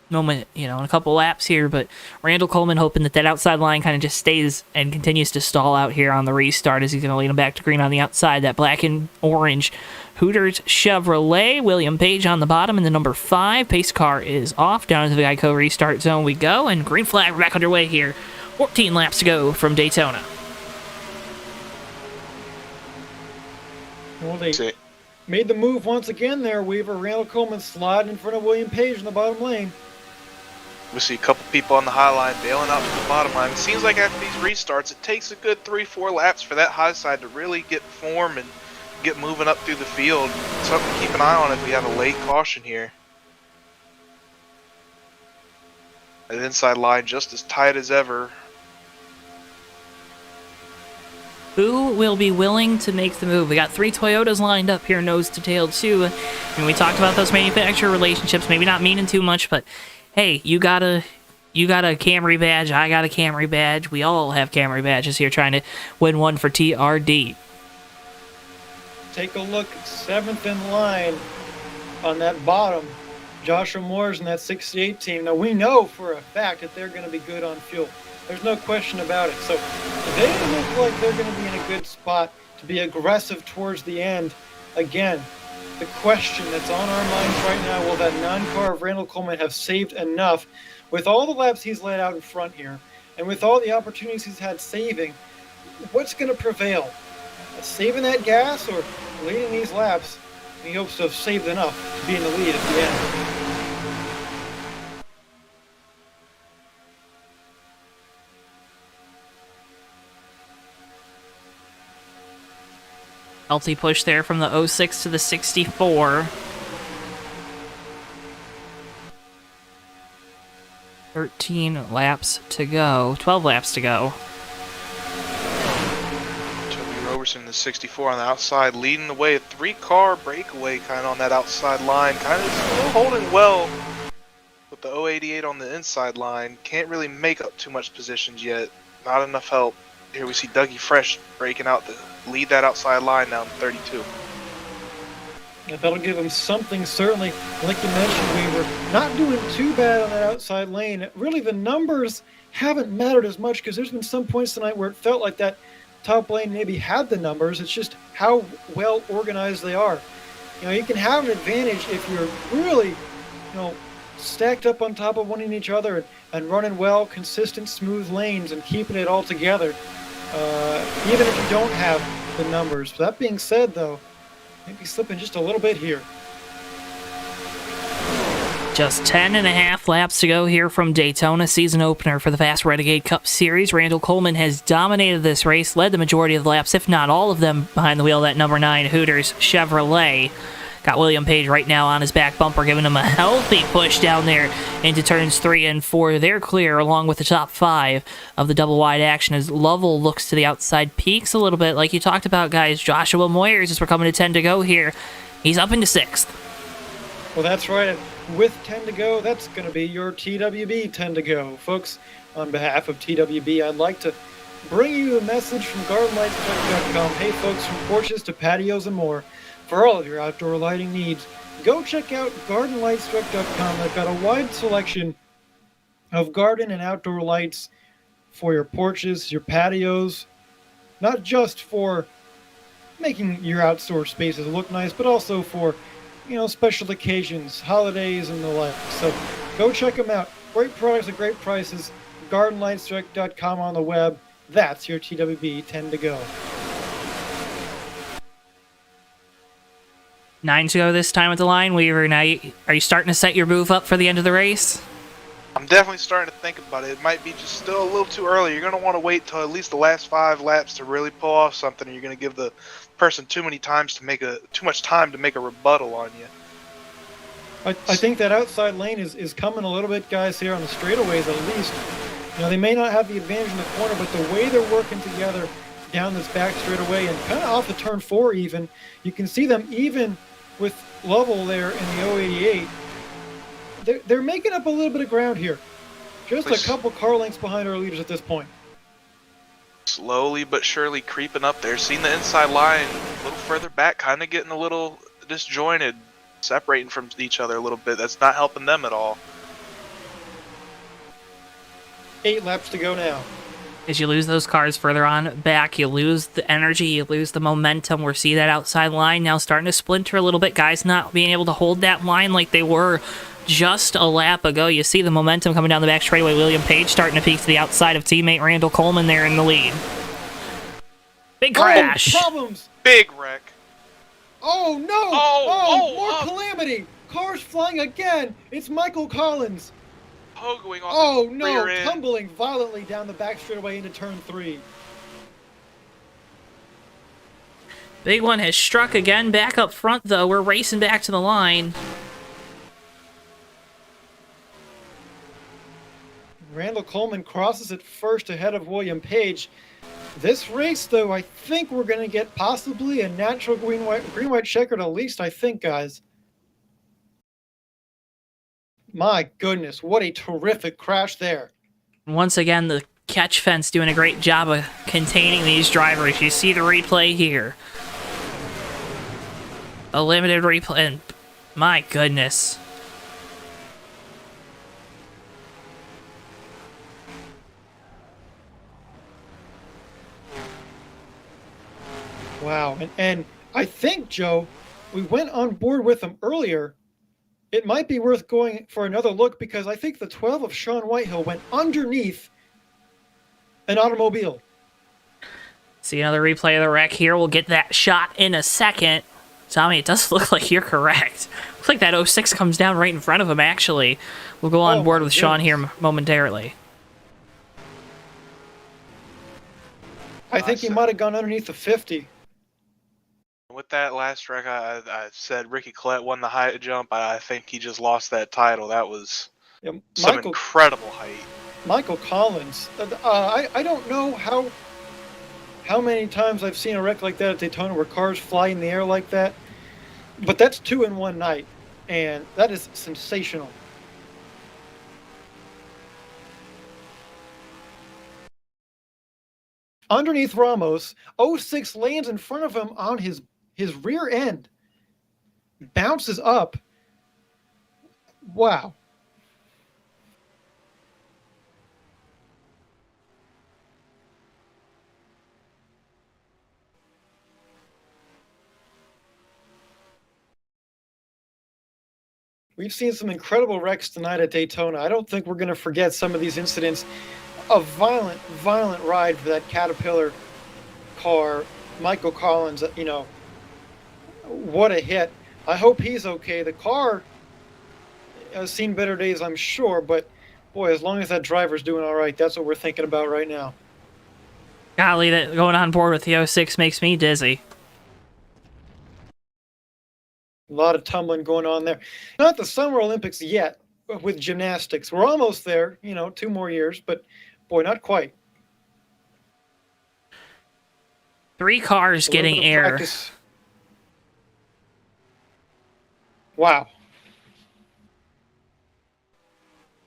Moment, in a couple laps here, but Randall Coleman hoping that outside line kind of just stays and continues to stall out here on the restart as he's going to lead him back to green on the outside. That black and orange Hooters Chevrolet, William Page on the bottom in the number 5. Pace car is off. Down into the Geico restart zone we go, and green flag, we're back underway here. 14 laps to go from Daytona. Well, they made the move once again there, Weaver. Randall Coleman sliding in front of William Page in the bottom lane. We see a couple people on the high line bailing out to the bottom line. It seems like after these restarts, it takes a good 3-4 laps for that high side to really get form and get moving up through the field. Something to keep an eye on if we have a late caution here. That inside line just as tight as ever. Who will be willing to make the move? We got 3 Toyotas lined up here, nose to tail too. And we talked about those manufacturer relationships, maybe not meaning too much, but hey, you got a Camry badge, I got a Camry badge. We all have Camry badges here trying to win one for TRD. Take a look, 7th in line on that bottom. Joshua Moore's in that 68 team. Now, we know for a fact that they're going to be good on fuel. There's no question about it. So they look like they're going to be in a good spot to be aggressive towards the end. Again, the question that's on our minds right now, will that non-car of Randall Coleman have saved enough? With all the laps he's laid out in front here, and with all the opportunities he's had saving, what's going to prevail? Saving that gas or leading these laps? He hopes to have saved enough to be in the lead at the end. Healthy push there from the 06 to the 64. 13 laps to go. 12 laps to go. Toby Roberson, the 64 on the outside, leading the way. A 3-car breakaway kind of on that outside line. Kind of still holding well with the 088 on the inside line. Can't really make up too much positions yet. Not enough help. Here we see Dougie Fresh breaking out to lead that outside line down to 32. Yeah, that'll give him something, certainly. Like you mentioned, we were not doing too bad on that outside lane. Really, the numbers haven't mattered as much because there's been some points tonight where it felt like that top lane maybe had the numbers. It's just how well organized they are. You can have an advantage if you're really, stacked up on top of one in each other and running well, consistent, smooth lanes and keeping it all together. Even if you don't have the numbers. That being said, though, maybe slipping just a little bit here. Just 10.5 laps to go here from Daytona, season opener for the FAST Renegade Cup Series. Randall Coleman has dominated this race, led the majority of the laps, if not all of them, behind the wheel of that number 9 Hooters Chevrolet. Got William Page right now on his back bumper, giving him a healthy push down there into turns 3 and 4. They're clear, along with the top 5 of the double wide action, as Lovell looks to the outside, peaks a little bit, like you talked about, guys. Joshua Moyers, as we're coming to 10 to go here, he's up into 6th. Well, that's right. With 10 to go, that's going to be your TWB 10 to go. Folks, on behalf of TWB, I'd like to bring you a message from GardenLightStruck.com. Hey, folks, from porches to patios and more. For all of your outdoor lighting needs, go check out GardenLightStruck.com. They've got a wide selection of garden and outdoor lights for your porches, your patios, not just for making your outdoor spaces look nice, but also for, special occasions, holidays, and the like. So go check them out. Great products at great prices. GardenLightStruck.com on the web. That's your TWB 10 to go. 9 to go this time at the line. Weaver, now are you starting to set your move up for the end of the race? I'm definitely starting to think about it. It might be just still a little too early. You're going to want to wait till at least the last 5 laps to really pull off something, or you're going to give the person too much time to make a rebuttal on you. I think that outside lane is coming a little bit, guys, here on the straightaways at least. They may not have the advantage in the corner, but the way they're working together down this back straightaway and kind of off the turn 4 even, you can see them even with Lovell there in the 088. They're making up a little bit of ground here. Just a couple car lengths behind our leaders at this point. Slowly but surely creeping up there. Seeing the inside line a little further back, kind of getting a little disjointed, separating from each other a little bit. That's not helping them at all. 8 laps to go now. As you lose those cars further on back, you lose the energy, you lose the momentum. We're seeing that outside line now starting to splinter a little bit. Guys not being able to hold that line like they were just a lap ago. You see the momentum coming down the back straightaway. William Page starting to peek to the outside of teammate Randall Coleman there in the lead. Big crash. Oh, problems. Big wreck. Oh, no. More calamity. Cars flying again. It's Michael Collins. Pogoing on Oh, the no. rear end. Tumbling violently down the back straightaway into turn 3. Big one has struck again. Back up front, though. We're racing back to the line. Randall Coleman crosses it first ahead of William Page. This race, though, I think we're going to get possibly a natural green-white checkered at least, I think, guys. My goodness, what a terrific crash there. Once again, the catch fence doing a great job of containing these drivers. You see the replay here. A limited replay, and my goodness. Wow, and I think, Joe, we went on board with them earlier. It might be worth going for another look because I think the 12 of Sean Whitehill went underneath an automobile. See another replay of the wreck here. We'll get that shot in a second. Tommy, it does look like you're correct. Looks like that 06 comes down right in front of him, actually. We'll go on board with Sean here momentarily. I think he might have gone underneath the 50. With that last wreck, I said Ricky Collette won the height jump. I think he just lost that title. That was some incredible height. Michael Collins. I don't know how many times I've seen a wreck like that at Daytona where cars fly in the air like that. But that's 2 in one night, and that is sensational. Underneath Ramos, 06 lands in front of him on his rear end. Bounces up. Wow. We've seen some incredible wrecks tonight at Daytona. I don't think we're going to forget some of these incidents. A violent, violent ride for that Caterpillar car. Michael Collins, you know, what a hit. I hope he's okay. The car has seen better days, I'm sure, but boy, as long as that driver's doing all right, that's what we're thinking about right now. Golly, that going on board with the 06 makes me dizzy. A lot of tumbling going on there. Not the Summer Olympics yet with gymnastics. We're almost there, you know, 2 more years, but boy, not quite. 3 cars getting air. Practice. Wow.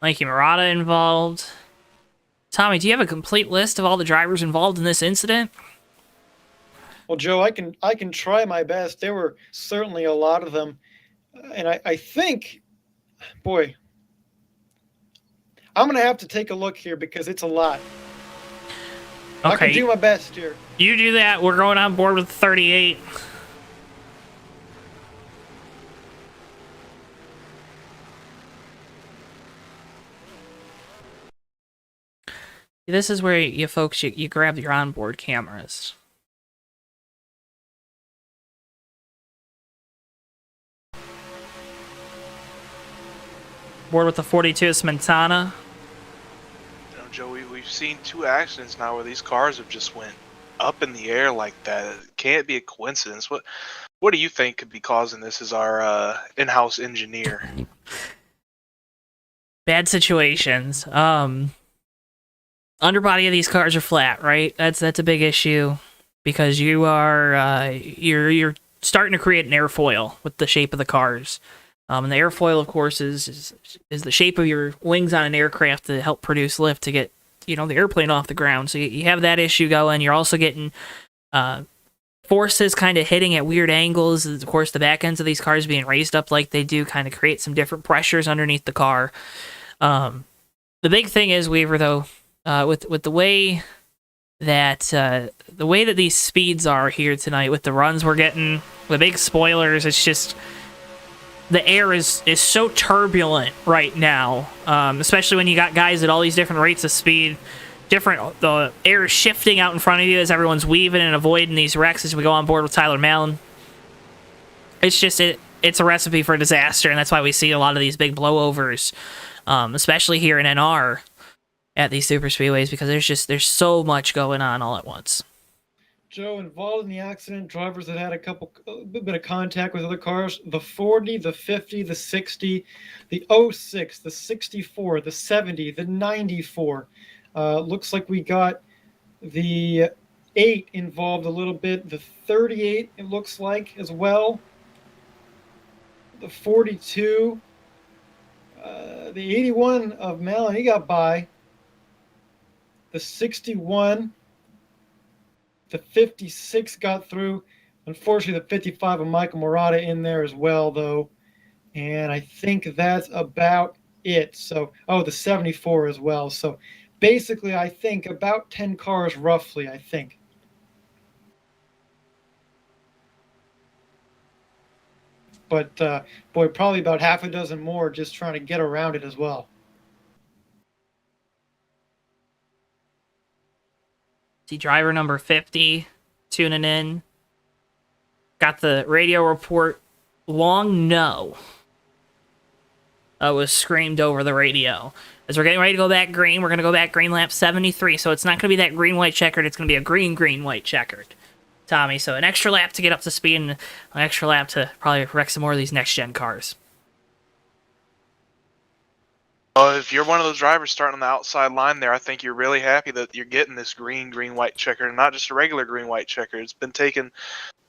Mikey Murata involved. Tommy, do you have a complete list of all the drivers involved in this incident? Well, Joe, I can try my best. There were certainly a lot of them. And I think, boy, I'm going to have to take a look here because it's a lot. Okay. I can do my best here. You do that. We're going on board with 38. This is where you folks, you grab your onboard cameras. Board with the 42 is Montana. You know, Joe, we've seen 2 accidents now where these cars have just went up in the air like that. It can't be a coincidence. What do you think could be causing this as our in-house engineer? Bad situations. Underbody of these cars are flat, right? That's a big issue because you are you're starting to create an airfoil with the shape of the cars. And the airfoil, of course, is the shape of your wings on an aircraft to help produce lift to get, the airplane off the ground. So you have that issue going. You're also getting forces kind of hitting at weird angles. Of course, the back ends of these cars being raised up like they do kind of create some different pressures underneath the car. The big thing is, Weaver, though, with the way that these speeds are here tonight, with the runs we're getting, the big spoilers, it's just the air is so turbulent right now, especially when you got guys at all these different rates of speed. The air is shifting out in front of you as everyone's weaving and avoiding these wrecks as we go on board with Tyler Mallon. It's just it's a recipe for disaster, and that's why we see a lot of these big blowovers, especially here in NR at these super speedways, because there's so much going on all at once. Joe, involved in the accident, drivers that had a bit of contact with other cars, the 40, the 50, the 60, the 06, the 64, the 70, the 94. Looks like we got the 8 involved a little bit, the 38 it looks like as well, the 42, the 81 of Malin, he got by, the 61, the 56 got through. Unfortunately, the 55 of Michael Murata in there as well, though. And I think that's about it. So, the 74 as well. So, basically, I think about 10 cars roughly, I think. But, boy, probably about half a dozen more just trying to get around it as well. See driver number 50 tuning in. Got the radio report. Long no. Was screamed over the radio. As we're getting ready to go back green, we're going to go back green lap 73. So it's not going to be that green-white checkered. It's going to be a green-white checkered, Tommy. So an extra lap to get up to speed and an extra lap to probably wreck some more of these next-gen cars. If you're one of those drivers starting on the outside line there, I think you're really happy that you're getting this green-white checker, and not just a regular green-white checker. It's been taking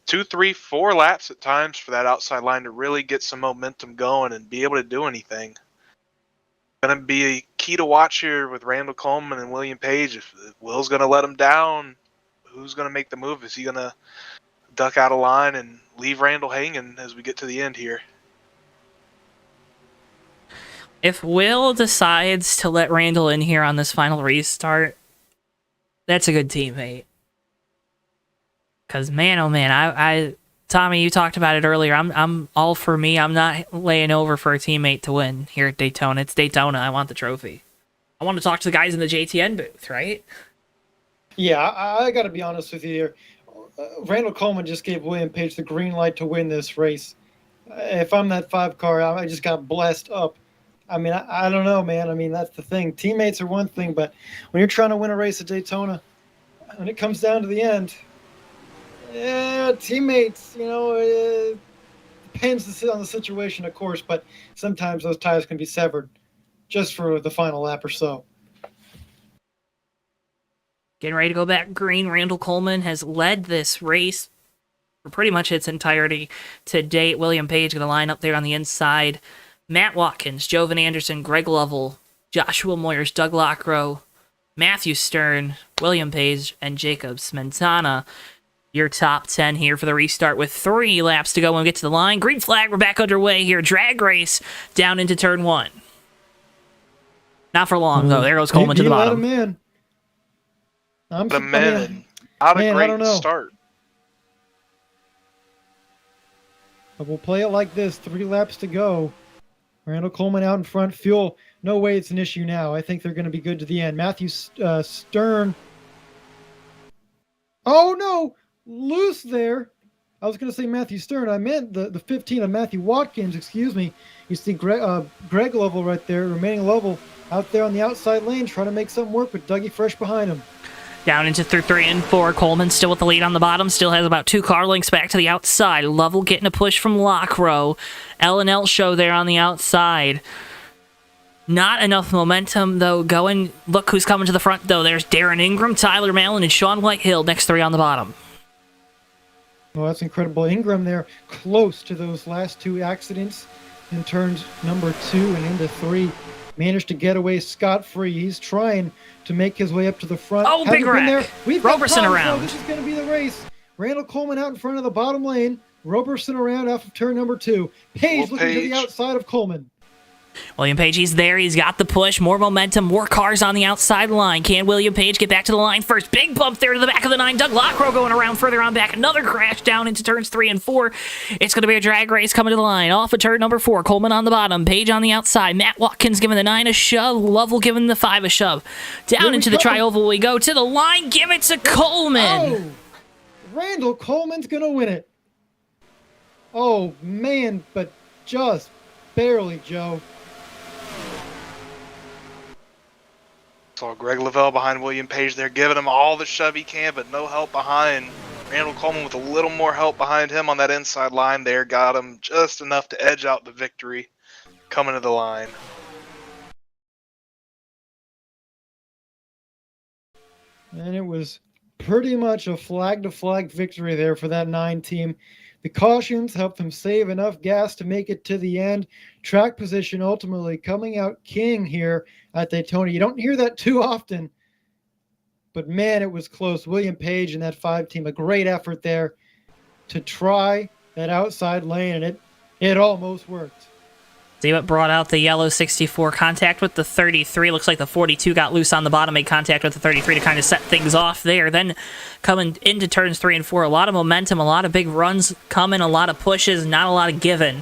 2, 3, 4 laps at times for that outside line to really get some momentum going and be able to do anything. Going to be a key to watch here with Randall Coleman and William Page. If Will's going to let him down, who's going to make the move? Is he going to duck out of line and leave Randall hanging as we get to the end here? If Will decides to let Randall in here on this final restart, that's a good teammate. Because, man, oh man, Tommy, you talked about it earlier. I'm all for me. I'm not laying over for a teammate to win here at Daytona. It's Daytona. I want the trophy. I want to talk to the guys in the JTN booth, right? Yeah, I got to be honest with you here. Randall Coleman just gave William Page the green light to win this race. If I'm that 5 car, I just got blessed up. I mean, I don't know, man. I mean, that's the thing. Teammates are one thing, but when you're trying to win a race at Daytona, when it comes down to the end, teammates, it depends on the situation, of course, but sometimes those ties can be severed just for the final lap or so. Getting ready to go back green. Randall Coleman has led this race for pretty much its entirety to date. William Page going to line up there on the inside. Matt Watkins, Jovan Anderson, Greg Lovell, Joshua Moyers, Doug Lockrow, Matthew Stern, William Page, and Jacob Smentana. Your top 10 here for the restart with 3 laps to go when we get to the line. Green flag, we're back underway here. Drag race down into turn 1. Not for long, though. There goes Coleman to the bottom. Let him in. Not a great start. But we'll play it like this. 3 laps to go. Randall Coleman out in front. Fuel, no way it's an issue now. I think they're going to be good to the end. Matthew Stern. Oh, no. Loose there. I was going to say Matthew Stern. I meant the 15 of Matthew Watkins. Excuse me. You see Greg Lovell right there. Remaining Lovell out there on the outside lane trying to make something work with Dougie Fresh behind him. Down into 3 and 4. Coleman still with the lead on the bottom. Still has about 2 car lengths back to the outside. Lovell getting a push from Lockrow. L&L show there on the outside. Not enough momentum, though, going. Look who's coming to the front, though. There's Darren Ingram, Tyler Mallon, and Sean Whitehill. Next 3 on the bottom. Well, that's incredible. Ingram there, close to those last two accidents in turns number 2 and into 3. Managed to get away scot-free. He's trying to make his way up to the front. Oh, Hasn't big been wreck. there. We've got Roberson problems, around. though. This is going to be the race. Randall Coleman out in front of the bottom lane. Roberson around off of turn number 2. Page Well, looking to the Page. outside of Coleman. William Page, he's there. He's got the push. More momentum. More cars on the outside line. Can William Page get back to the line first? Big bump there to the back of the 9. Doug Lockrow going around further on back. Another crash down into turns 3 and 4. It's going to be a drag race coming to the line. Off of turn number 4. Coleman on the bottom. Page on the outside. Matt Watkins giving the 9 a shove. Lovell giving the 5 a shove. Down into the tri-oval we go. To the line. Give it to Coleman. Oh, Randall Coleman's going to win it. Oh, man, but just barely, Joe. Saw Greg Lavelle behind William Page there, giving him all the shove he can, but no help behind. Randall Coleman with a little more help behind him on that inside line there, got him just enough to edge out the victory coming to the line. And it was pretty much a flag-to-flag victory there for that 9 team. The cautions helped them save enough gas to make it to the end. Track position ultimately coming out king here at Daytona. You don't hear that too often, but man, it was close. William Page and that 5 team, a great effort there to try that outside lane, and it almost worked. See what brought out the yellow 64. Contact with the 33. Looks like the 42 got loose on the bottom. Made contact with the 33 to kind of set things off there. Then coming into turns 3 and 4, a lot of momentum, a lot of big runs coming, a lot of pushes, not a lot of giving.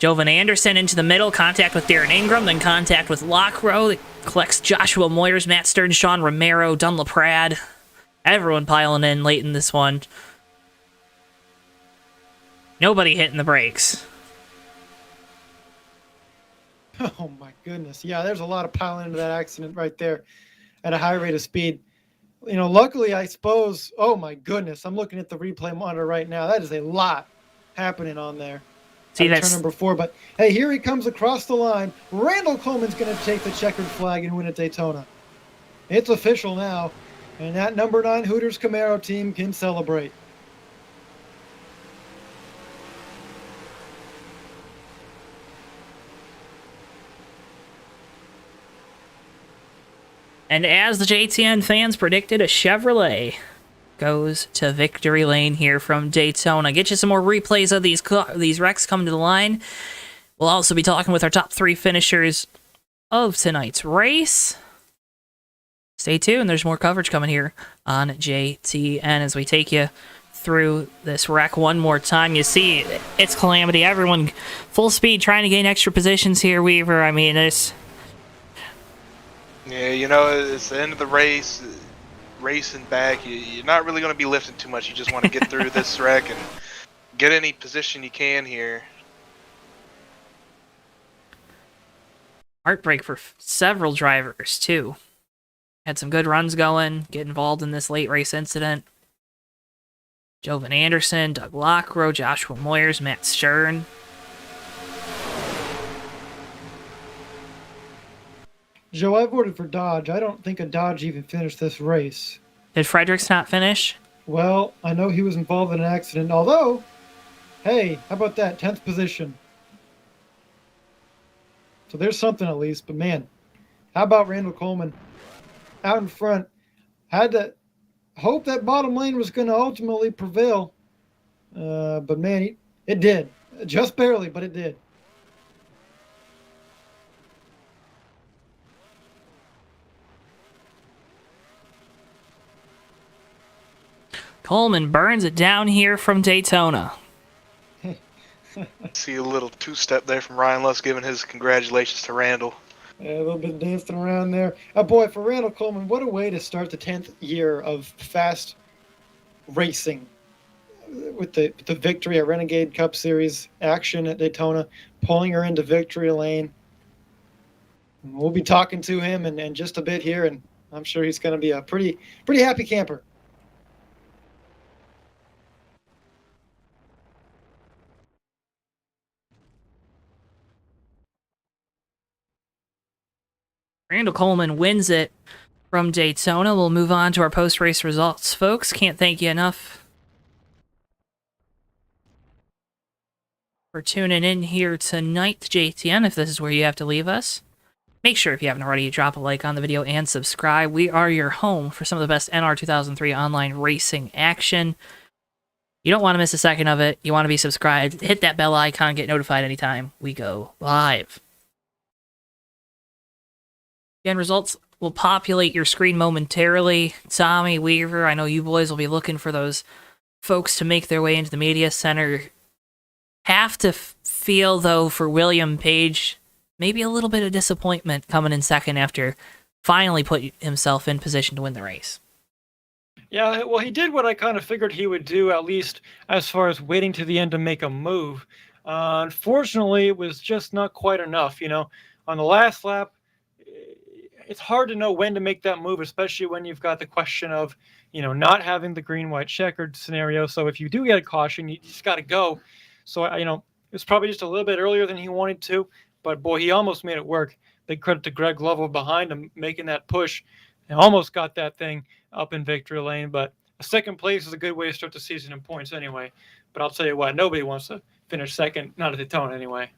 Jovan Anderson into the middle. Contact with Darren Ingram. Then contact with Lockrow. That collects Joshua Moyers, Matt Stern, Sean Romero, Dunlap Prad. Everyone piling in late in this one. Nobody hitting the brakes. Oh my goodness. Yeah, there's a lot of piling into that accident right there at a high rate of speed. You know, luckily, I suppose, oh my goodness, I'm looking at the replay monitor right now. That is a lot happening on there. See, Turn that's number 4, but hey, here he comes across the line. Randall Coleman's going to take the checkered flag and win at Daytona. It's official now, and that number 9 Hooters Camaro team can celebrate. And as the JTN fans predicted, a Chevrolet goes to victory lane here from Daytona. Get you some more replays of these wrecks coming to the line. We'll also be talking with our top 3 finishers of tonight's race. Stay tuned. There's more coverage coming here on JTN as we take you through this wreck one more time. You see, it's calamity. Everyone full speed trying to gain extra positions here, Weaver. I mean, it's... Yeah, you know, it's the end of the race, racing back. You're not really going to be lifting too much. You just want to get through this wreck and get any position you can here. Heartbreak for several drivers, too. Had some good runs going, get involved in this late race incident. Jovan Anderson, Doug Lockrow, Joshua Moyers, Matt Stern. Joe, I voted for Dodge. I don't think a Dodge even finished this race. Did Fredericks not finish? Well, I know he was involved in an accident, although, hey, how about that? 10th position. So there's something at least, but man, how about Randall Coleman out in front? Had to hope that bottom lane was going to ultimately prevail. But man, it did. Just barely, but it did. Coleman burns it down here from Daytona. See a little two-step there from Ryan Luss giving his congratulations to Randall. Yeah, a little bit dancing around there. Oh boy, for Randall Coleman, what a way to start the 10th year of fast racing. With the victory at Renegade Cup Series action at Daytona, pulling her into victory lane. We'll be talking to him in just a bit here, and I'm sure he's going to be a pretty happy camper. Randall Coleman wins it from Daytona. We'll move on to our post-race results, folks. Can't thank you enough for tuning in here tonight to JTN, if this is where you have to leave us. Make sure, if you haven't already, drop a like on the video and subscribe. We are your home for some of the best NR 2003 online racing action. You don't want to miss a second of it. You want to be subscribed. Hit that bell icon, get notified anytime we go live. Again, results will populate your screen momentarily. Tommy, Weaver, I know you boys will be looking for those folks to make their way into the media center. Have to feel, though, for William Page, maybe a little bit of disappointment coming in second after finally put himself in position to win the race. Yeah, well, he did what I kind of figured he would do, at least as far as waiting to the end to make a move. Unfortunately, it was just not quite enough. On the last lap, it's hard to know when to make that move, especially when you've got the question of, not having the green-white checkered scenario. So if you do get a caution, you just got to go. So, it was probably just a little bit earlier than he wanted to, but boy, he almost made it work. Big credit to Greg Lovell behind him, making that push, and almost got that thing up in victory lane. But a second place is a good way to start the season in points anyway. But I'll tell you what, nobody wants to finish second, not at Daytona anyway.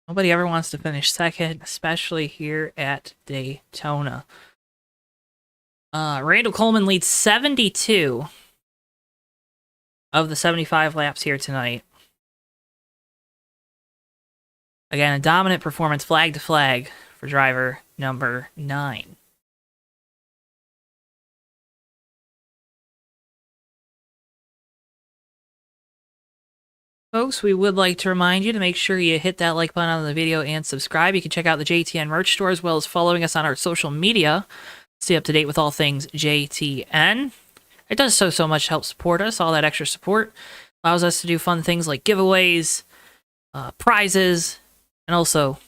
Nobody ever wants to finish second, especially here at Daytona. Randall Coleman leads 72 of the 75 laps here tonight. Again, a dominant performance flag to flag for driver number 9. Folks, we would like to remind you to make sure you hit that like button on the video and subscribe. You can check out the JTN merch store as well as following us on our social media. Stay up to date with all things JTN. It does so much to help support us. All that extra support allows us to do fun things like giveaways, prizes, and also,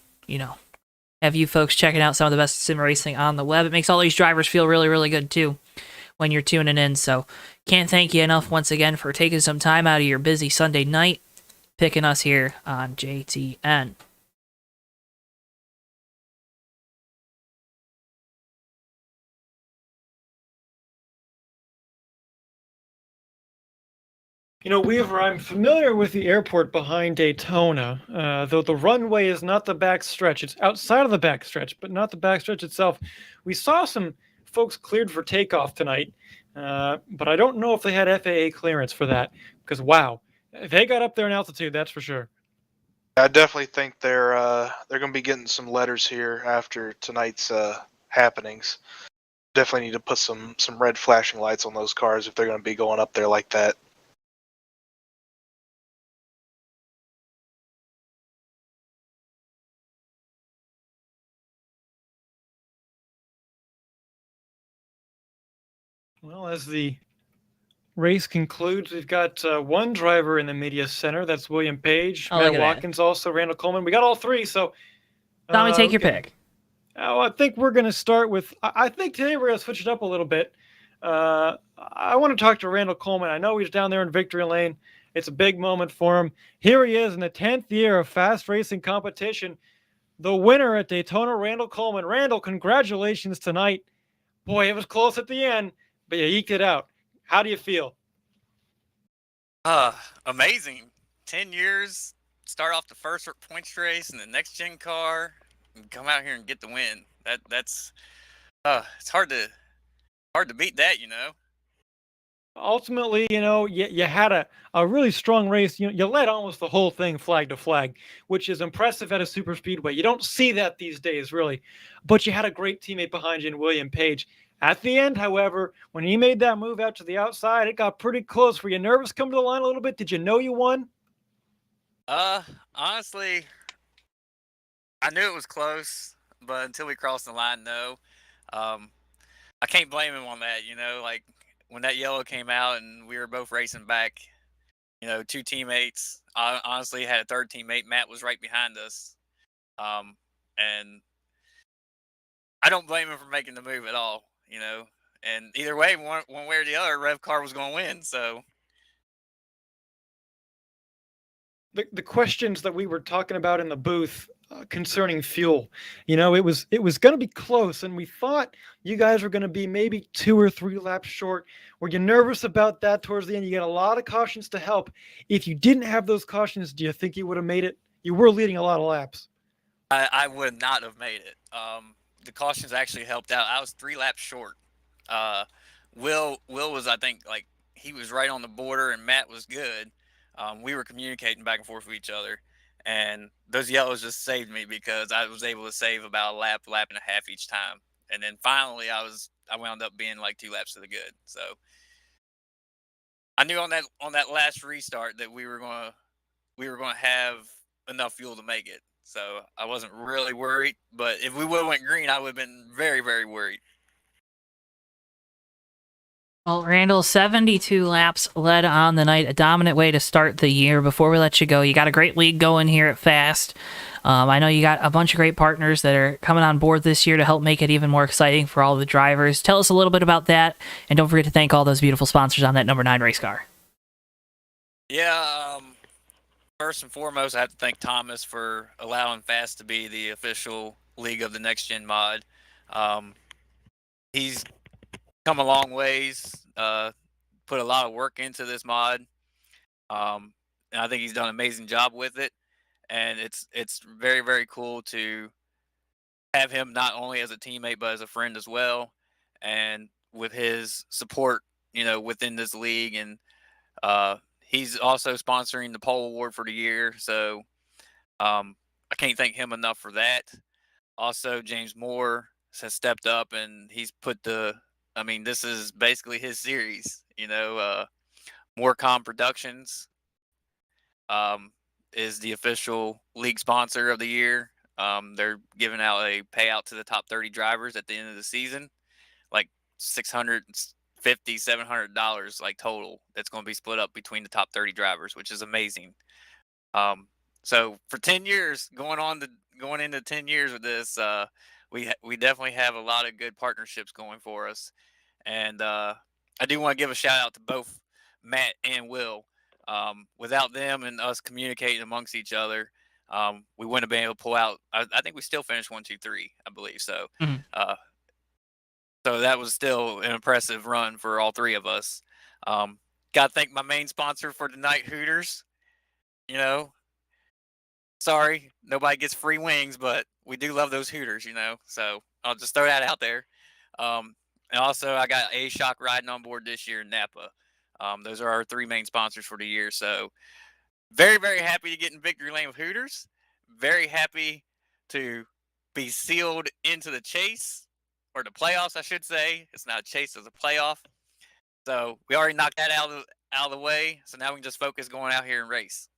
have you folks checking out some of the best sim racing on the web. It makes all these drivers feel really, really good, too, when you're tuning in. So, can't thank you enough once again for taking some time out of your busy Sunday night, picking us here on JTN. Weaver, I'm familiar with the airport behind Daytona, though the runway is not the back stretch. It's outside of the back stretch, but not the back stretch itself. We saw some folks cleared for takeoff tonight, but I don't know if they had FAA clearance for that, because, wow, they got up there in altitude, that's for sure. I definitely think they're going to be getting some letters here after tonight's happenings. Definitely need to put some red flashing lights on those cars if they're going to be going up there like that. Well, as the race concludes, we've got one driver in the media center. That's William Page. Matt Watkins also, Randall Coleman. We got all three, so... Tommy, take your pick. I think we're going to start with... I think today we're going to switch it up a little bit. I want to talk to Randall Coleman. I know he's down there in victory lane. It's a big moment for him. Here he is in the 10th year of fast racing competition. The winner at Daytona, Randall Coleman. Randall, congratulations tonight. Boy, it was close at the end, but you eked it out. How do you feel? Amazing. 10 years, start off the first points race in the next gen car, and come out here and get the win. That's it's hard to beat that, Ultimately, you had a really strong race. You led almost the whole thing flag to flag, which is impressive at a super speedway. You don't see that these days, really. But you had a great teammate behind you in William Page. At the end, however, when he made that move out to the outside, it got pretty close. Were you nervous coming to the line a little bit? Did you know you won? Honestly, I knew it was close, but until we crossed the line, no. I can't blame him on that, like when that yellow came out and we were both racing back, two teammates. I honestly had a third teammate. Matt was right behind us. And I don't blame him for making the move at all, and either way, one way or the other, Rev Car was going to win. So The questions that we were talking about in the booth, concerning fuel. You know, it was going to be close, and we thought you guys were going to be maybe 2 or 3 laps short. Were you nervous about that towards the end? You got a lot of cautions to help. If you didn't have those cautions, do you think you would have made it? You were leading a lot of laps. I would not have made it. The cautions actually helped out. I was 3 laps short. Will was, I think, like, he was right on the border, and Matt was good. We were communicating back and forth with each other, and those yellows just saved me because I was able to save about a lap and a half each time. And then finally, I wound up being like 2 laps to the good. So I knew on that last restart that we were gonna have enough fuel to make it. So I wasn't really worried, but if we would have went green, I would have been very, very worried. Well, Randall, 72 laps led on the night, a dominant way to start the year. Before we let you go, you got a great league going here at FAST. I know you got a bunch of great partners that are coming on board this year to help make it even more exciting for all the drivers. Tell us a little bit about that, and don't forget to thank all those beautiful sponsors on that number 9 race car. Yeah, first and foremost, I have to thank Thomas for allowing FAST to be the official League of the Next Gen mod. He's come a long ways, put a lot of work into this mod, and I think he's done an amazing job with it. And it's very, very cool to have him not only as a teammate but as a friend as well, and with his support, within this league. And he's also sponsoring the Pole Award for the year, so I can't thank him enough for that. Also, James Moore has stepped up, and he's put this is basically his series, Morecom Productions is the official league sponsor of the year. They're giving out a payout to the top 30 drivers at the end of the season, like $650, $700 like total. That's going to be split up between the top 30 drivers, which is amazing. So for 10 years, going into 10 years with this, we definitely have a lot of good partnerships going for us. And I do want to give a shout out to both Matt and Will. Without them and us communicating amongst each other, we wouldn't have been able to pull out. I think we still finished 1, 2, 3, I believe. So, so that was still an impressive run for all three of us. Got to thank my main sponsor for tonight, Hooters. Sorry, nobody gets free wings, but we do love those Hooters, So I'll just throw that out there. And also, I got A-Shock riding on board this year in Napa. Those are our 3 main sponsors for the year. So very, very happy to get in victory lane with Hooters. Very happy to be sealed into the chase, or the playoffs, I should say. It's not a chase, it's a playoff. So we already knocked that out of the way. So now we can just focus going out here and race.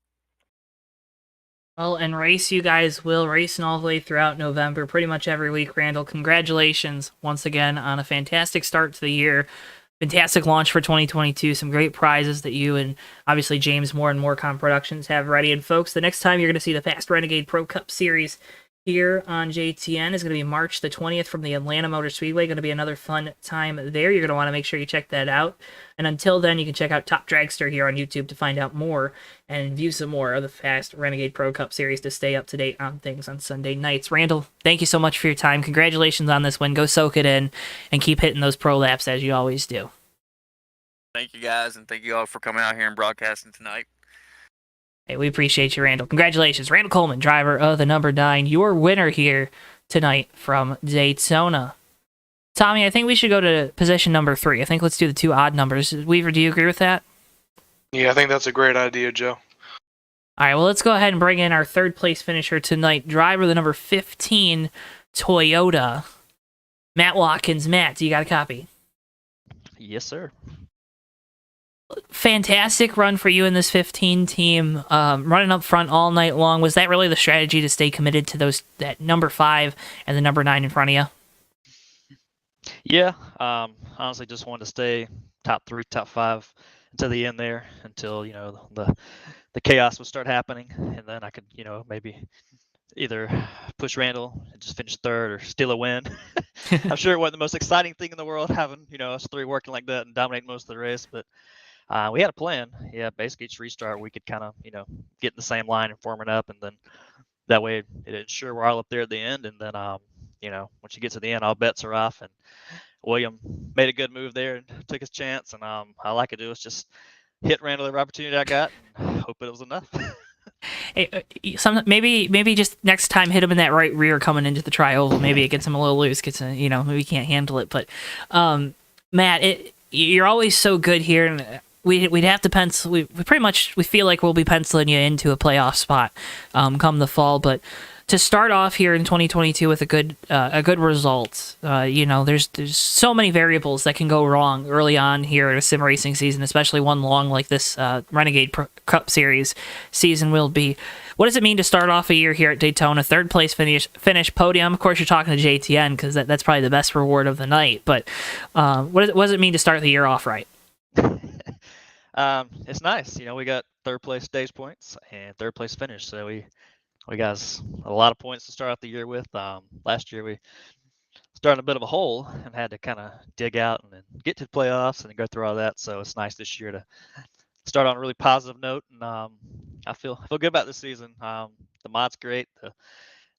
Well, and race you guys will, racing all the way throughout November, pretty much every week. Randall, congratulations once again on a fantastic start to the year. Fantastic launch for 2022. Some great prizes that you and obviously James Moore and Morecom Productions have ready. And folks, the next time you're going to see the FAST Renegade Pro Cup Series here on JTN is going to be March the 20th from the Atlanta Motor Speedway. Going to be another fun time there. You're going to want to make sure you check that out. And until then, you can check out Top Dragster here on YouTube to find out more and view some more of the FAST Renegade Pro Cup Series to stay up to date on things on Sunday nights. Randall, thank you so much for your time. Congratulations on this win. Go soak it in and keep hitting those pro laps as you always do. Thank you, guys, and thank you all for coming out here and broadcasting tonight. Hey, we appreciate you, Randall. Congratulations. Randall Coleman, driver of the number 9, your winner here tonight from Daytona. Tommy, I think we should go to position number 3. I think let's do the 2 odd numbers. Weaver, do you agree with that? Yeah, I think that's a great idea, Joe. All right, well, let's go ahead and bring in our 3rd place finisher tonight, driver of the number 15 Toyota, Matt Watkins. Matt, do you got a copy? Yes, sir. Fantastic run for you in this 15 team, running up front all night long. Was that really the strategy to stay committed to that number 5 and the number 9 in front of you? Yeah, honestly, just wanted to stay top 3, top 5 until the end there, until the chaos would start happening, and then I could maybe either push Randall and just finish 3rd or steal a win. I'm sure it wasn't the most exciting thing in the world having us 3 working like that and dominating most of the race, but we had a plan. Yeah, basically each restart we could kind of get in the same line and form it up, and then that way it ensure we're all up there at the end. And then, once you get to the end, all bets are off. And William made a good move there and took his chance. And all I could do was just hit Randall every opportunity I got and hope it was enough. Hey, maybe just next time hit him in that right rear coming into the tri-oval. Maybe it gets him a little loose. Maybe he can't handle it. But Matt, you're always so good here, and we'd have to pencil. We pretty much we feel like we'll be penciling you into a playoff spot come the fall. But to start off here in 2022 with a good result, there's so many variables that can go wrong early on here in a sim racing season, especially one long like this Renegade Cup Series season will be. What does it mean to start off a year here at Daytona, third place finish podium? Of course, you're talking to JTN because that's probably the best reward of the night. But what does it mean to start the year off right? It's nice. We got third place stage points and third place finish, so we got a lot of points to start out the year with. Last year we started a bit of a hole and had to kind of dig out and then get to the playoffs and go through all that. So it's nice this year to start on a really positive note. And I feel good about this season. The mod's great. The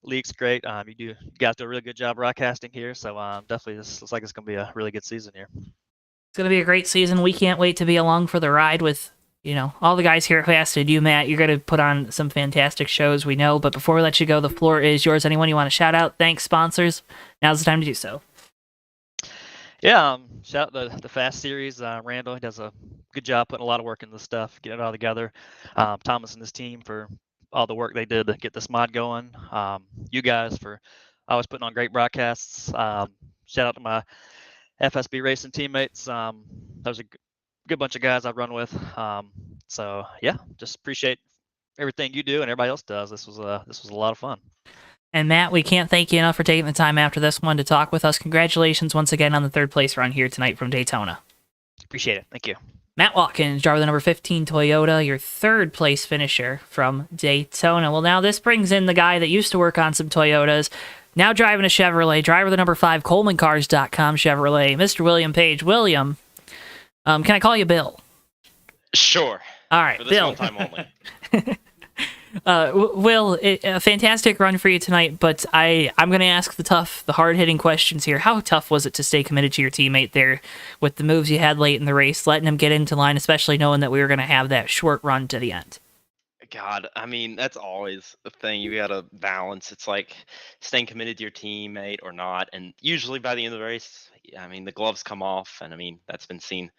league's great. You guys do a really good job broadcasting here. So definitely this looks like it's going to be a really good season here. It's going to be a great season. We can't wait to be along for the ride with all the guys here at FAST and you, Matt. You're going to put on some fantastic shows, we know. But before we let you go, the floor is yours. Anyone you want to shout out? Thanks, sponsors. Now's the time to do so. Yeah, shout out the FAST series. Randall, he does a good job putting a lot of work into this stuff, getting it all together. Thomas and his team for all the work they did to get this mod going. You guys for always putting on great broadcasts. Shout out to my FSB racing teammates. That was a good bunch of guys I've run with. So yeah, just appreciate everything you do and everybody else does. This was a lot of fun. And Matt, we can't thank you enough for taking the time after this one to talk with us. Congratulations once again on the third place run here tonight from Daytona. Appreciate it. Thank you. Matt Watkins, driver of the number 15 Toyota, your third place finisher from Daytona. Well, now this brings in the guy that used to work on some Toyotas, now driving a Chevrolet, driver of the number 5 ColemanCars.com Chevrolet, Mr. William Page. William, can I call you Bill? Sure. All right, for this Bill. one time only. Will, a fantastic run for you tonight, but I'm going to ask the hard-hitting questions here. How tough was it to stay committed to your teammate there with the moves you had late in the race, letting him get into line, especially knowing that we were going to have that short run to the end? God, I mean, that's always the thing. You got to balance. It's like staying committed to your teammate or not. And usually by the end of the race, I mean, the gloves come off. And I mean, that's been seen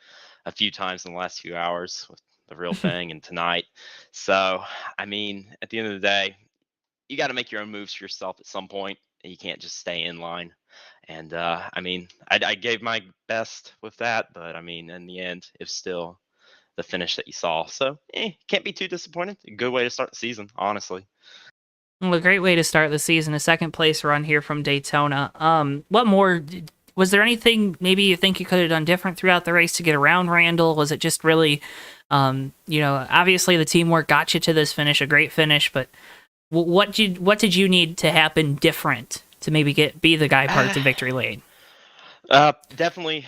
a few times in the last few hours with the real thing and tonight. So, I mean, at the end of the day, you got to make your own moves for yourself at some point. You can't just stay in line. And I mean, I gave my best with that. But I mean, in the end, it's still the finish that you saw. So, can't be too disappointed. A good way to start the season, honestly. Well, a great way to start the season. A second place run here from Daytona. What more? Was there anything maybe you think you could have done different throughout the race to get around Randall? Was it just really, obviously the teamwork got you to this finish, a great finish, but what did you need to happen different to maybe be the guy part to victory lane? Definitely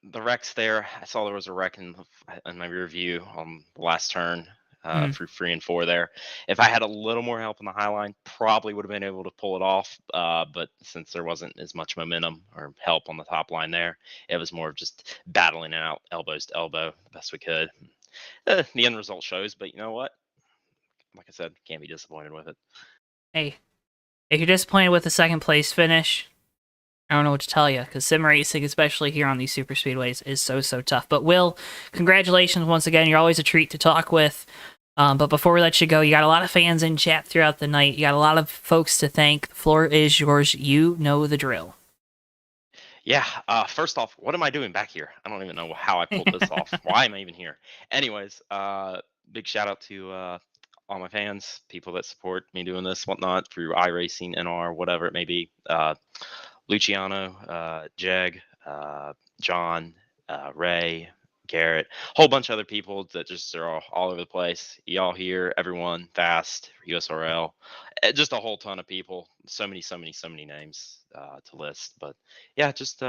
the wrecks there. I saw there was a wreck in my rear view on the last turn through 3 and 4 there. If I had a little more help on the high line, probably would have been able to pull it off. But since there wasn't as much momentum or help on the top line there, it was more of just battling out elbows to elbow the best we could. The end result shows, but you know what? Like I said, can't be disappointed with it. Hey, if you're disappointed with the second place finish, I don't know what to tell you, because sim racing, especially here on these super speedways, is so tough. But Will, congratulations once again. You're always a treat to talk with. But before we let you go, you got a lot of fans in chat throughout the night. You got a lot of folks to thank. The floor is yours. You know the drill. Yeah. First off, what am I doing back here? I don't even know how I pulled this off. Why am I even here? Anyways, big shout out to all my fans, people that support me doing this, whatnot, through iRacing, NR, whatever it may be. Luciano, Jeg, John, Ray, Garrett, whole bunch of other people that just are all over the place. Y'all here, everyone, FAST, USRL, just a whole ton of people. So many names to list. But yeah, just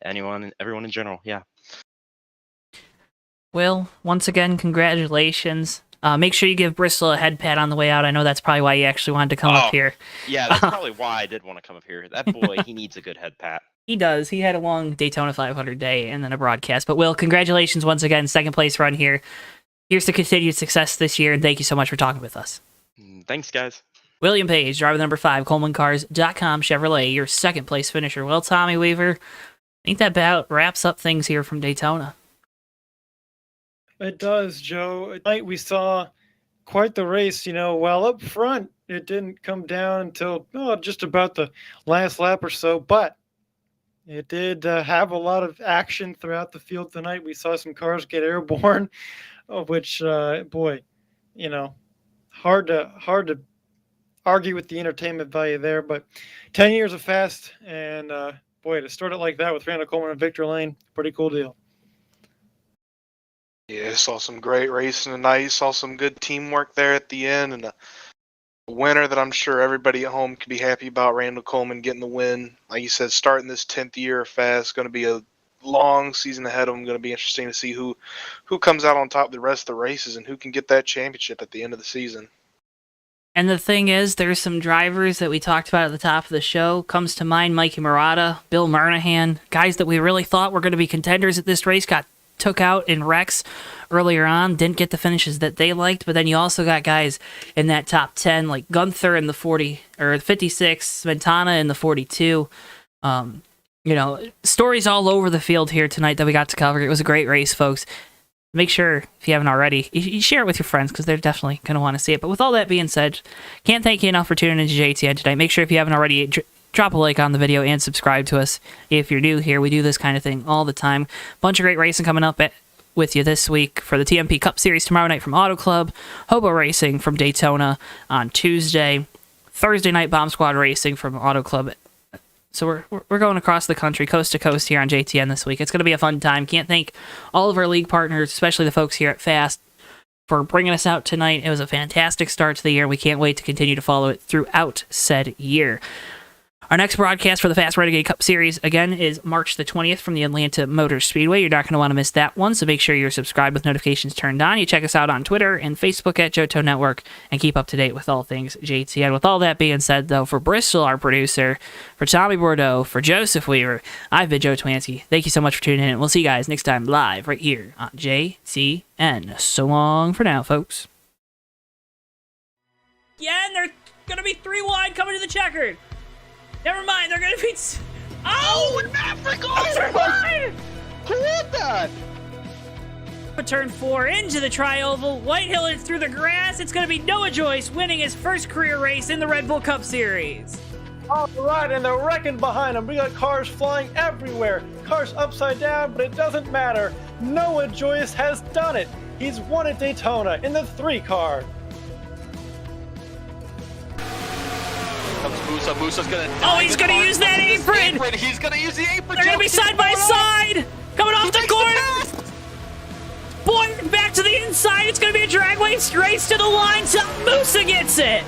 everyone in general. Yeah. Will, once again, congratulations. Make sure you give Bristol a head pat on the way out. I know that's probably why he actually wanted to come up here. Yeah, that's probably why I did want to come up here. That boy, he needs a good head pat. He does. He had a long Daytona 500 day and then a broadcast. But Will, congratulations once again, second place run here. Here's to continued success this year, and thank you so much for talking with us. Thanks, guys. William Page, driver number 5, ColemanCars.com Chevrolet, your second place finisher. Well, Tommy Weaver, I think that about wraps up things here from Daytona. It does, Joe. Tonight we saw quite the race, while up front it didn't come down until just about the last lap or so, but it did have a lot of action throughout the field tonight. We saw some cars get airborne, which, boy, hard to argue with the entertainment value there, but 10 years of fast, and boy, to start it like that with Randall Coleman and Victor Lane, pretty cool deal. Yeah, saw some great racing tonight. Saw some good teamwork there at the end, and a winner that I'm sure everybody at home can be happy about. Randall Coleman getting the win. Like you said, starting this 10th year of fast, going to be a long season ahead of him. Going to be interesting to see who comes out on top of the rest of the races and who can get that championship at the end of the season. And the thing is, there's some drivers that we talked about at the top of the show. Comes to mind Mikey Murata, Bill Murnahan, guys that we really thought were going to be contenders at this race, got took out in wrecks earlier on, didn't get the finishes that they liked, but then you also got guys in that top 10, like Gunther in the 56, Ventana in the 42. Stories all over the field here tonight that we got to cover. It was a great race, folks. Make sure, if you haven't already, you share it with your friends because they're definitely going to want to see it. But with all that being said, can't thank you enough for tuning into JTN tonight. Make sure, if you haven't already, drop a like on the video and subscribe to us if you're new here. We do this kind of thing all the time. Bunch of great racing coming up with you this week for the TMP Cup Series tomorrow night from Auto Club, Hobo Racing from Daytona on Tuesday, Thursday night Bomb Squad Racing from Auto Club. So we're going across the country, coast to coast here on JTN this week. It's going to be a fun time. Can't thank all of our league partners, especially the folks here at FAST, for bringing us out tonight. It was a fantastic start to the year. We can't wait to continue to follow it throughout said year. Our next broadcast for the FAST Renegade Cup Series, again, is March the 20th from the Atlanta Motor Speedway. You're not going to want to miss that one, so make sure you're subscribed with notifications turned on. You check us out on Twitter and Facebook at JoeTowNetwork and keep up to date with all things JTN. With all that being said, though, for Bristol, our producer, for Tommy Bordeaux, for Joseph Weaver, I've been Joe Twansky. Thank you so much for tuning in, and we'll see you guys next time live right here on JTN. So long for now, folks. Yeah, and they're going to be 3 wide coming to the checkered. Never mind, they're gonna be. Oh, an Africa! Who did that? Turn 4 into the tri-oval. Whitehill is through the grass. It's gonna be Noah Joyce winning his first career race in the Red Bull Cup Series. All right, and they're wrecking behind them. We got cars flying everywhere. Cars upside down, but it doesn't matter. Noah Joyce has done it. He's won at Daytona in the 3 car. Musa. Musa's gonna. Oh, he's gonna use that apron. He's gonna use the apron. They're gonna be side by side, coming off the corner. Boy, back to the inside. It's gonna be a drag race to the line. So Musa gets it.